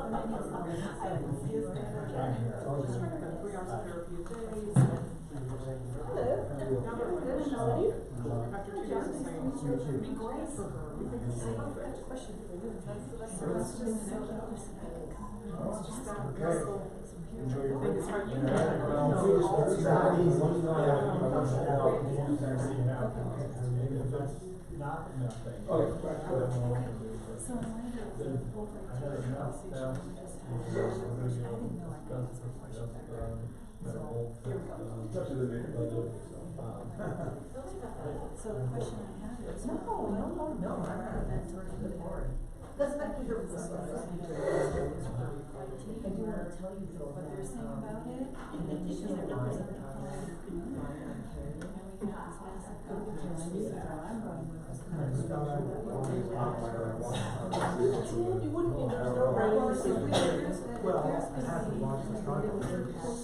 just trying to get 3 hours of therapy a day. Now they're like, after 2 days of saying, It'd be great for her. I've got a question for you. Enjoy your It's hard, you So the question I have is. No, I'm not talking to the board. That's back to your business. I do wanna tell you though what they're saying about it, and then because they're representing the community. And we have this massive competition, so I'm going with this. You wouldn't be interested. Well, I have to watch the struggle.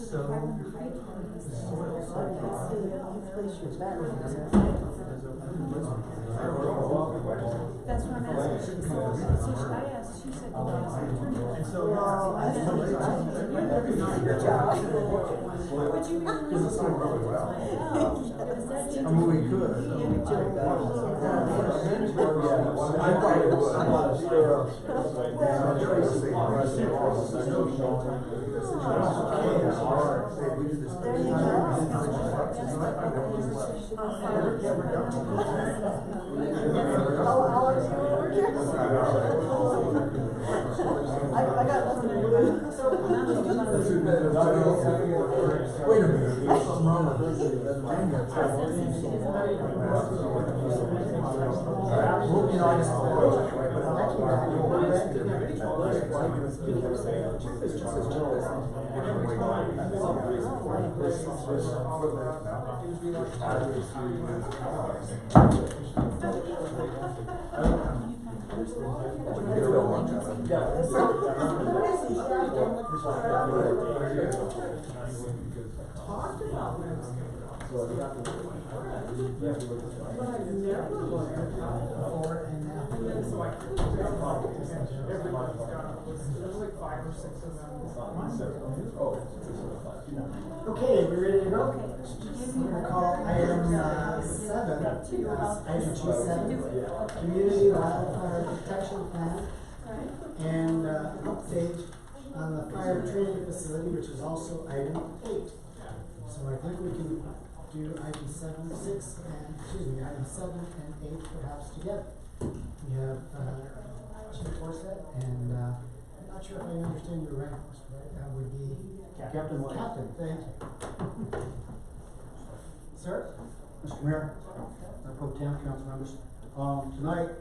So, That's what I'm asking. So should I ask, she said, well, I asked the attorney. and so, Would you be willing to? I mean, we could. I probably would. I got nothing to do. Wait a minute, what's wrong with this? Well, you know, I just. Okay, we ready to go? We're gonna call item 7, item G7, Community Wildfire Protection Plan, and update on the fire training facility, which is also item 8. So I think we can do item 7, 6, and, item 7 and 8 perhaps together. We have Chief Forsett, and I'm not sure if I understand your ranks, right? That would be Captain White. Captain, thank you. Sir? Mr. Mayor, Mayor Pro Tem, council members, tonight,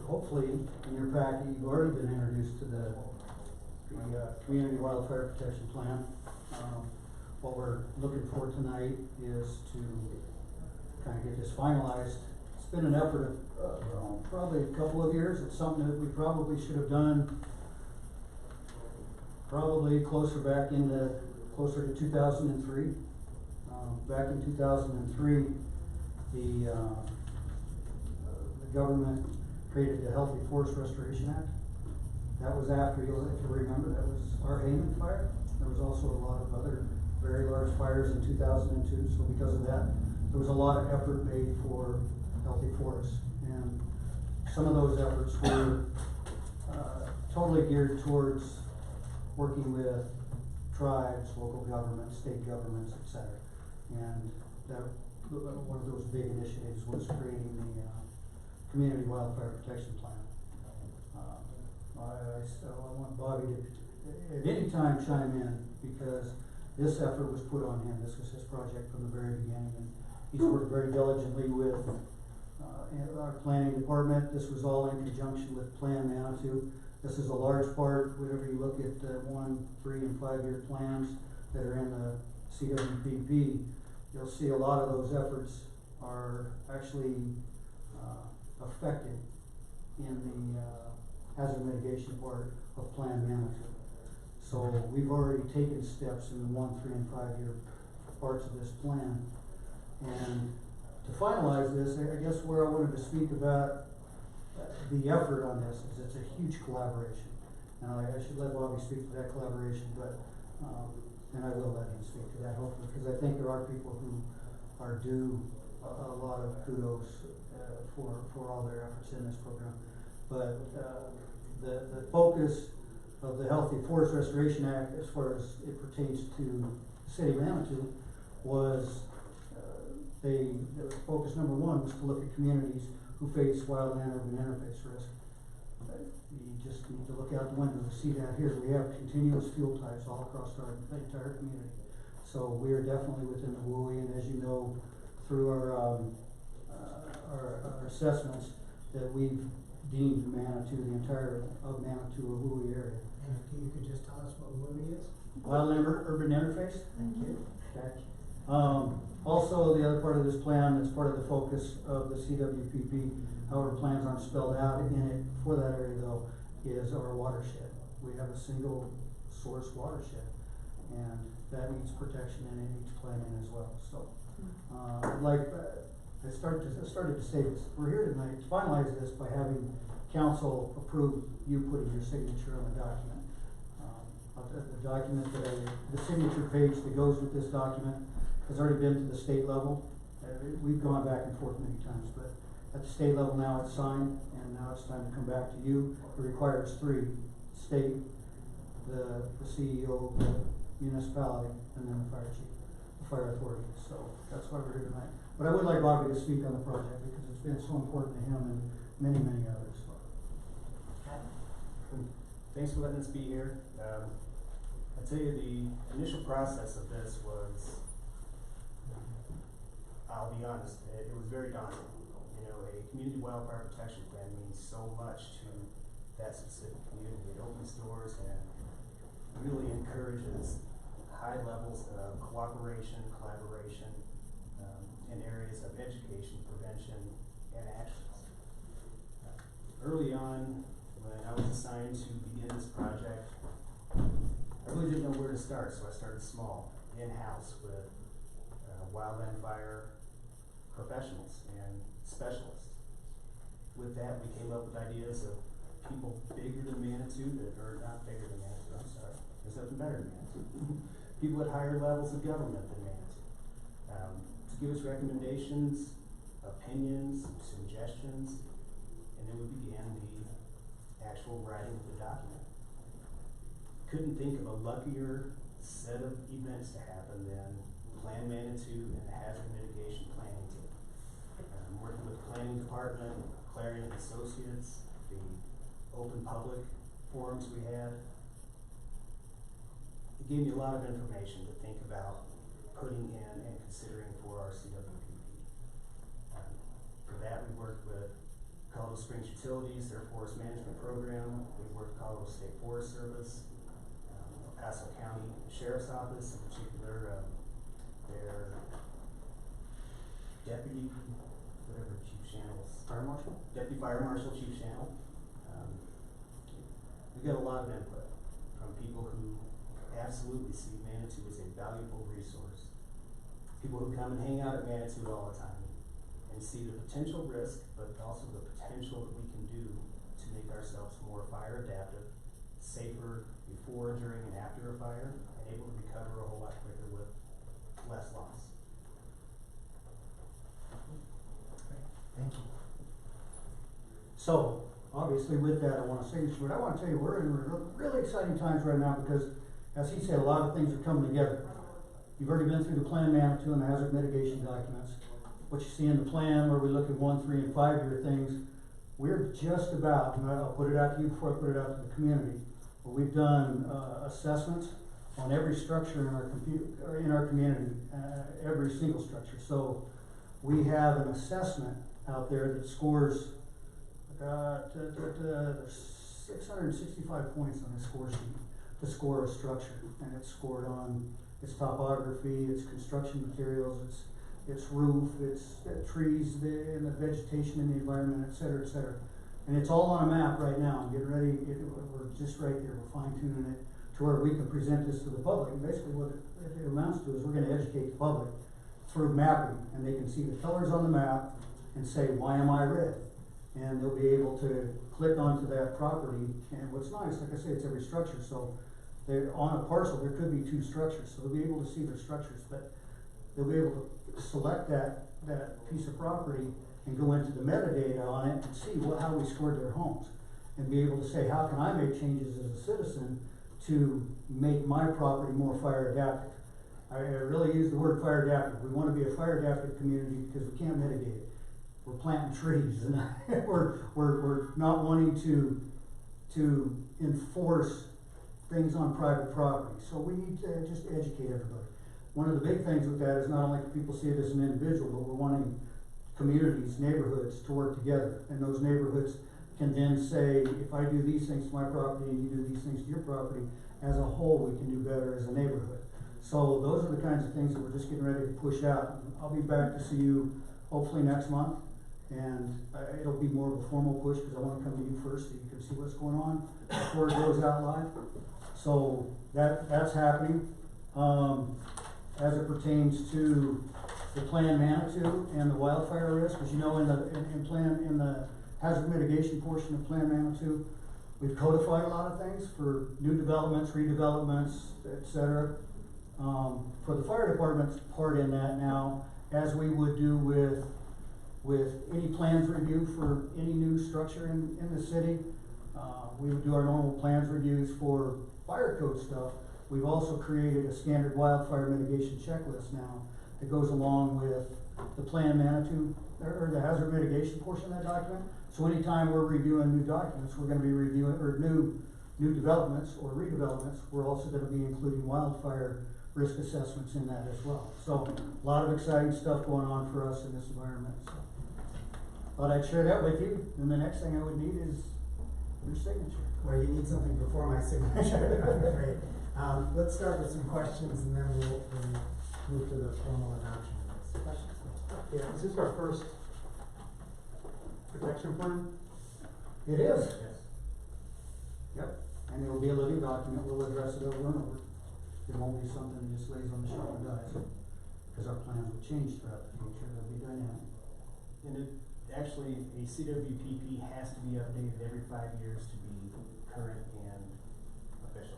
hopefully in your packet, you've already been introduced to the Community Wildfire Protection Plan. What we're looking for tonight is to kind of get this finalized. It's been an effort of probably a couple of years. It's something that we probably should have done probably closer to 2003. Back in 2003, the government created the Healthy Forest Restoration Act. That was after, if you remember, that was our Hayman fire. There was also a lot of other very large fires in 2002, so because of that, there was a lot of effort made for healthy forests. And some of those efforts were totally geared towards working with tribes, local governments, state governments, etc. And that, one of those big initiatives was creating the Community Wildfire Protection Plan. I want Bobby to at any time chime in, because this effort was put on him. This was his project from the very beginning, and he's worked very diligently with our planning department. This was all in conjunction with Plan Manitou. This is a large part, whenever you look at 1, 3, and 5-year plans that are in the CWPP, you'll see a lot of those efforts are actually affected in the hazard mitigation part of Plan Manitou. So we've already taken steps in the 1, 3, and 5-year parts of this plan. And to finalize this, I guess where I wanted to speak about the effort on this is it's a huge collaboration. And I should let Bobby speak to that collaboration, but and I will let him speak to that hopefully, because I think there are people who are due a lot of kudos, for all their efforts in this program. But, the focus of the Healthy Forest Restoration Act, as far as it pertains to the city of Manitou, was, the focus number one was to look at communities who face wildland-urban interface risk. You just need to look out the window to see that here. We have continuous fuel types all across our entire community. So we are definitely within the WUI, and as you know, through our assessments, that we've deemed Manitou, the entire of Manitou, a WUI area. And if you could just tell us what WUI is? Wildland-urban interface? Thank you. Okay. Also, the other part of this plan, that's part of the focus of the CWPP, however, plans aren't spelled out in it for that area though, is our watershed. We have a single source watershed, and that needs protection and it needs planning as well. So, I started to say this, we're here tonight to finalize this by having council approve you putting your signature on the document. The document the signature page that goes with this document has already been to the state level. We've gone back and forth many times, but at the state level now it's signed, and now it's time to come back to you. It requires three: state, the CEO, the municipality, and then the fire chief, the fire authority. So that's why we're here tonight. But I would like Bobby to speak on the project because it's been so important to him and many, many others. Thanks for letting us be here. I tell you, the initial process of this was, I'll be honest, it was very daunting. You know, a community wildfire protection plan means so much to that specific community. It opens doors and really encourages high levels of cooperation, collaboration, in areas of education, prevention, and actions. Early on, when I was assigned to begin this project, I really didn't know where to start, so I started small, in-house with wildland fire professionals and specialists. With that, we came up with ideas of people bigger than Manitou, or not bigger than Manitou, I'm sorry, there's nothing better than Manitou. People at higher levels of government than Manitou, to give us recommendations, opinions, suggestions, and then we began the actual writing of the document. Couldn't think of a luckier set of events to happen than Plan Manitou and the Hazard Mitigation Planning Team. Working with the Planning Department, Clarion Associates, the open public forums we had, it gave me a lot of information to think about putting in and considering for our CWPP. For that, we worked with Colorado Springs Utilities, their forest management program. We worked with Colorado State Forest Service, El Paso County Sheriff's Office, in particular, their deputy, whatever Chief Channel's. Fire Marshal? Deputy Fire Marshal Chief Channel. We got a lot of input from people who absolutely see Manitou as a valuable resource. People who come and hang out at Manitou all the time and see the potential risk, but also the potential that we can do to make ourselves more fire adaptive, safer before, during, and after a fire, and able to recover a whole lot quicker with less loss. Thank you. So, obviously with that, I want to say this, but I want to tell you, we're in really exciting times right now because, as he said, a lot of things are coming together. You've already been through the Plan Manitou and the hazard mitigation documents. What you see in the plan where we look at 1, 3, and 5-year things, we're just about, and I'll put it out to you before I put it out to the community, but we've done assessments on every structure in our community, every single structure. So we have an assessment out there that scores 665 points on the score sheet to score a structure, and it's scored on its topography, its construction materials, its roof, its trees, and the vegetation in the environment, et cetera, et cetera. And it's all on a map right now. I'm getting ready, we're just right there, we're fine tuning it to where we can present this to the public. And basically what it amounts to is we're gonna educate the public through mapping, and they can see the colors on the map and say, why am I red? And they'll be able to click onto that property. And what's nice, like I say, it's every structure. So they're on a parcel, there could be 2 structures. So they'll be able to see their structures, but they'll be able to select that that piece of property and go into the metadata on it and see how we scored their homes. And be able to say, how can I make changes as a citizen to make my property more fire adaptive? I really use the word fire adaptive. We wanna be a fire adaptive community because we can't mitigate it. We're planting trees and we're not wanting to enforce things on private property. So we need to just educate everybody. One of the big things with that is not only do people see it as an individual, but we're wanting communities, neighborhoods to work together. And those neighborhoods can then say, if I do these things to my property and you do these things to your property, as a whole we can do better as a neighborhood. So those are the kinds of things that we're just getting ready to push out. I'll be back to see you hopefully next month, and it'll be more of a formal push because I want to come to you first so you can see what's going on before it goes out live. So that's happening. As it pertains to the Plan Manitou and the wildfire risk, as you know, in the hazard mitigation portion of Plan Manitou, we've codified a lot of things for new developments, redevelopments, etc. For the fire department's part in that now, as we would do with any plans review for any new structure in the city, we would do our normal plans reviews for fire code stuff. We've also created a standard wildfire mitigation checklist now that goes along with the Plan Manitou, or the hazard mitigation portion of that document. So anytime we're reviewing new documents, we're gonna be reviewing, or new developments or redevelopments, we're also gonna be including wildfire risk assessments in that as well. So a lot of exciting stuff going on for us in this environment. So thought I'd share that with you, and the next thing I would need is your signature. Well, you need something before my signature, I'm afraid. Let's start with some questions and then we'll move to the formal adoption of this. Questions? Yeah, is this our first protection plan? It is. Yes. Yep, and it'll be a living document, we'll address it over and over. It won't be something that just lays on the shelf and dies, because our plans will change throughout the future, they'll be dynamic. And actually, a CWPP has to be updated every 5 years to be current and official.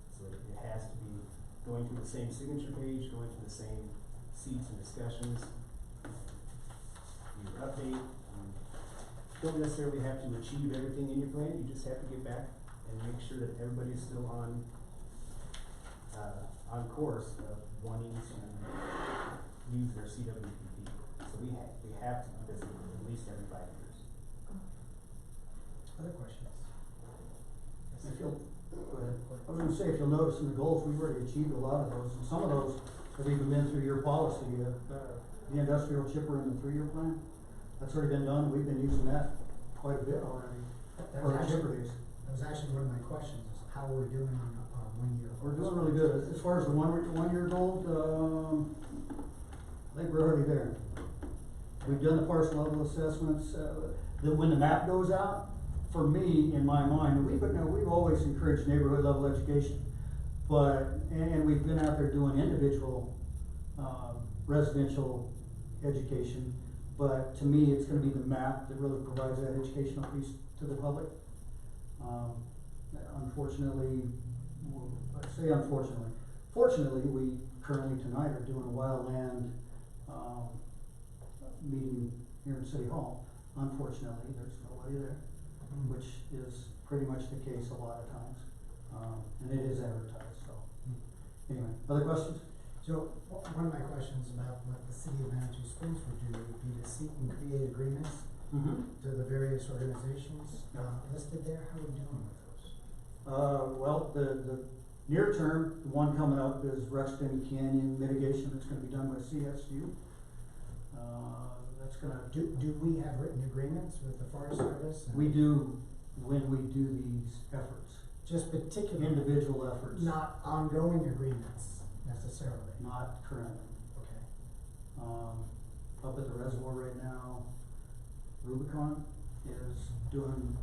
So it has to be going to the same signature page, going to the same seats and discussions. You update, you don't necessarily have to achieve everything in your plan, you just have to get back and make sure that everybody's still on course of wanting to use their CWPP. So we have to do this at least every 5 years. Other questions? If you'll, I was gonna say, if you'll notice in the goals, we've already achieved a lot of those, and some of those have even been through your policy, the industrial chipper and the 3-year plan. That's already been done, we've been using that quite a bit already. That was actually one of my questions, is how we're doing on 1 year. We're doing really good. As far as the one year gold, I think we're already there. We've done the parcel level assessments. When the map goes out, for me, in my mind, we've always encouraged neighborhood level education, and we've been out there doing individual residential education. But to me, it's going to be the map that really provides that educational piece to the public. Fortunately, we currently tonight are doing a wildland meeting here in City Hall. Unfortunately, there's nobody there, which is pretty much the case a lot of times. And it is advertised, so. Anyway, other questions? So, one of my questions about what the City of Manitou Springs would do would be to seek and create agreements to the various organizations listed there. How are we doing with those? Well, the near term, the one coming up is Ruxton Canyon mitigation that's gonna be done by CSU. That's gonna. Do we have written agreements with the Forest Service? We do when we do these efforts. Just particular individual efforts. Not ongoing agreements necessarily. Not currently. Okay. Up at the reservoir right now, Rubicon is doing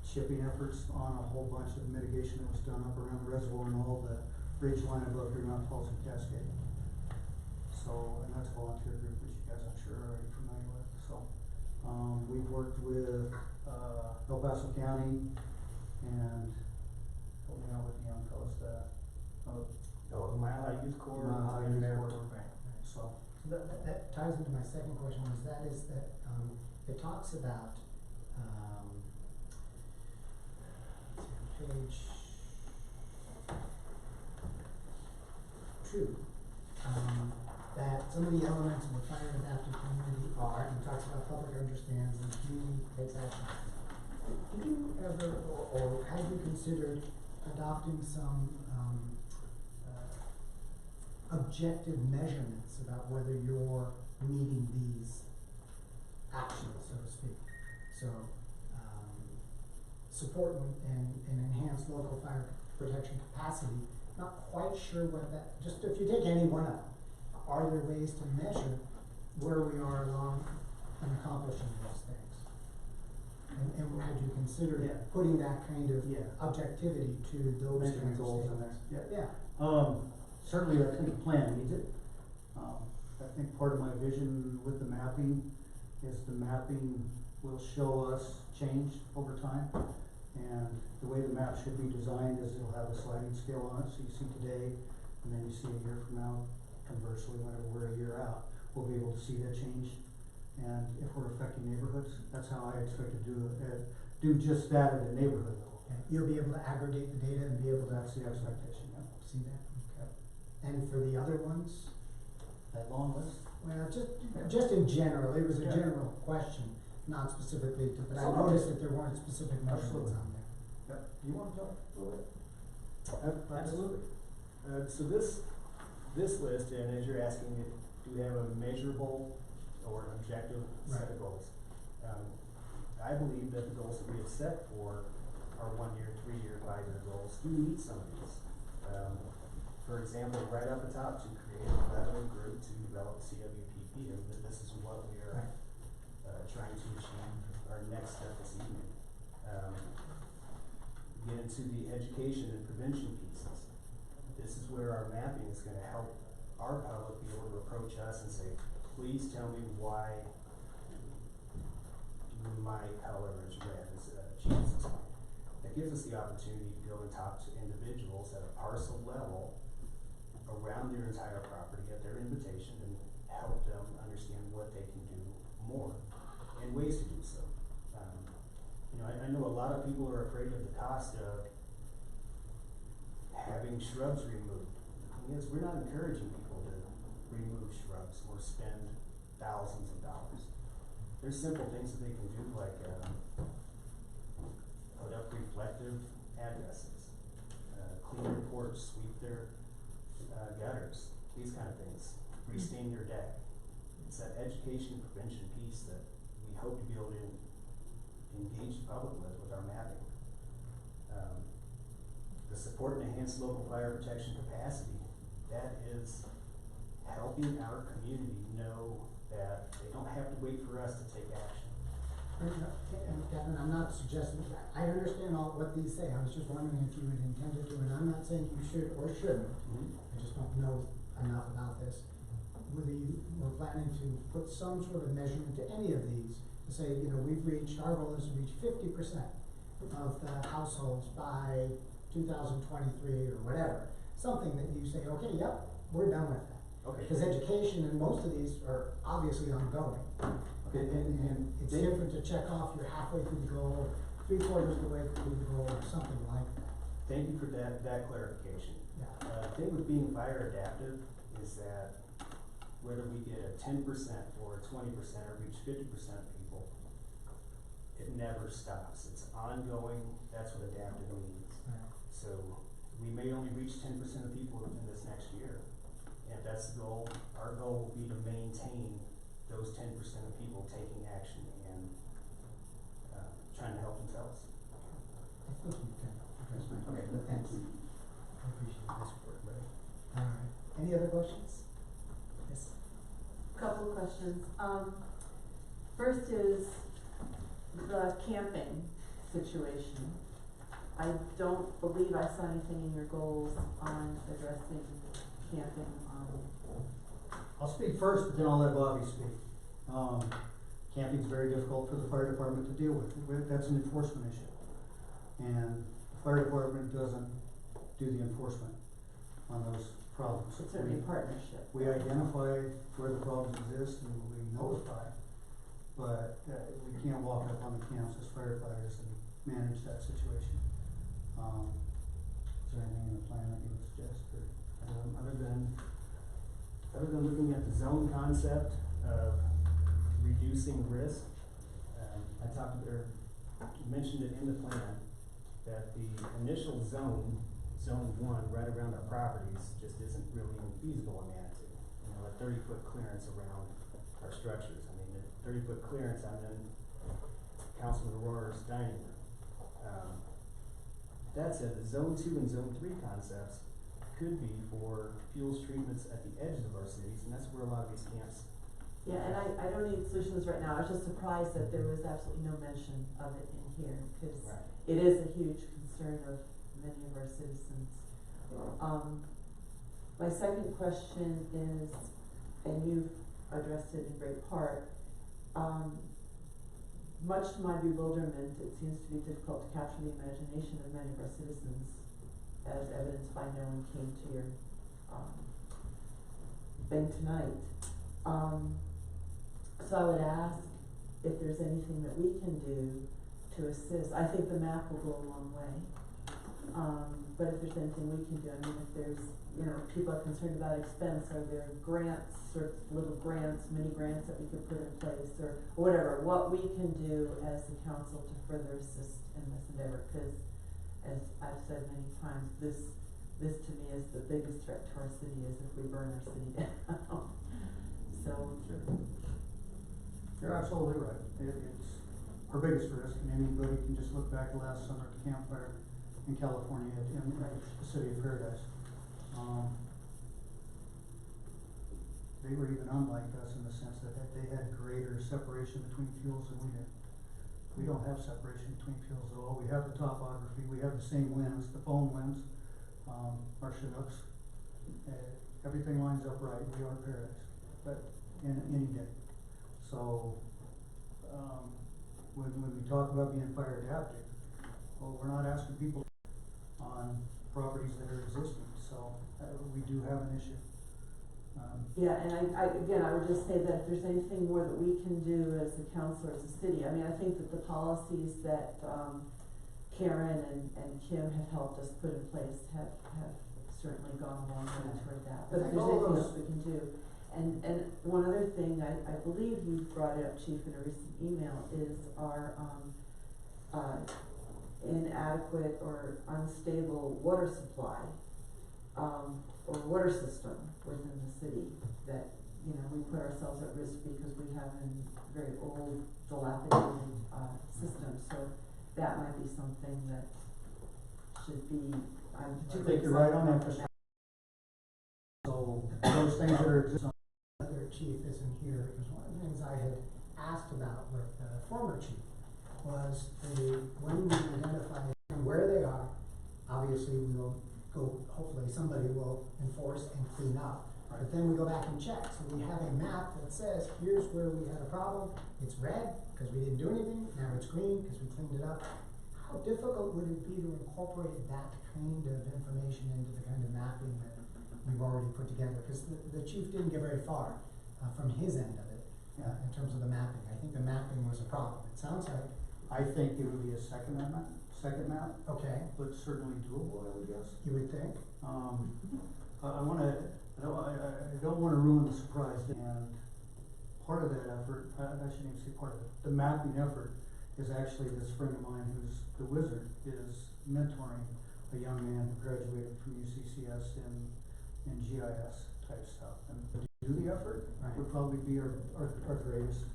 shipping efforts on a whole bunch of mitigation that was done up around the reservoir and all the ridge line above here, Mount Falls and Cascade. So, and that's a volunteer group, which you guys I'm sure are already familiar with. So, we've worked with El Paso County and help me out with the young fellas that Mile High Youth Corps, Mile High Youth Corps. So That ties into my second question, it talks about, let's see, on page 2, that some of the elements of the fire adaptive community are, and talks about public understands and community takes action. Did you ever, or have you considered adopting some objective measurements about whether you're meeting these actions, so to speak? So, support and enhance local fire protection capacity. Not quite sure what that, just if you take any one of them, are there ways to measure where we are along in accomplishing those things? And had you considered putting that kind of objectivity to those Measuring kinds of goals in statements? there. Certainly I think the plan needs it. I think part of my vision with the mapping is the mapping will show us change over time. And the way the map should be designed is it'll have a sliding scale on it, so you see today, and then you see a year from now. Conversely, whenever we're a year out, we'll be able to see that change. And if we're affecting neighborhoods, that's how I expect to do just that at a neighborhood level. Okay. You'll be able to aggregate the data and be able to That's the expectation, yeah. see that? Okay. And for the other ones? That long list? Well, just in general, it was a general question, not specifically to, but I noticed that there weren't specific measurements on there. Yep. You want to talk a little bit? Absolutely. So this list, and as you're asking, do we have a measurable or an objective set of goals? I believe that the goals that we have set for our 1-year, 3-year, 5-year goals do meet some of these. For example, right off the top, to create a collaborative group to develop CWPP, and this is what we are trying to achieve, our next step this evening. Get into the education and prevention pieces. This is where our mapping is going to help our public be able to approach us and say, please tell me why my color is red, as Chief explained. That gives us the opportunity to go and talk to individuals at a parcel level around their entire property at their invitation and help them understand what they can do more and ways to do so. I know a lot of people are afraid of the cost of having shrubs removed. The thing is, we're not encouraging people to remove shrubs or spend thousands of dollars. There's simple things that they can do, like put up reflective addresses, clean their porch, sweep their gutters, these kind of things, restain your deck. It's that education prevention piece that we hope to be able to engage the public with our mapping. The support and enhance local fire protection capacity, that is helping our community know that they don't have to wait for us to take action. And Kevin, I'm not suggesting, I understand all what these say, I was just wondering if you had intended to, and I'm not saying you should or shouldn't, I just don't know enough about this. Whether you were planning to put some sort of measurement to any of these, to say, our goal is to reach 50% of the households by 2023 or whatever. Something that you say, okay, yep, we're done with that. Okay. Because education and most of these are obviously ongoing. Okay. And it's different to check off you're halfway through the goal, 3/4 of the way through the goal, or something like that. Thank you for that clarification. Yeah. The thing with being fire adaptive is that whether we get a 10% or a 20% or reach 50% of people, it never stops. It's ongoing. That's what adaptive means. Right. So we may only reach 10% of people in this next year. And if that's the goal, our goal will be to maintain those 10% of people taking action and trying to help themselves. I think you can address my question. Okay. Thanks. I appreciate this work, Ray. All right. Any other questions? Yes. Couple of questions. First is the camping situation. I don't believe I saw anything in your goals on addressing camping. I'll speak first, but then I'll let Bobby speak. Camping's very difficult for the fire department to deal with. That's an enforcement issue. And the fire department doesn't do the enforcement on those problems. It's certainly a partnership. We identify where the problems exist and we notify, but we can't walk up on the camps as firefighters and manage that situation. Is there anything in the plan that you would suggest, or? Other than looking at the zone concept of reducing risk, I mentioned it in the plan, that the initial zone 1, right around our properties, just isn't really feasible in Manitou. You know, a 30-foot clearance around our structures. I mean, a 30-foot clearance, I'm in Councilman Rohrer's dining room. That said, the zone 2 and zone 3 concepts could be for fuels treatments at the edges of our cities, and that's where a lot of these camps. Yeah, and I don't need solutions right now. I was just surprised that there was absolutely no mention of it in here, because it is a huge concern of many of our citizens. My second question is, and you've addressed it in great part, much to my bewilderment, it seems to be difficult to capture the imagination of many of our citizens, as evidenced by no one came to your thing tonight. So I would ask if there's anything that we can do to assist. I think the map will go a long way. But if there's anything we can do, I mean, if there's, you know, people are concerned about expense, are there grants, or little grants, mini grants that we could put in place, or whatever, what we can do as the council to further assist in this endeavor, because as I've said many times, this to me is the biggest threat to our city, is if we burn our city down. So. You're absolutely right. It's our biggest risk, and anybody can just look back last summer at the campfire in California in the city of Paradise. They were even unlike us in the sense that they had greater separation between fuels than we did. We don't have separation between fuels at all. We have the topography, we have the same winds, the foam winds, our Chinooks. Everything lines up right. We are Paradise, but in any day. So, when we talk about being fire adaptive, well, we're not asking people on properties that are existing, so we do have an issue. Yeah, and I would just say that if there's anything more that we can do as a council, as a city, I mean, I think that the policies that Karen and Kim have helped us put in place have certainly gone a long way toward that. But if there's anything else we can do. And one other thing, I believe you brought it up, Chief, in a recent email, is our inadequate or unstable water supply, or water system within the city, that, you know, we put ourselves at risk because we have a very old, dilapidated system. So that might be something that should be, I'm particularly you're right on that. So those things that are existing. Other chief isn't here, because one of the things I had asked about with the former chief was when we identify where they are, obviously we will go, hopefully somebody will enforce and clean up. But then we go back and check. So we have a map that says, here's where we had a problem. It's red because we didn't do anything. Now it's green because we cleaned it up. How difficult would it be to incorporate that kind of information into the kind of mapping that we've already put together? Because the chief didn't get very far from his end of it in terms of the mapping. I think the mapping was a problem. It sounds like. I think it would be a second map. Okay. But certainly doable, I would guess. You would think. I don't wanna ruin the surprise, and part of that effort, I shouldn't even say part of it, the mapping effort is actually this friend of mine who's the wizard, is mentoring a young man who graduated from UCCS in GIS type stuff. And to do the effort would probably be our greatest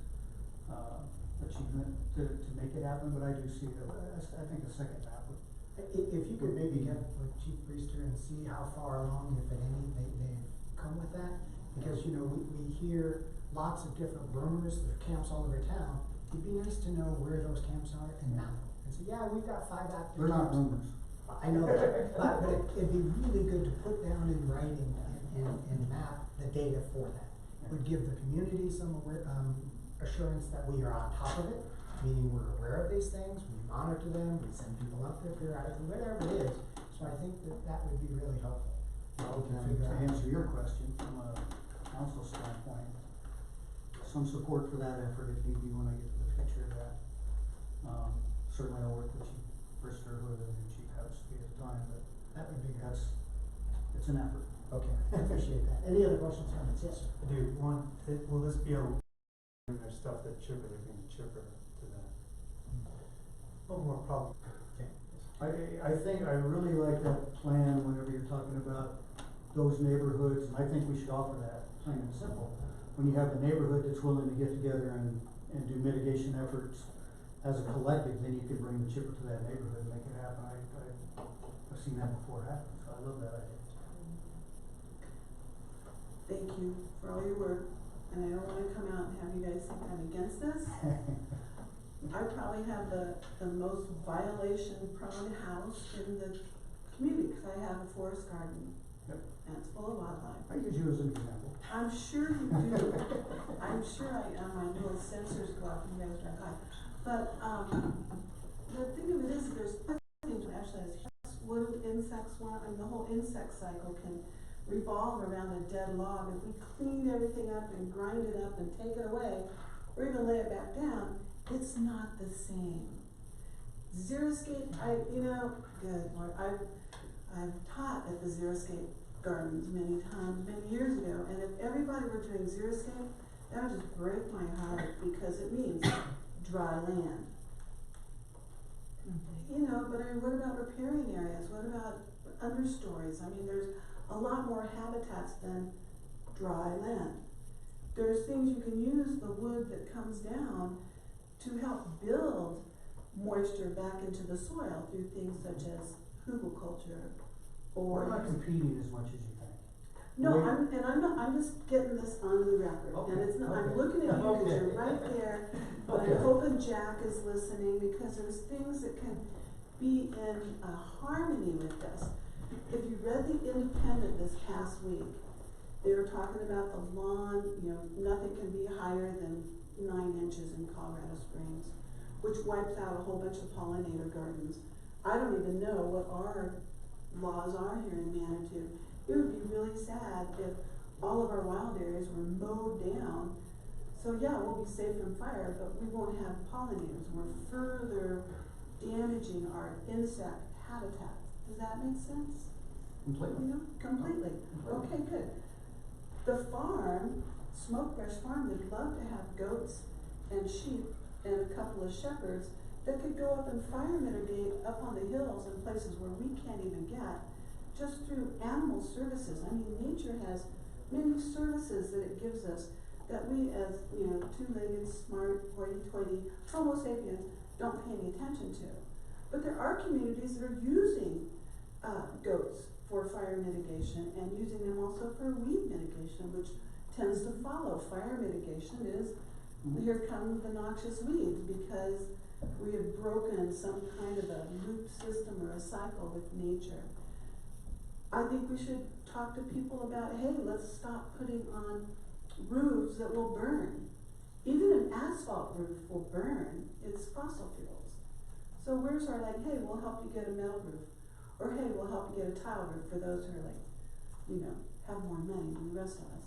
achievement to make it happen, but I do see that, I think a second map would. If you could maybe get with Chief Priester and see how far along, if at any, they've come with that. Because, you know, we hear lots of different rumors, there are camps all over town. It'd be nice to know where those camps are and map them. And say, yeah, we've got 5 active camps. They're not rumors. I know that, but it'd be really good to put down in writing and map the data for that. It would give the community some assurance that we are on top of it, meaning we're aware of these things, we monitor them, we send people up there periodically, whatever it is. So I think that would be really helpful. we can And figure to out. answer your question, from a council standpoint, some support for that effort if need be when I get to the picture of that. Certainly I'll work with Chief Brister, who the new chief happens to be at the time, but That would be good. it's an effort. Okay, I appreciate that. Any other questions, comments? Yes, sir. I do, will this be able, there's stuff that chipper, they're gonna chipper to that? No more problem. Okay. I think, I really like that plan whenever you're talking about those neighborhoods, and I think we should offer that, plain and simple. When you have the neighborhood that's willing to get together and do mitigation efforts as a collective, then you can bring the chipper to that neighborhood and make it happen. I've seen that before happen, so I love that idea. Thank you for all your work, and I don't wanna come out and have you guys think I'm against this. I probably have the most violation prone house in the community, cause I have a forest garden. Yep. And it's full of wildlife. I use you as an example. I'm sure you do. I'm sure my little sensors go off and you guys drive by. But, the thing of it is, there's things actually, what do insects want? I mean, the whole insect cycle can revolve around a dead log. If we cleaned everything up and grind it up and take it away, or even lay it back down, it's not the same. Xeriscape, good Lord, I've taught at the Xeriscape Gardens many times, many years ago, and if everybody were doing Xeriscape, that would just break my heart, because it means dry land. But I mean, what about riparian areas? What about understories? I mean, there's a lot more habitats than dry land. There's things you can use the wood that comes down to help build moisture back into the soil through things such as hugelkultur. We're not competing as much as you think. No, I'm just getting this on the record, Okay, and it's not, I'm okay. looking at you because Okay. you're right there, but Okay. I'm hoping Jack is listening, because there's things that can be in harmony with this. If you read The Independent this past week, they were talking about the lawn, nothing can be higher than 9 inches in Colorado Springs, which wipes out a whole bunch of pollinator gardens. I don't even know what our laws are here in Manitou. It would be really sad if all of our wild areas were mowed down. So yeah, we'll be safe from fire, but we won't have pollinators. We're further damaging our insect habitat. Does that make sense? Completely. Completely. Okay, good. The farm, Smokebrush Farm, would love to have goats and sheep and a couple of shepherds that could go up and fire mitigate up on the hills in places where we can't even get, just through animal services. I mean, nature has many services that it gives us that we as, two-legged, smart, hoity-toity Homo sapiens don't pay any attention to. But there are communities that are using goats for fire mitigation and using them also for weed mitigation, which tends to follow. Fire mitigation is, here come the noxious weeds, because we have broken some kind of a loop system or a cycle with nature. I think we should talk to people about, hey, let's stop putting on roofs that will burn. Even an asphalt roof will burn. It's fossil fuels. So where's our hey, we'll help you get a metal roof, or hey, we'll help you get a tile roof for those who are have more money than the rest of us.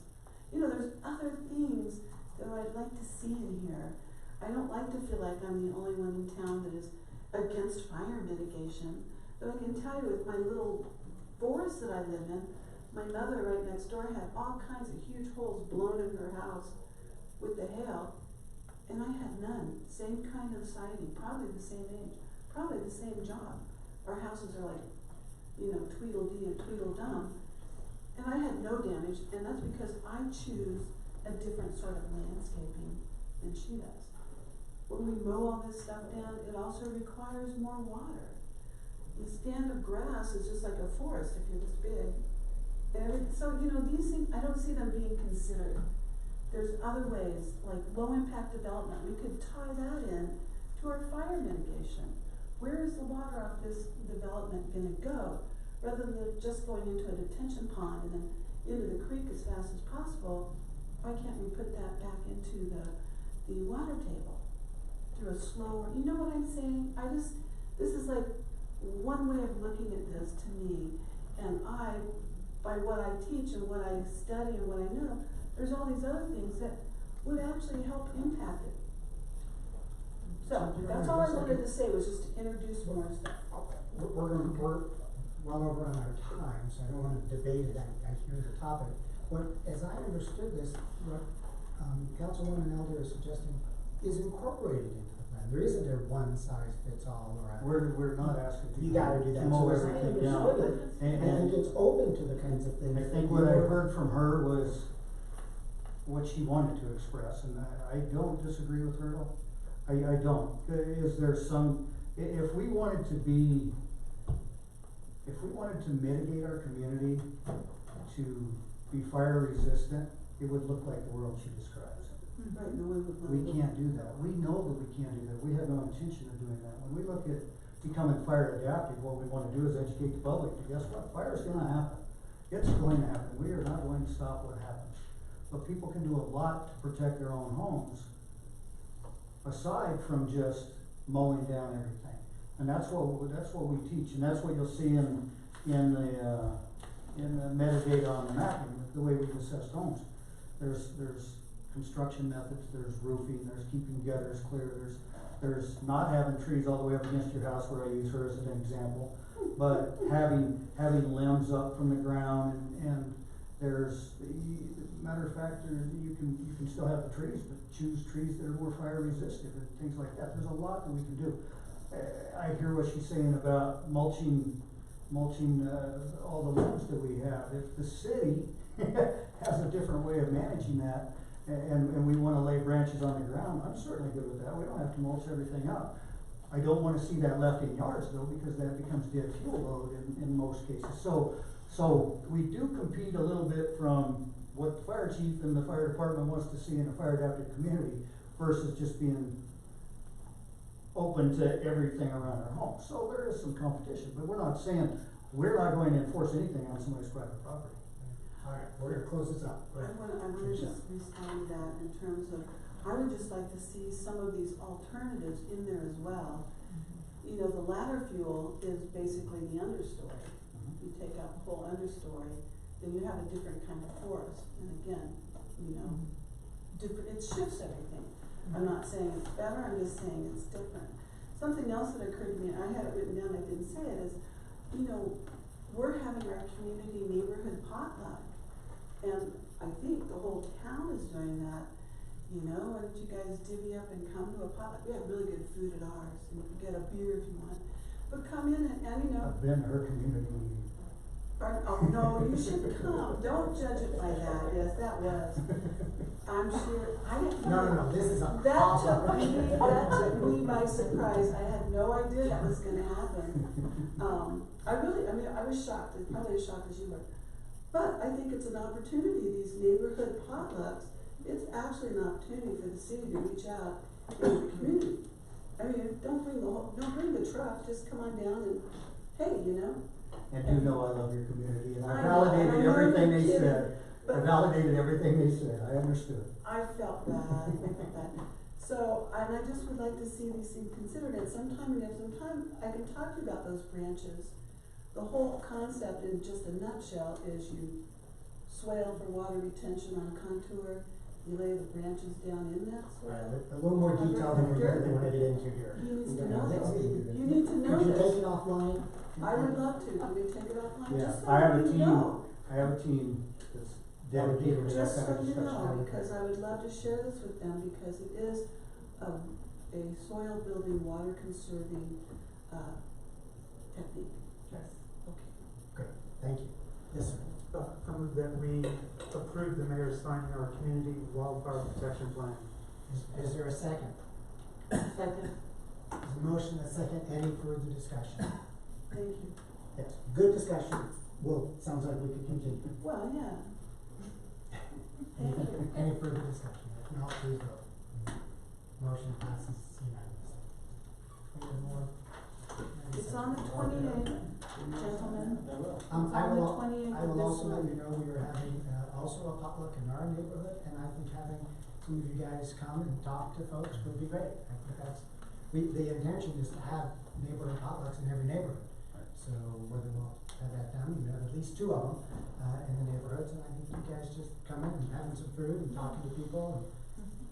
There's other things that I'd like to see in here. I don't like to feel like I'm the only one in town that is against fire mitigation, but I can tell you with my little forest that I live in, my mother right next door had all kinds of huge holes blown in her house with the hail, and I had none. Same kind of siding, probably the same age, probably the same job. Our houses are like, Tweedledee and Tweedledum, and I had no damage, and that's because I choose a different sort of landscaping than she does. When we mow all this stuff down, it also requires more water. The stand of grass is just like a forest if you're this big. So, these things, I don't see them being considered. There's other ways, like low impact development. We could tie that in to our fire mitigation. Where is the water off this development gonna go? Rather than just going into a detention pond and then into the creek as fast as possible, why can't we put that back into the water table through a slower, you know what I'm saying? This is like one way of looking at this to me, and I by what I teach and what I study and what I know, there's all these other things that would actually help impact it. So, that's all I wanted to say, was just to introduce more stuff. We're well over on our time, so I don't wanna debate it, I hear the topic. As I understood this, what, Councilwoman Elder is suggesting is incorporated into the plan. There isn't a one size fits all around. We're not asking You gotta do that. mow So we're saying everything we down. should, and I think it's open to the kinds of things. I think that what I you're- heard from her was what she wanted to express, and I don't disagree with her at all. I don't. Is there some, if we wanted to mitigate our community to be fire resistant, it would look like the world she describes. Right, no one would want We can't do that. We know that we can't do that. We have no intention of doing that. When we look at becoming fire adaptive, what we wanna do is educate the public. And guess what? Fire's gonna happen. It's going to happen. We are not going to stop what happens. But people can do a lot to protect their own homes, aside from just mowing down everything. And that's what we teach, and that's what you'll see in the metadata on the mapping, the way we've assessed homes. There's construction methods, there's roofing, there's keeping gutters clear, there's not having trees all the way up against your house, where I use her as an example, but having limbs up from the ground, and there's, matter of fact, you can still have the trees, but choose trees that are more fire resistant and things like that. There's a lot that we can do. I hear what she's saying about mulching all the limbs that we have. If the city has a different way of managing that, and we wanna lay branches on the ground, I'm certainly good with that. We don't have to mulch everything up. I don't wanna see that left in yards though, because that becomes dead fuel load in most cases. So we do compete a little bit from what the fire chief and the fire department wants to see in a fire adapted community versus just being open to everything around our home. So there is some competition, but we're not saying, we're not going to enforce anything on somebody's private property. All right, we're gonna close this up. I wanna just respond to that in terms of, I would just like to see some of these alternatives in there as well. You know, the ladder fuel is basically the understory. You take out the whole understory, then you have a different kind of forest, and again, you know, it shifts everything. I'm not saying it's better, I'm just saying it's different. Something else that occurred to me, and I had it written down, I didn't say it, is, you know, we're having our community neighborhood potluck. And I think the whole town is doing that. You know, why don't you guys divvy up and come to a potluck? We have really good food at ours, and you can get a beer if you want. But come in and you know. I've been to her community meeting. Oh, no, you should come. Don't judge it by that. Yes, that was. I'm sure, No, this is a that took me by surprise. I had no idea that was gonna happen. I was shocked, probably as shocked as you were. But I think it's an opportunity, these neighborhood potlucks, it's actually an opportunity for the city to reach out in the community. I mean, don't bring the truck, just come on down and, hey, you know. And you know I love your community, and I I know, validated I know everything you're they kidding, said. I but- validated everything they said, I understood. I felt bad. So, and I just would like to see these things considered, and sometime I can talk to you about those branches. The whole concept in just a nutshell is you swale for water retention on contour, you lay the branches down in that swale. A little more detail than we're really wanna get into here. You need to Okay, know let's this. see. You need to know Could you this. take it offline? I would love to. Can we take it offline? Yeah, Just so I have a you team, know. I have a team that's dedicated to that Just kind so of you discussion. know, because I would love to share this with them, because it is a soil building, water conserving, technique. Yes. Okay. Great, thank you. Yes, sir. I move that we approve the mayor signing our community wildfire protection plan. Is there a second? Second. There's a motion, a second, any further discussion? Thank you. Yes, good discussion. Well, sounds like we could continue. Well, yeah. Any further discussion? If not, please vote. Motion passes unanimously. Any more? It's on the 28th, gentlemen. It's I on the will, 28th I of will this also let month. you know we are having, also a potluck in our neighborhood, and I think having some of you guys come and talk to folks would be great. I think the intention is to have neighborhood potlucks in every neighborhood. So whether we'll have that done, we have at least 2 of them, in the neighborhoods, and I think you guys just come in and having some food and talking to people and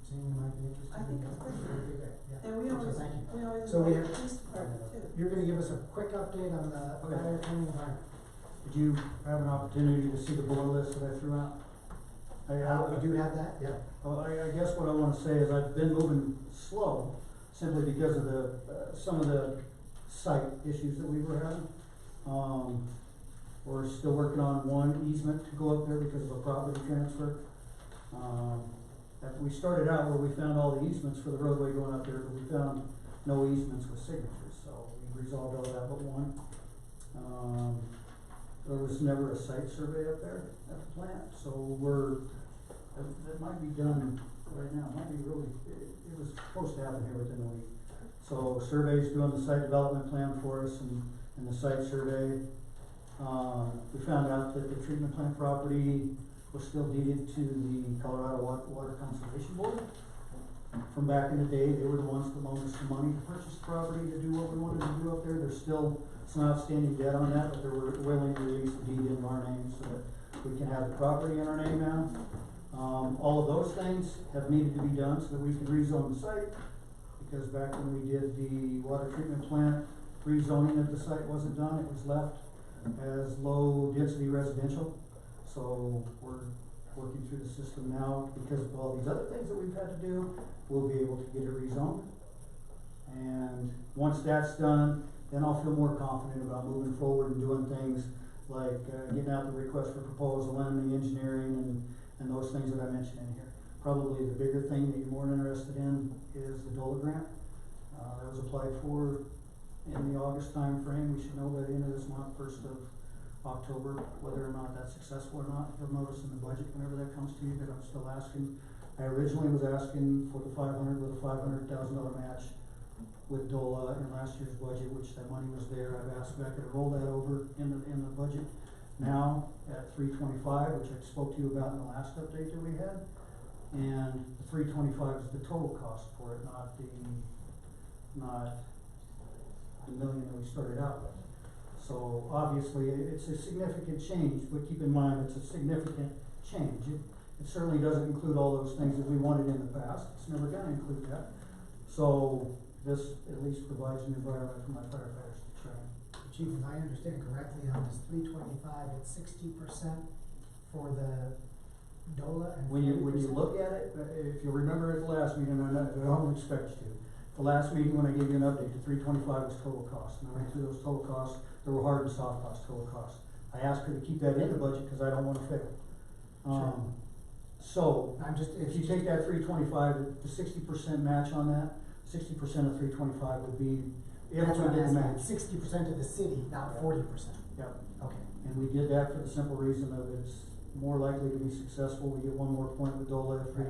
seeing who might be interested. I think in it's that. great. That'd be great, yeah. And we So always, thank you. we always So we invite have- the police department too. You're gonna give us a quick update on the Okay. fire training environment. Did you have an opportunity to see the board list that I threw out? We do have that, yep. Well, I guess what I wanna say is I've been moving slow simply because of the, some of the site issues that we were having. We're still working on one easement to go up there because of a property transfer. We started out where we found all the easements for the roadway going up there, but we found no easements with signatures, so we resolved all that but one. There was never a site survey up there at the plant, so that might be done right now, it might be really, it was supposed to happen here within a week. So survey's doing the site development plan for us and the site survey. We found out that the treatment plant property was still deeded to the Colorado Water Conservation Board. From back in the day, they were the ones that loaned us the money to purchase the property to do what we wanted to do up there. There's still some outstanding debt on that, but they were willing to release the deed in our name so that we can have the property in our name now. All of those things have needed to be done so that we can rezone the site, because back when we did the water treatment plant, rezoning of the site wasn't done, it was left as low density residential. So we're working through the system now, because of all these other things that we've had to do, we'll be able to get it rezoned. And once that's done, then I'll feel more confident about moving forward and doing things like, getting out the request for proposal and the engineering and those things that I mentioned in here. Probably the bigger thing that you're more interested in is the DOLA grant. That was applied for in the August time frame. We should know by the end of this month, 1st of October, whether or not that's successful or not. You'll notice in the budget whenever that comes to you that I'm still asking. I originally was asking for the 500 with a $500,000 match with DOLA in last year's budget, which that money was there. I've asked Becca to roll that over in the budget now at 325, which I spoke to you about in the last update that we had. And the 325 is the total cost for it, not the million that we started out with. So obviously it's a significant change, but keep in mind it's a significant change. It certainly doesn't include all those things that we wanted in the past. It's never gonna include that. So this at least provides an environment for my firefighters to train. Chief, if I understand correctly, on this 325, it's 60% for the DOLA and 40%? When you look at it, if you remember at the last meeting, I don't expect you to. The last meeting when I gave you an update, the 325 was total cost. And I went through those total costs. There were hard and soft costs, total costs. I asked her to keep that in the budget because I don't want to fail. So if you take that 325, the 60% match on that, 60% of 325 would be, if we did the match. 60% of the city, not 40%. Yep. Okay. And we did that for the simple reason of it's more likely to be successful. We get one more point with DOLA if we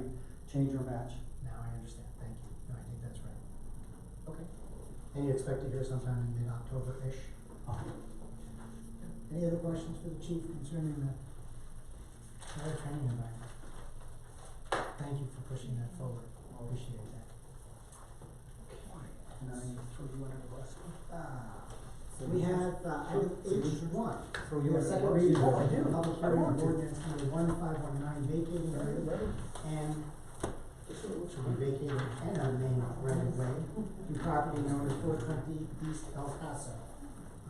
change our match. Now I understand. Thank you. No, I think that's right. Okay. And you expect to hear sometime in mid-October-ish? Any other questions for the chief concerning the fire training environment? Thank you for pushing that forward. I appreciate that. And I throw you under the bus. We have, item H1. Throw you under the Second bus. reading. Oh, I do. Public I hearing want of to. ordinance number 1519 vacating right of way and should be vacated and unnamed right of way to property known as 420 East El Paso.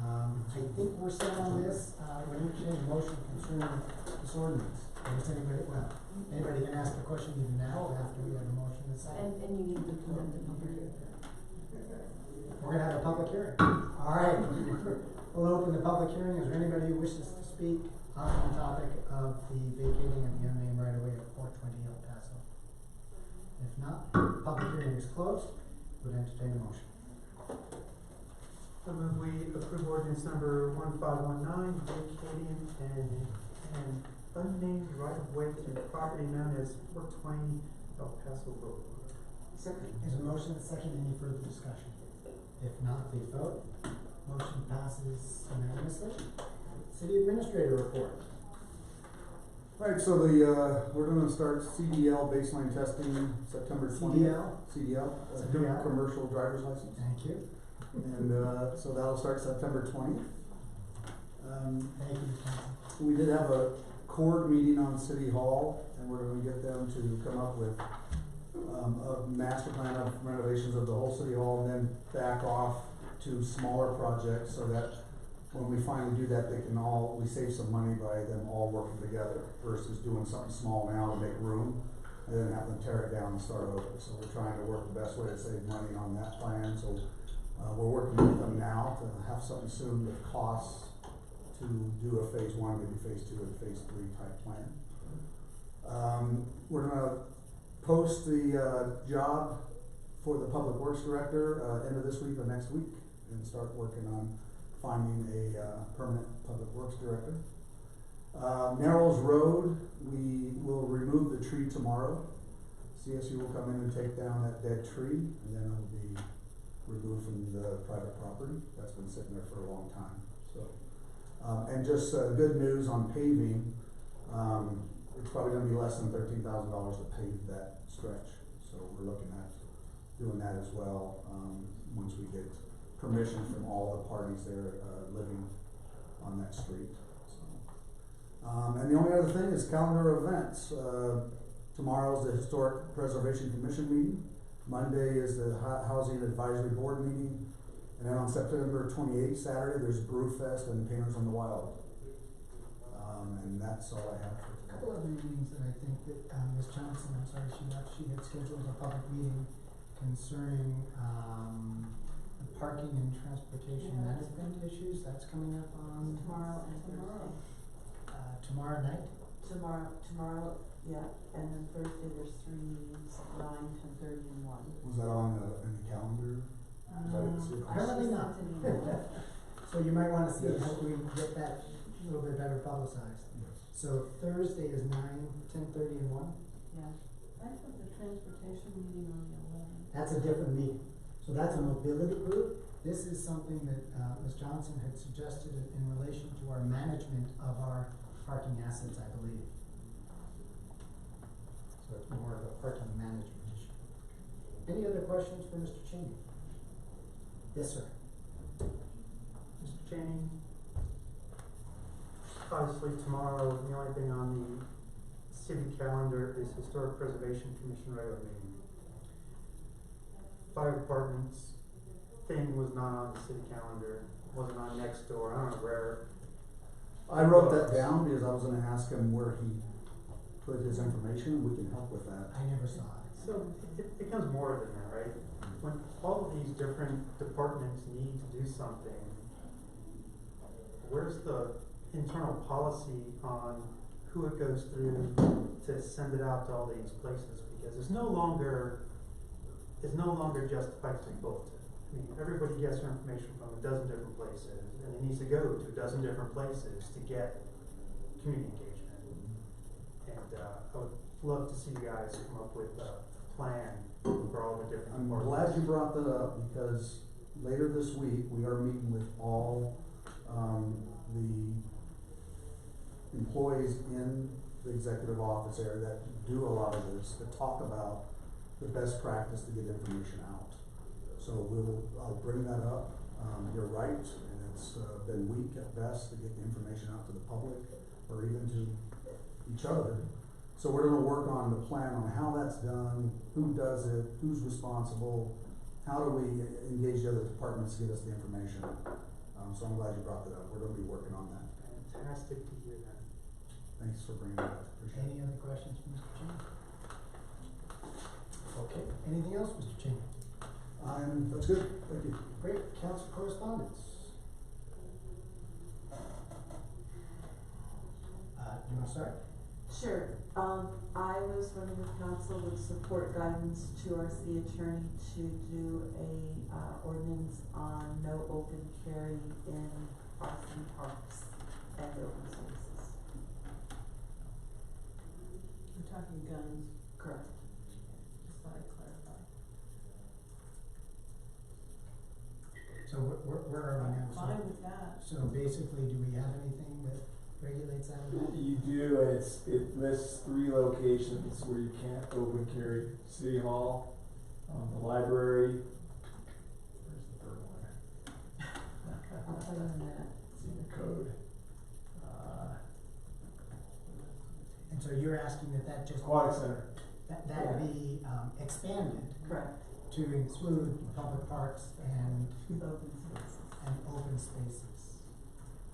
I think we're set on this. We're entertaining a motion concerning this ordinance. Does anybody can ask the question even now after we have a motion and a second? And you need to conduct a public hearing. We're gonna have a public hearing. All right. We'll open the public hearing. Is there anybody who wishes to speak on the topic of the vacating of the unnamed right of way at 420 El Paso? If not, public hearing is closed. Would entertain a motion. I move we approve ordinance number 1519, vacating an unnamed right of way to the property known as 420 El Paso Road. Second. Is a motion and second. Any further discussion? If not, please vote. Motion passes unanimously. City Administrator report. Right, so we're gonna start CDL baseline testing September 20th. CDL, CDL. commercial driver's license. Thank you. And so that'll start September 20th. Thank you, Mr. Johnson. We did have a CORD meeting on City Hall, and we're gonna get them to come up with, a master plan of renovations of the whole City Hall, and then back off to smaller projects, so that when we finally do that, we save some money by them all working together, versus doing something small now to make room, and then have them tear it down and start over. So we're trying to work the best way to save money on that plan, so, we're working with them now to have something soon with costs to do a phase one, maybe phase two, and phase three type plan. We're gonna post the, job for the Public Works Director, end of this week or next week, and start working on finding a, permanent Public Works Director. Narrows Road, we will remove the tree tomorrow. CSU will come in and take down that dead tree, and then it'll be removed from the private property. That's been sitting there for a long time, so. And just, good news on paving, it's probably gonna be less than $13,000 to pave that stretch. So we're looking at doing that as well, once we get permission from all the parties there, living on that street, so. And the only other thing is calendar events. Tomorrow's the Historic Preservation Commission meeting. Monday is the Housing Advisory Board meeting. And then on September 28th, Saturday, there's Brew Fest and Painters on the Wild. And that's all I have for A today. couple other meetings that I think that, Ms. Johnson, I'm sorry, she left, she had scheduled a public meeting concerning, the parking and transportation management issues. That's coming up on Tomorrow and Thursday. Tomorrow night. Tomorrow, yeah, and then Thursday there's 3 meetings, 9, 10:30, and 1. Was that on in the calendar? Is that it? Apparently She not. sent an email. So you might wanna see Yes. how we can get that a little bit better publicized. Yes. So Thursday is 9, 10:30, and 1. Yeah. I have the transportation meeting on the 11th. That's a different meeting. So that's a mobility group. This is something that, Ms. Johnson had suggested in relation to our management of our parking assets, I believe. So it's more of a parking management issue. Any other questions for Mr. Cheney? Yes, sir. Mr. Cheney, obviously tomorrow, the only thing on the city calendar is Historic Preservation Commission regular meeting. Fire department's thing was not on the city calendar, wasn't on next door, I don't know where. I wrote that down because I was gonna ask him where he put his information, and we can help with that. I never saw it. So it becomes more than that, right? When all of these different departments need to do something, where's the internal policy on who it goes through to send it out to all these places? Because it's no longer just Pikes Peak Bulletin. I mean, everybody gets their information from a dozen different places, and it needs to go to a dozen different places to get community engagement. And I would love to see you guys come up with a plan for all the different I'm departments. glad you brought that up, because later this week, we are meeting with all, the employees in the executive office area that do a lot of this, to talk about the best practice to get information out. So I'll bring that up. You're right, and it's, been weak at best to get the information out to the public, or even to each other. So we're gonna work on the plan on how that's done, who does it, who's responsible, how do we engage the other departments to get us the information. So I'm glad you brought that up. We're gonna be working on that. Fantastic to hear that. Thanks for bringing that up. Appreciate it. Any other questions for Mr. Cheney? Okay, anything else, Mr. Cheney? That's good. Thank you. Great, council correspondence. You wanna start? Sure. I was wondering if council would support guidance to our city attorney to do a ordinance on no open carry in parks and parks and open spaces. We're talking guns, Correct. just thought I'd clarify. So where are we now? So- Fine with that. So basically, do we have anything that regulates that? You do, and it lists 3 locations where you can't open carry: City Hall, the library. Where's the third one? I'll tell you in a minute. It's in the code. So you're asking that just. Aquatic center. That be, expanded. Correct. To include public parks and Open spaces. open spaces.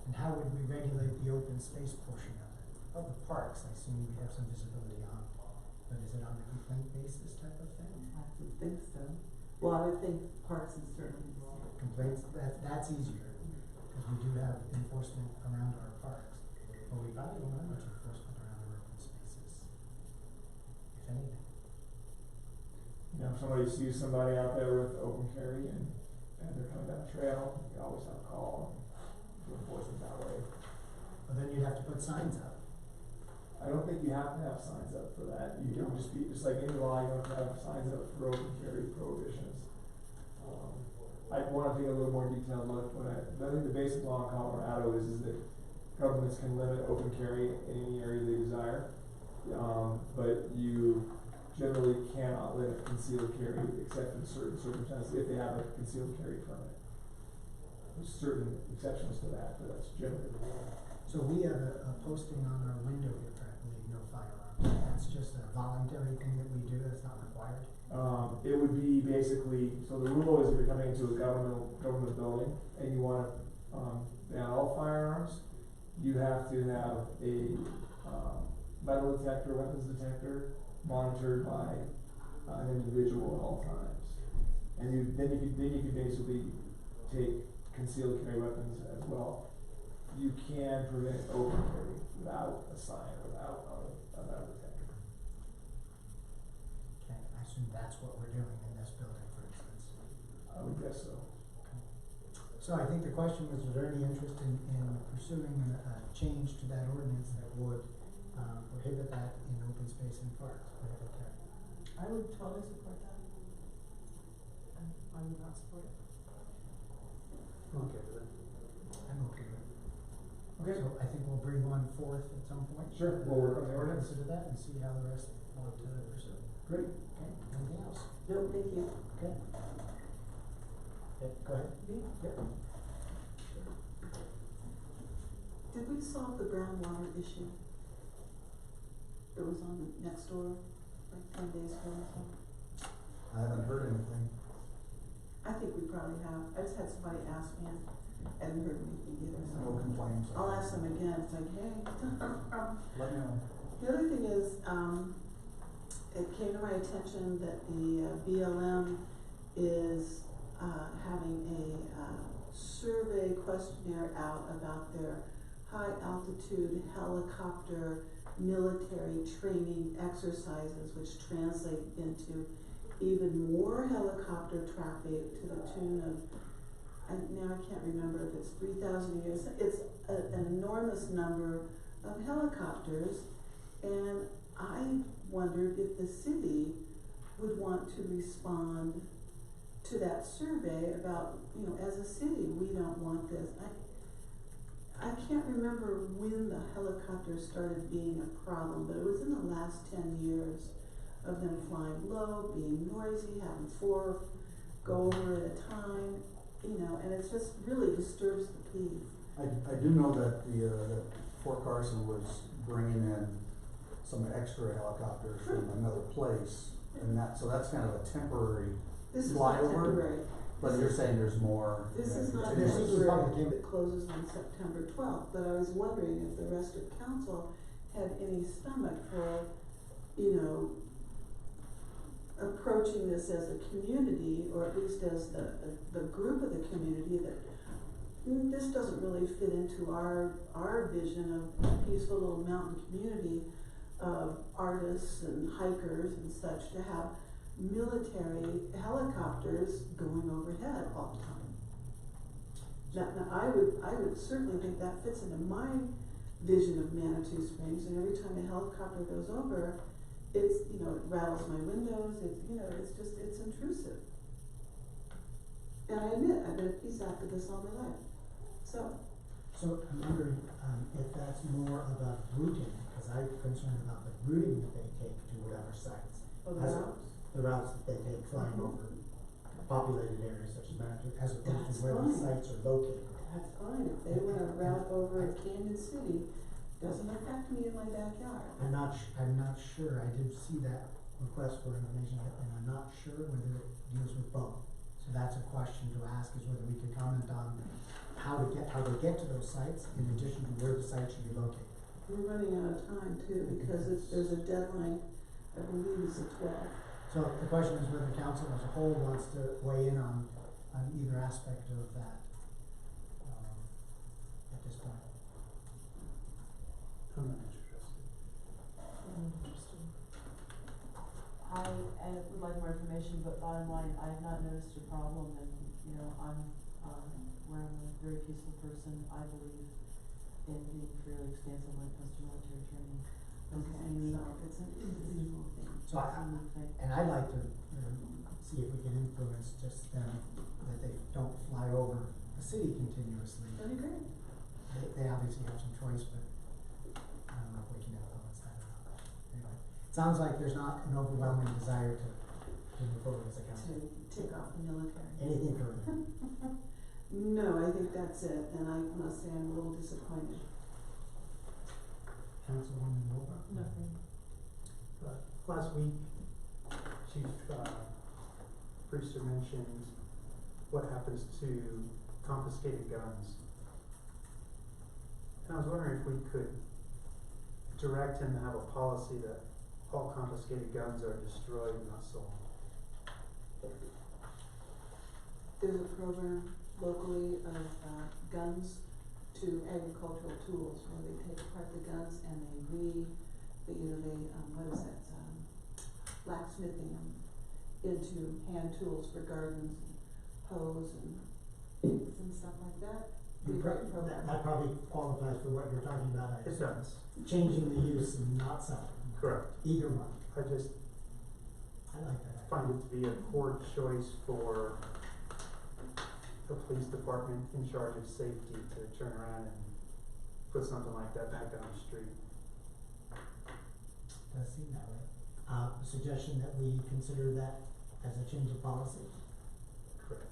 And how would we regulate the open space portion of it? Of the parks, I assume we have some visibility on, but is it on a complaint basis type of thing? I would think so. Well, I would think parks and certainly will. Complaints, that's easier, because we do have enforcement around our parks. But we probably don't have much enforcement around our open spaces, if anything. You know, if somebody sees somebody out there with open carry and they're coming down the trail, you can always have a call to enforce it that way. But then you'd have to put signs up. I don't think you have to have signs up for that. You can just be, just like any law, you don't have to have signs up for open carry prohibitions. I wanna take a little more detailed look, but I think the basic law in Colorado is that governments can limit open carry in any area they desire. But you generally cannot limit concealed carry except in certain circumstances if they have a concealed carry permit. There's certain exceptions to that, but that's generally the law. So we have a posting on our window here, I believe, no firearms. That's just a voluntary thing that we do, that's not required. It would be basically, so the rule is if you're coming into a government building and you wanna, ban all firearms, you have to have a, metal detector, weapons detector, monitored by an individual at all times. And then you could basically take concealed carry weapons as well. You can prevent open carry without a sign, without a metal detector. Okay, I assume that's what we're doing in this building, for instance. I would guess so. So I think the question was there any interest in pursuing a change to that ordinance that would, prohibit that in open space and parks, prohibit carry? I would totally support that. I would not support it. Okay with it. I'm okay with it. Okay. So I think we'll bring one forth at some point. Sure, we'll work on the ordinance. Consider that and see how the rest want to pursue. Great. Okay, anything else? No, thank you. Okay. Okay, go ahead. Yep. Did we solve the groundwater issue? It was on the next door, like 10 days ago or so. I haven't heard anything. I think we probably have. I just had somebody ask me, and I haven't heard anything either, so. No complaints. I'll ask them again, it's like, hey. Let me know. The other thing is, it came to my attention that the BLM is having a survey questionnaire out about their high altitude helicopter military training exercises, which translate into even more helicopter traffic to the tune of, now I can't remember if it's 3,000 a year. It's an enormous number of helicopters, and I wondered if the city would want to respond to that survey about, as a city, we don't want this. I can't remember when the helicopters started being a problem, but it was in the last 10 years of them flying low, being noisy, having 4 go over at a time, and it just really disturbs the peace. I do know that that Fort Carson was bringing in some extra helicopters from another place, and so that's kind of a temporary This is flyover. not temporary. But you're saying there's more. This is not This is temporary. public. It closes on September 12th, but I was wondering if the rest of council had any stomach for, approaching this as a community, or at least as the group of the community that this doesn't really fit into our vision of a peaceful little mountain community of artists and hikers and such, to have military helicopters going overhead all the time. Now I would certainly think that fits into my vision of Manitou Springs, and every time a helicopter goes over, it's, it rattles my windows, it's intrusive. And I admit, I've been at peace after this all my life, so. So I'm wondering, if that's more about routing, because I'm concerned about the routing that they take to whatever sites. The routes that they take flying over populated areas such as Manitou, as opposed to where the sites are located. That's fine, if they wanna route over Canyon City Doesn't affect me in my backyard. I'm not sure, I did see that request for information, and I'm not sure whether it deals with both. So that's a question to ask, is whether we can comment on how they get to those sites, in addition to where the site should be located. We're running out of time too, because there's a deadline, I believe it's the 12th. So the question is whether council as a whole wants to weigh in on either aspect of that, at this point. I'm not interested. I would like more information, but bottom line, I have not noticed a problem, and, you know, I'm a very peaceful person. I believe in being fairly expansive when it comes to military training. It's an individual thing. So and I'd like to see if we can influence just them, that they don't fly over the city continuously. That'd be great. They obviously have some choice, but I don't know if we can influence that or not. Anyway, it sounds like there's not an overwhelming desire to move forward as a council. To take off the military. Anything further? No, I think that's it, and I must say I'm a little disappointed. Councilwoman Wilbur? Nothing. Last week, Chief Brewster mentioned what happens to confiscated guns. And I was wondering if we could direct him to have a policy that all confiscated guns are destroyed and not sold. There's a program locally of guns to agricultural tools, where they take apart the guns and what is that, blacksmithing them into hand tools for gardens, and hoes and pigs and stuff like that. That probably qualifies for what you're talking about. It does. Changing the use and not selling. Correct. Eager money. I like that. Find it to be a poor choice for the police department in charge of safety to turn around and put something like that back on the street. Does seem that way. Suggestion that we consider that as a change of policy. Correct.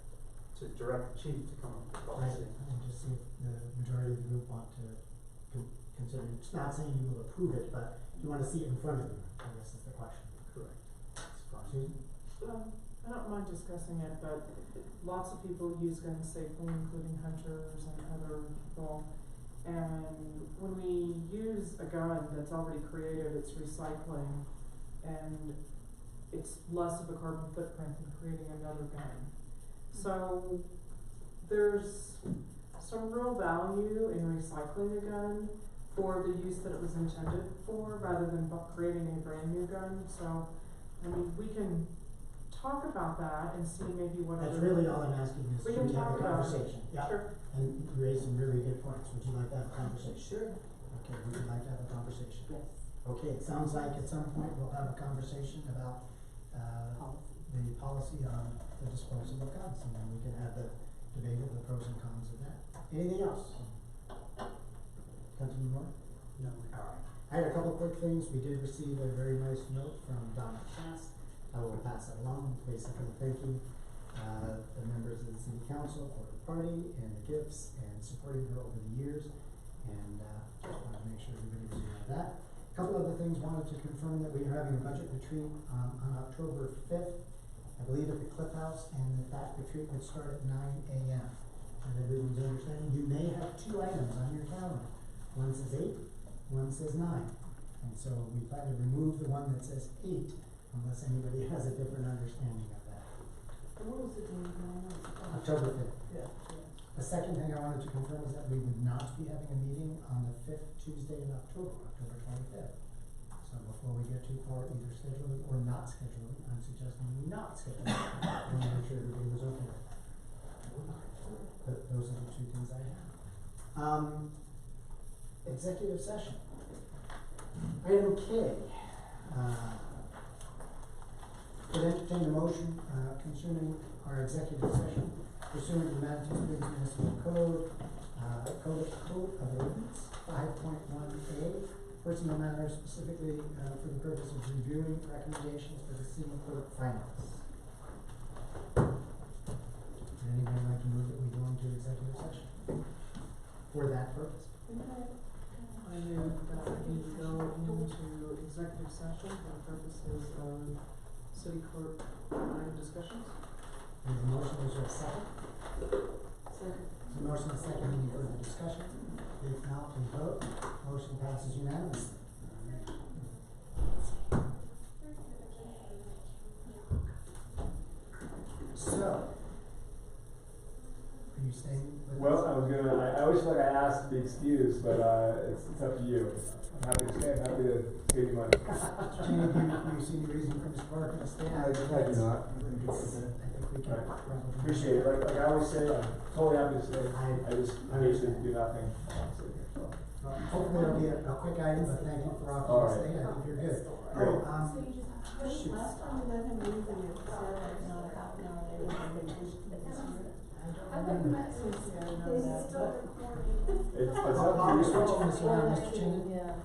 To direct the chief to come up with policy. And just see if the majority of the group want to consider it. It's not saying you will approve it, but you want to see it in front of you, I guess is the question. Correct. That's fine. Susan? I don't mind discussing it, but lots of people use guns safely, including hunters and other people. And when we use a gun that's already created, it's recycling, and it's less of a carbon footprint than creating another gun. So there's some real value in recycling a gun for the use that it was intended for, rather than creating a brand new gun. So, I mean, we can talk about that and see maybe what That's other. really all I'm asking is, We should can we have talk a about it. conversation? Yeah. Sure. And you raised some really good points. Would you like to have a conversation? Sure. Okay, we would like to have a conversation. Yes. Okay, it sounds like at some point we'll have a conversation about, the policy on the disposal of guns, and then we can have the debate of the pros and cons of that. Anything else? Councilman Moore? No. All right. I had a couple quick things. We did receive a very nice note from Donna Chast. I will pass it along, basically thanking, the members of the city council for the party and the gifts and supporting her over the years. And, just wanted to make sure everybody was aware of that. A couple other things, wanted to confirm that we are having a budget retreat, on October 5th, I believe at the Cliff House, and that retreat would start at 9 a.m. And everyone's understanding, you may have two items on your calendar. One says 8, one says 9. And so we plan to remove the one that says 8 unless anybody has a different understanding of that. What was the date again? October 5th. Yeah. The second thing I wanted to confirm is that we would not be having a meeting on the 5th Tuesday in October, October 25th. So before we get too far, either scheduling or not scheduling, I'm suggesting we not schedule. I want to make sure everybody was okay with that. But those are the two things I have. Executive session. Item K. Would entertain a motion concerning our executive session pursuant to Massachusetts Municipal Code, Code of Ordinance 5.1A, personal matters specifically for the purpose of reviewing recommendations for the city clerk finance. Would anybody like to move that we go into executive session for that purpose? I I move that we go into executive session for the purposes of city clerk discussions. There's a motion, is there a second? Second. There's a motion, and a second, any further discussion? If not, please vote. Motion passes unanimously. So, are you staying with us? Well, I always feel like I asked to be excused, but, it's up to you. I'm happy to stay, I'm happy to save you money. Gina, do you see any reason for Mr. Parker to stay? I do not. I think we can Right. probably. Appreciate it, like I always say, I'm totally happy to stay, I just hate to do nothing. Well, hopefully it'll be a quick item, but thank you for All offering to right. stay, I think you're good. Great. Shoot. Last time we let him leave and it said like not a half an hour later, they changed it this year. I thought you meant since It's still recording. It's up to While we're you. switching this around, Mr. Cheney, Yeah.